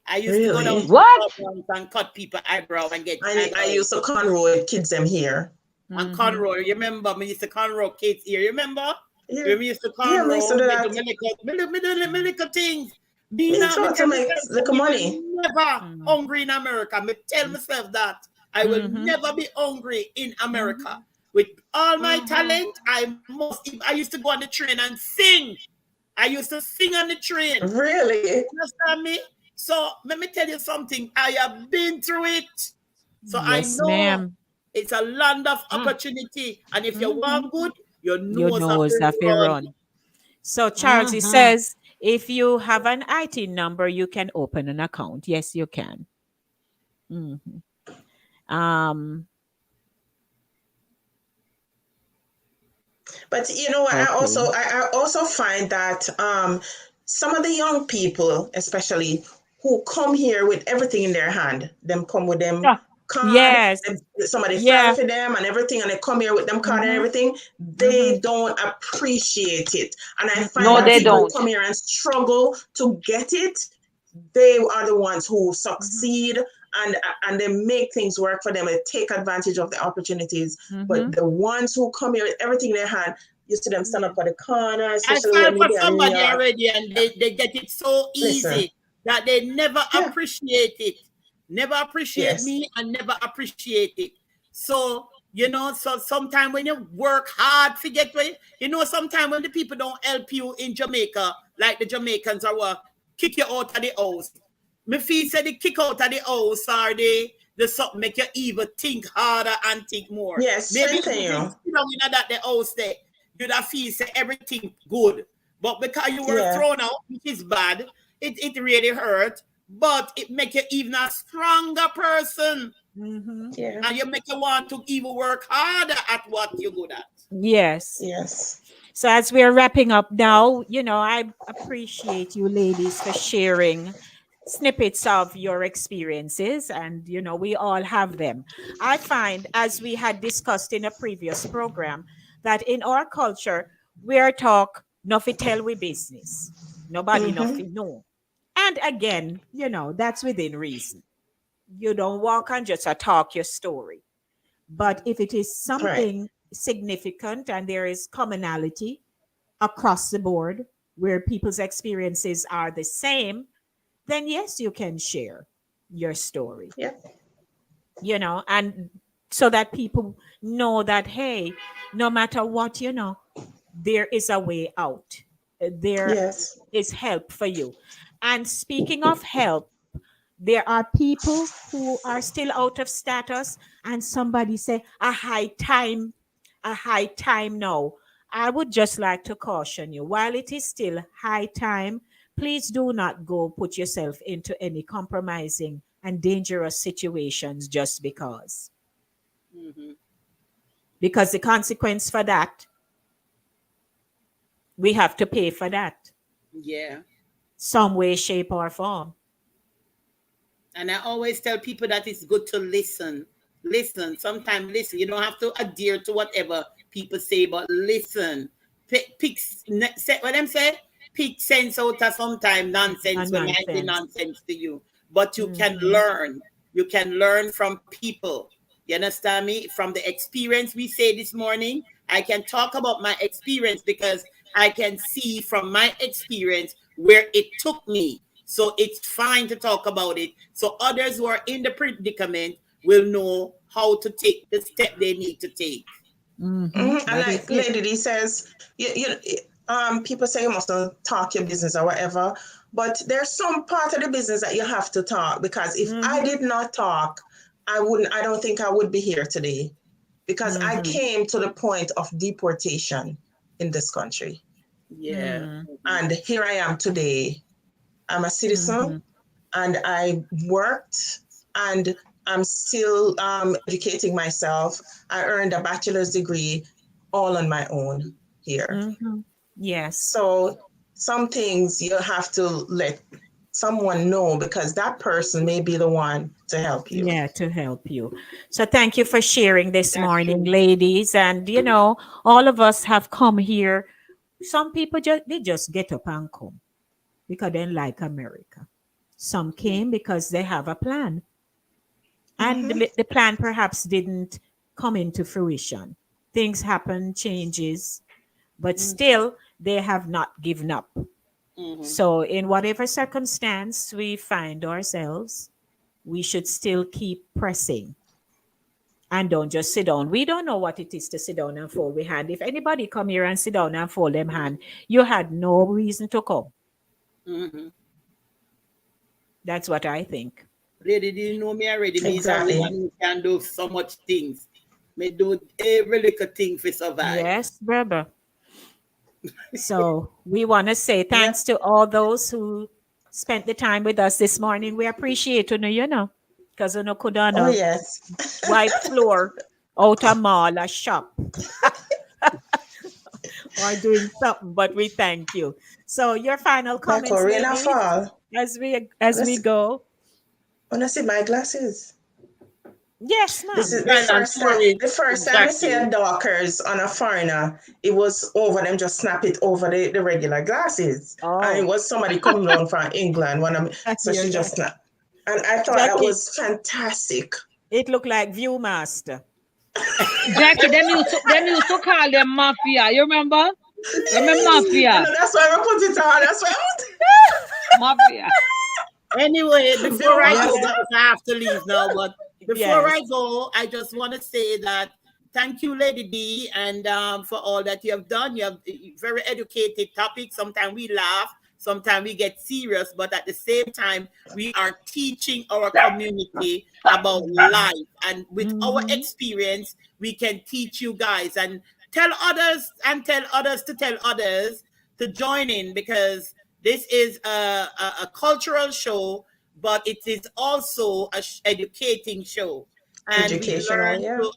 Speaker 4: I used to go down to
Speaker 2: Really?
Speaker 4: the
Speaker 3: What?
Speaker 4: salons and cut people eyebrow and get
Speaker 2: I used to conroll kids them here.
Speaker 4: and
Speaker 1: Mm-hmm.
Speaker 4: cornrow. You remember me used to cornrow kids here. You remember?
Speaker 2: Yeah.
Speaker 4: When we used to
Speaker 2: Yeah, we used to
Speaker 4: cornrow,
Speaker 2: do
Speaker 4: me do
Speaker 2: that.
Speaker 4: me little things.
Speaker 2: Me
Speaker 4: Me
Speaker 2: too, to
Speaker 4: tell
Speaker 2: make
Speaker 4: myself that
Speaker 2: little
Speaker 4: me
Speaker 2: money.
Speaker 4: will never
Speaker 1: Mm-hmm.
Speaker 4: hungry in America. Me tell myself that I will
Speaker 1: Mm-hmm.
Speaker 4: never be hungry in America.
Speaker 1: Mm-hmm.
Speaker 4: With all my
Speaker 3: Hmm.
Speaker 4: talent, I used to go on the train and sing. I used to sing on the train.
Speaker 2: Really?
Speaker 4: Understand me? So let me tell you something. I have been through it. So I
Speaker 1: Yes,
Speaker 4: know
Speaker 1: ma'am.
Speaker 4: it's a land of
Speaker 3: Mm.
Speaker 4: opportunity. And if you
Speaker 1: Mm-hmm.
Speaker 4: want good, your
Speaker 1: Your
Speaker 4: nose have
Speaker 1: nose
Speaker 4: to
Speaker 1: have to
Speaker 4: run.
Speaker 1: run. So Charles, he
Speaker 3: Hmm.
Speaker 1: says, if you have an IT number, you can open an account. Yes, you can. Mhm. Um,
Speaker 2: But you know what?
Speaker 1: okay.
Speaker 2: I also find that some of the young people, especially who come here with everything in their hand, them come with them
Speaker 3: Yeah.
Speaker 2: card,
Speaker 1: Yes.
Speaker 2: somebody file
Speaker 1: Yeah.
Speaker 2: for them and everything, and they come here with them card and
Speaker 1: Mm-hmm.
Speaker 2: everything.
Speaker 1: Mm-hmm.
Speaker 2: They don't appreciate it, and I find
Speaker 3: No,
Speaker 2: that
Speaker 3: they
Speaker 1: That's
Speaker 2: people
Speaker 1: true.
Speaker 2: who
Speaker 3: don't.
Speaker 2: come here and struggle to get it, they are the ones who
Speaker 1: Mm-hmm.
Speaker 2: succeed and they make things work for them. They take advantage of the opportunities.
Speaker 1: Mm-hmm.
Speaker 2: But the ones who come here with everything in their hand, you see them stand
Speaker 1: Yeah.
Speaker 2: up at the corner,
Speaker 4: I
Speaker 2: especially
Speaker 4: file
Speaker 2: when
Speaker 4: for
Speaker 2: you're there in New
Speaker 4: somebody
Speaker 2: York.
Speaker 4: already and they get it so
Speaker 2: Listen,
Speaker 4: easy that they never
Speaker 2: yeah,
Speaker 4: appreciate it. Never appreciate
Speaker 2: yes,
Speaker 4: me and never appreciate it. So, so sometimes when you work hard to get way, sometimes when the people don't help you in Jamaica, like the Jamaicans are what, kick you out of the house. Me feel say the kick out of the house or the something make you even think harder and think more.
Speaker 2: yes,
Speaker 4: Maybe if
Speaker 2: strengthen
Speaker 4: you didn't
Speaker 2: you.
Speaker 4: sit down in that the house there, you'd have feel say everything good. But because you were
Speaker 2: Yeah,
Speaker 4: thrown out, which is bad, it really hurt. But it make you even a stronger person.
Speaker 1: Mm-hmm.
Speaker 2: yeah,
Speaker 4: And you make you want to even work harder at what you're good at.
Speaker 1: Yes.
Speaker 2: yes.
Speaker 1: So as we're wrapping up now, I appreciate you ladies for sharing snippets of your experiences, and we all have them. I find, as we had discussed in a previous program, that in our culture we are talk nothing tell we business, nobody
Speaker 2: Mm-hmm.
Speaker 1: nothing know. And again, that's within reason. You don't walk and just talk your story. But if it is
Speaker 2: Right.
Speaker 1: something significant and there is commonality across the board where people's experiences are the same, then yes, you can share your story,
Speaker 2: Yeah.
Speaker 1: and so that people know that, hey, no matter what, there is a way out. There
Speaker 2: Yes.
Speaker 1: is help for you. And speaking of help, there are people who are still out of status, and somebody say a high time now. I would just like to caution you, while it is still high time, please do not go put yourself into any compromising and dangerous situations just
Speaker 4: Mhm.
Speaker 1: because the consequence for that, we have to pay for that
Speaker 4: Yeah.
Speaker 1: some way, shape, or form.
Speaker 4: And I always tell people that it's good to listen. Listen. Sometimes listen. You don't have to adhere to whatever people say, but listen. What them say? Pick sense out of sometime nonsense
Speaker 1: And
Speaker 4: when might be
Speaker 1: nonsense.
Speaker 4: nonsense to you. But you can
Speaker 1: Mhm.
Speaker 4: learn. You can learn from people. You understand me? From the experience we say this morning, I can talk about my experience because I can see from my experience where it took me. So it's fine to talk about it. So others who are in the predicament will know how to take the step they need to take.
Speaker 2: And
Speaker 1: That is
Speaker 2: like
Speaker 1: it.
Speaker 2: Lady D says, people say you mustn't talk your business or whatever, but there's some part of the business that you have to talk, because if I
Speaker 1: Mhm.
Speaker 2: did not talk, I don't think I would be here today, because I
Speaker 1: Mhm.
Speaker 2: came to the point of deportation in this country.
Speaker 4: Yeah.
Speaker 1: Mhm.
Speaker 4: Mhm.
Speaker 2: And here I am today. I'm a citizen
Speaker 1: Mhm.
Speaker 2: and I worked, and I'm still educating myself. I earned a bachelor's degree all on my own here.
Speaker 1: Mhm. Yes.
Speaker 2: So some things you have to let someone know, because that person may be the one to help you.
Speaker 1: Yeah, to help you. So thank you for sharing this
Speaker 4: That's
Speaker 1: morning,
Speaker 4: true.
Speaker 1: ladies. And all of us have come here. Some people just get up and come because they like America. Some came because they have a plan. And
Speaker 2: Mm-hmm.
Speaker 1: the plan perhaps didn't come into fruition. Things happen, changes, but still they have not given up.
Speaker 4: Mm-hmm.
Speaker 1: So in whatever circumstance we find ourselves, we should still keep pressing and don't just sit down. We don't know what it is to sit down and fold we hand. If anybody come here and sit down and fold them hand, you had no reason to come.
Speaker 4: Mm-hmm.
Speaker 1: That's what I think.
Speaker 4: Lady, do you know me already? Me is a woman
Speaker 2: Exactly.
Speaker 4: who can do so much things. Me do every little thing to survive.
Speaker 1: Yes, brother. So we want to say
Speaker 2: Yep.
Speaker 1: thanks to all those who spent the time with us this morning. We appreciate because could
Speaker 2: Oh,
Speaker 1: on
Speaker 2: yes.
Speaker 1: wipe floor out a mall, a shop, or doing something, but we thank you. So your final
Speaker 2: Like
Speaker 1: comments,
Speaker 2: rain or
Speaker 1: ladies,
Speaker 2: fall.
Speaker 1: as we go.
Speaker 2: Wanna see my glasses?
Speaker 1: Yes,
Speaker 2: This
Speaker 1: ma'am.
Speaker 2: is the
Speaker 4: Grand and
Speaker 2: first time.
Speaker 4: story.
Speaker 2: The first time I see
Speaker 4: Exactly.
Speaker 2: a Dockers on a foreigner, it was over them just snap it over the regular glasses, and it
Speaker 1: Oh,
Speaker 2: was somebody coming down from England.
Speaker 1: I
Speaker 2: So
Speaker 1: hear
Speaker 2: she just
Speaker 1: that.
Speaker 2: snapped, and I thought that
Speaker 1: Jackie,
Speaker 2: was fantastic.
Speaker 1: it looked like Viewmaster.
Speaker 3: Jackie, them used to call them mafia. You remember? Remember
Speaker 2: And
Speaker 3: mafia?
Speaker 2: that's why I put it on. That's why.
Speaker 3: Mafia.
Speaker 4: Anyway, before I
Speaker 2: Yes.
Speaker 4: go, because I have to leave now, but before
Speaker 1: Yes.
Speaker 4: I go, I just want to say that thank you, Lady D, and for all that you have done. You have very educated topics. Sometimes we laugh, sometimes we get serious, but at the same time, we are teaching our community about
Speaker 1: Mhm.
Speaker 4: life. And with our
Speaker 1: Mhm.
Speaker 4: experience, we can teach you guys and tell others and tell others to tell others to join in, because this is a cultural show, but it is also a educating show. And we
Speaker 2: Educational,
Speaker 4: learned
Speaker 2: yeah.
Speaker 4: to,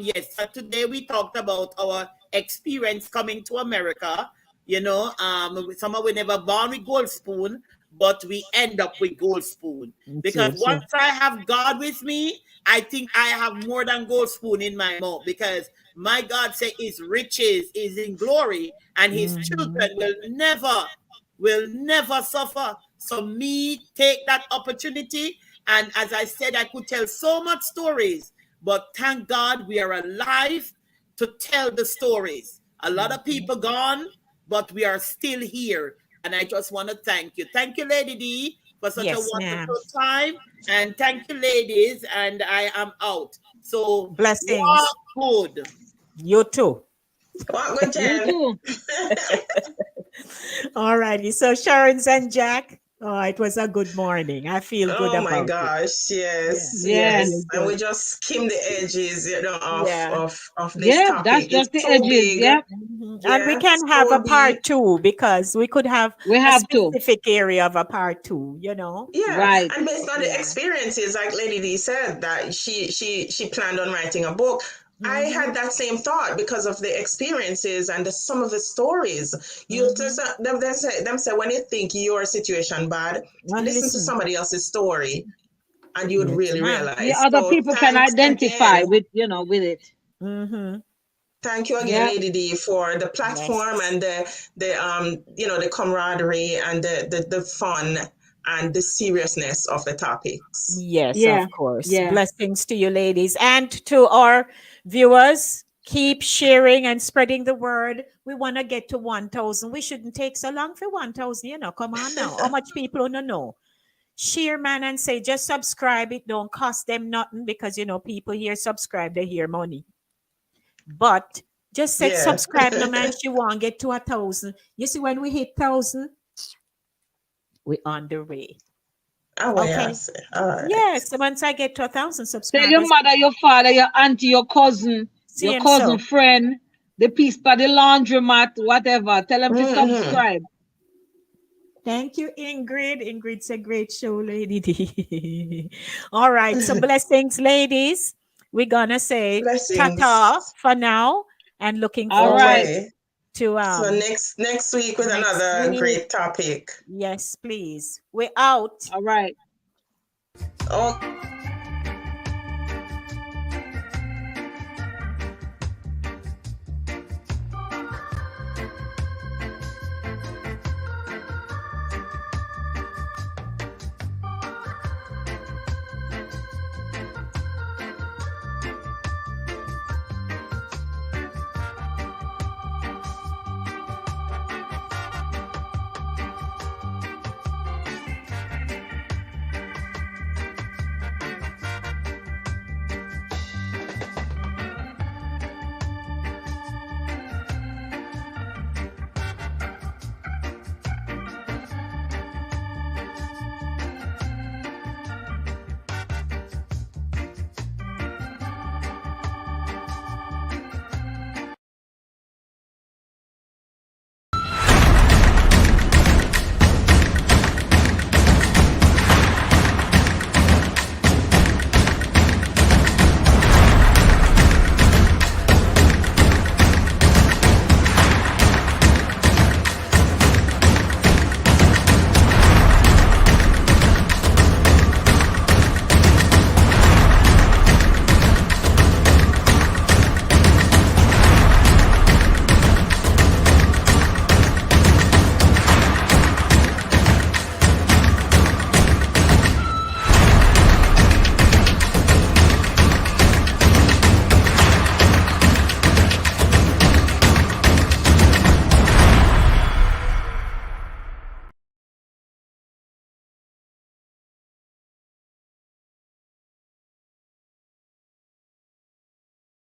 Speaker 4: yes, so today we talked about our experience coming to America. Some of we never born with gold spoon, but we end up with gold spoon. Because
Speaker 1: True.
Speaker 4: once I have God with me, I think I have more than gold spoon in my mouth, because my God said his riches is in glory and his children will never suffer. So me take that opportunity. And as I said, I could tell so much stories, but thank God we are alive to tell the stories. A lot of people gone, but we are still here. And I just want to thank you. Thank you, Lady D, for such a
Speaker 1: Yes, ma'am.
Speaker 4: wonderful time. And thank you, ladies. And I am out. So
Speaker 1: Blessings.
Speaker 4: walk good.
Speaker 1: You too.
Speaker 2: What good,
Speaker 3: You
Speaker 2: Jen?
Speaker 3: too.
Speaker 1: All righty. So Sharon's and Jack. Oh, it was a good morning. I feel good
Speaker 2: Oh my
Speaker 1: about it.
Speaker 2: gosh,
Speaker 1: Yeah,
Speaker 2: yes,
Speaker 1: I
Speaker 3: Yeah.
Speaker 1: feel
Speaker 2: yes. And we
Speaker 1: good.
Speaker 2: just skim the edges,
Speaker 1: Yeah.
Speaker 2: of this
Speaker 3: Yeah, that's
Speaker 2: topic.
Speaker 3: just
Speaker 2: It's
Speaker 3: the
Speaker 2: so
Speaker 3: edges.
Speaker 2: big,
Speaker 3: Yeah,
Speaker 1: And we
Speaker 2: yeah,
Speaker 1: can have a
Speaker 2: so deep.
Speaker 1: part two because we could have
Speaker 3: we
Speaker 1: a
Speaker 3: have to.
Speaker 1: specific area of a part two, you know?
Speaker 2: Yeah,
Speaker 3: Right.
Speaker 2: and based on the
Speaker 1: Yeah.
Speaker 2: experiences, like Lady D said, that she planned on writing a book. I
Speaker 1: Mm-hmm.
Speaker 2: had that same thought because of the experiences and some of the stories. You just
Speaker 1: Mm-hmm.
Speaker 2: them say when you think your situation bad,
Speaker 1: And
Speaker 2: listen to
Speaker 1: listen.
Speaker 2: somebody else's story, and you would
Speaker 1: Yes,
Speaker 2: really
Speaker 1: ma'am.
Speaker 3: Yeah,
Speaker 2: realize.
Speaker 3: other
Speaker 2: So
Speaker 3: people can
Speaker 2: thanks
Speaker 3: identify
Speaker 2: again.
Speaker 3: with, with it.
Speaker 1: Mm-hmm.
Speaker 2: Thank you again,
Speaker 3: Yeah.
Speaker 2: Lady D, for the platform
Speaker 1: Yes.
Speaker 2: and the camaraderie and the fun and the seriousness of the topics.
Speaker 1: Yes,
Speaker 3: Yeah.
Speaker 1: of course.
Speaker 3: Yeah.
Speaker 1: Blessings to you, ladies, and to our viewers. Keep sharing and spreading the word. We want to get to 1,000. We shouldn't take so long for 1,000. Come on now. How much people want to know? Share, man, and say just subscribe. It don't cost them nothing because people here subscribe. They hear money. But just say
Speaker 2: Yeah.
Speaker 1: subscribe, no man. She want get to 1,000. You see, when we hit 1,000, we on the way.
Speaker 2: Oh,
Speaker 1: Okay.
Speaker 2: yes. All right.
Speaker 1: Yes. So once I get to 1,000
Speaker 3: Tell your
Speaker 1: subscribers,
Speaker 3: mother, your father, your auntie,
Speaker 1: see
Speaker 3: your
Speaker 1: him
Speaker 3: cousin
Speaker 1: so.
Speaker 3: friend, the piece by the laundromat, whatever. Tell them to
Speaker 2: Mm-hmm.
Speaker 3: subscribe.
Speaker 1: Thank you, Ingrid. Ingrid's a great show, Lady D. All right. So blessings, ladies. We're gonna say ta-ta
Speaker 2: Blessings.
Speaker 1: for now and looking
Speaker 3: All
Speaker 1: forward
Speaker 3: right.
Speaker 2: Okay.
Speaker 1: to
Speaker 2: So next week with
Speaker 1: next
Speaker 2: another
Speaker 1: week.
Speaker 2: great topic.
Speaker 1: Yes, please. We're out.
Speaker 3: All right.
Speaker 2: Okay.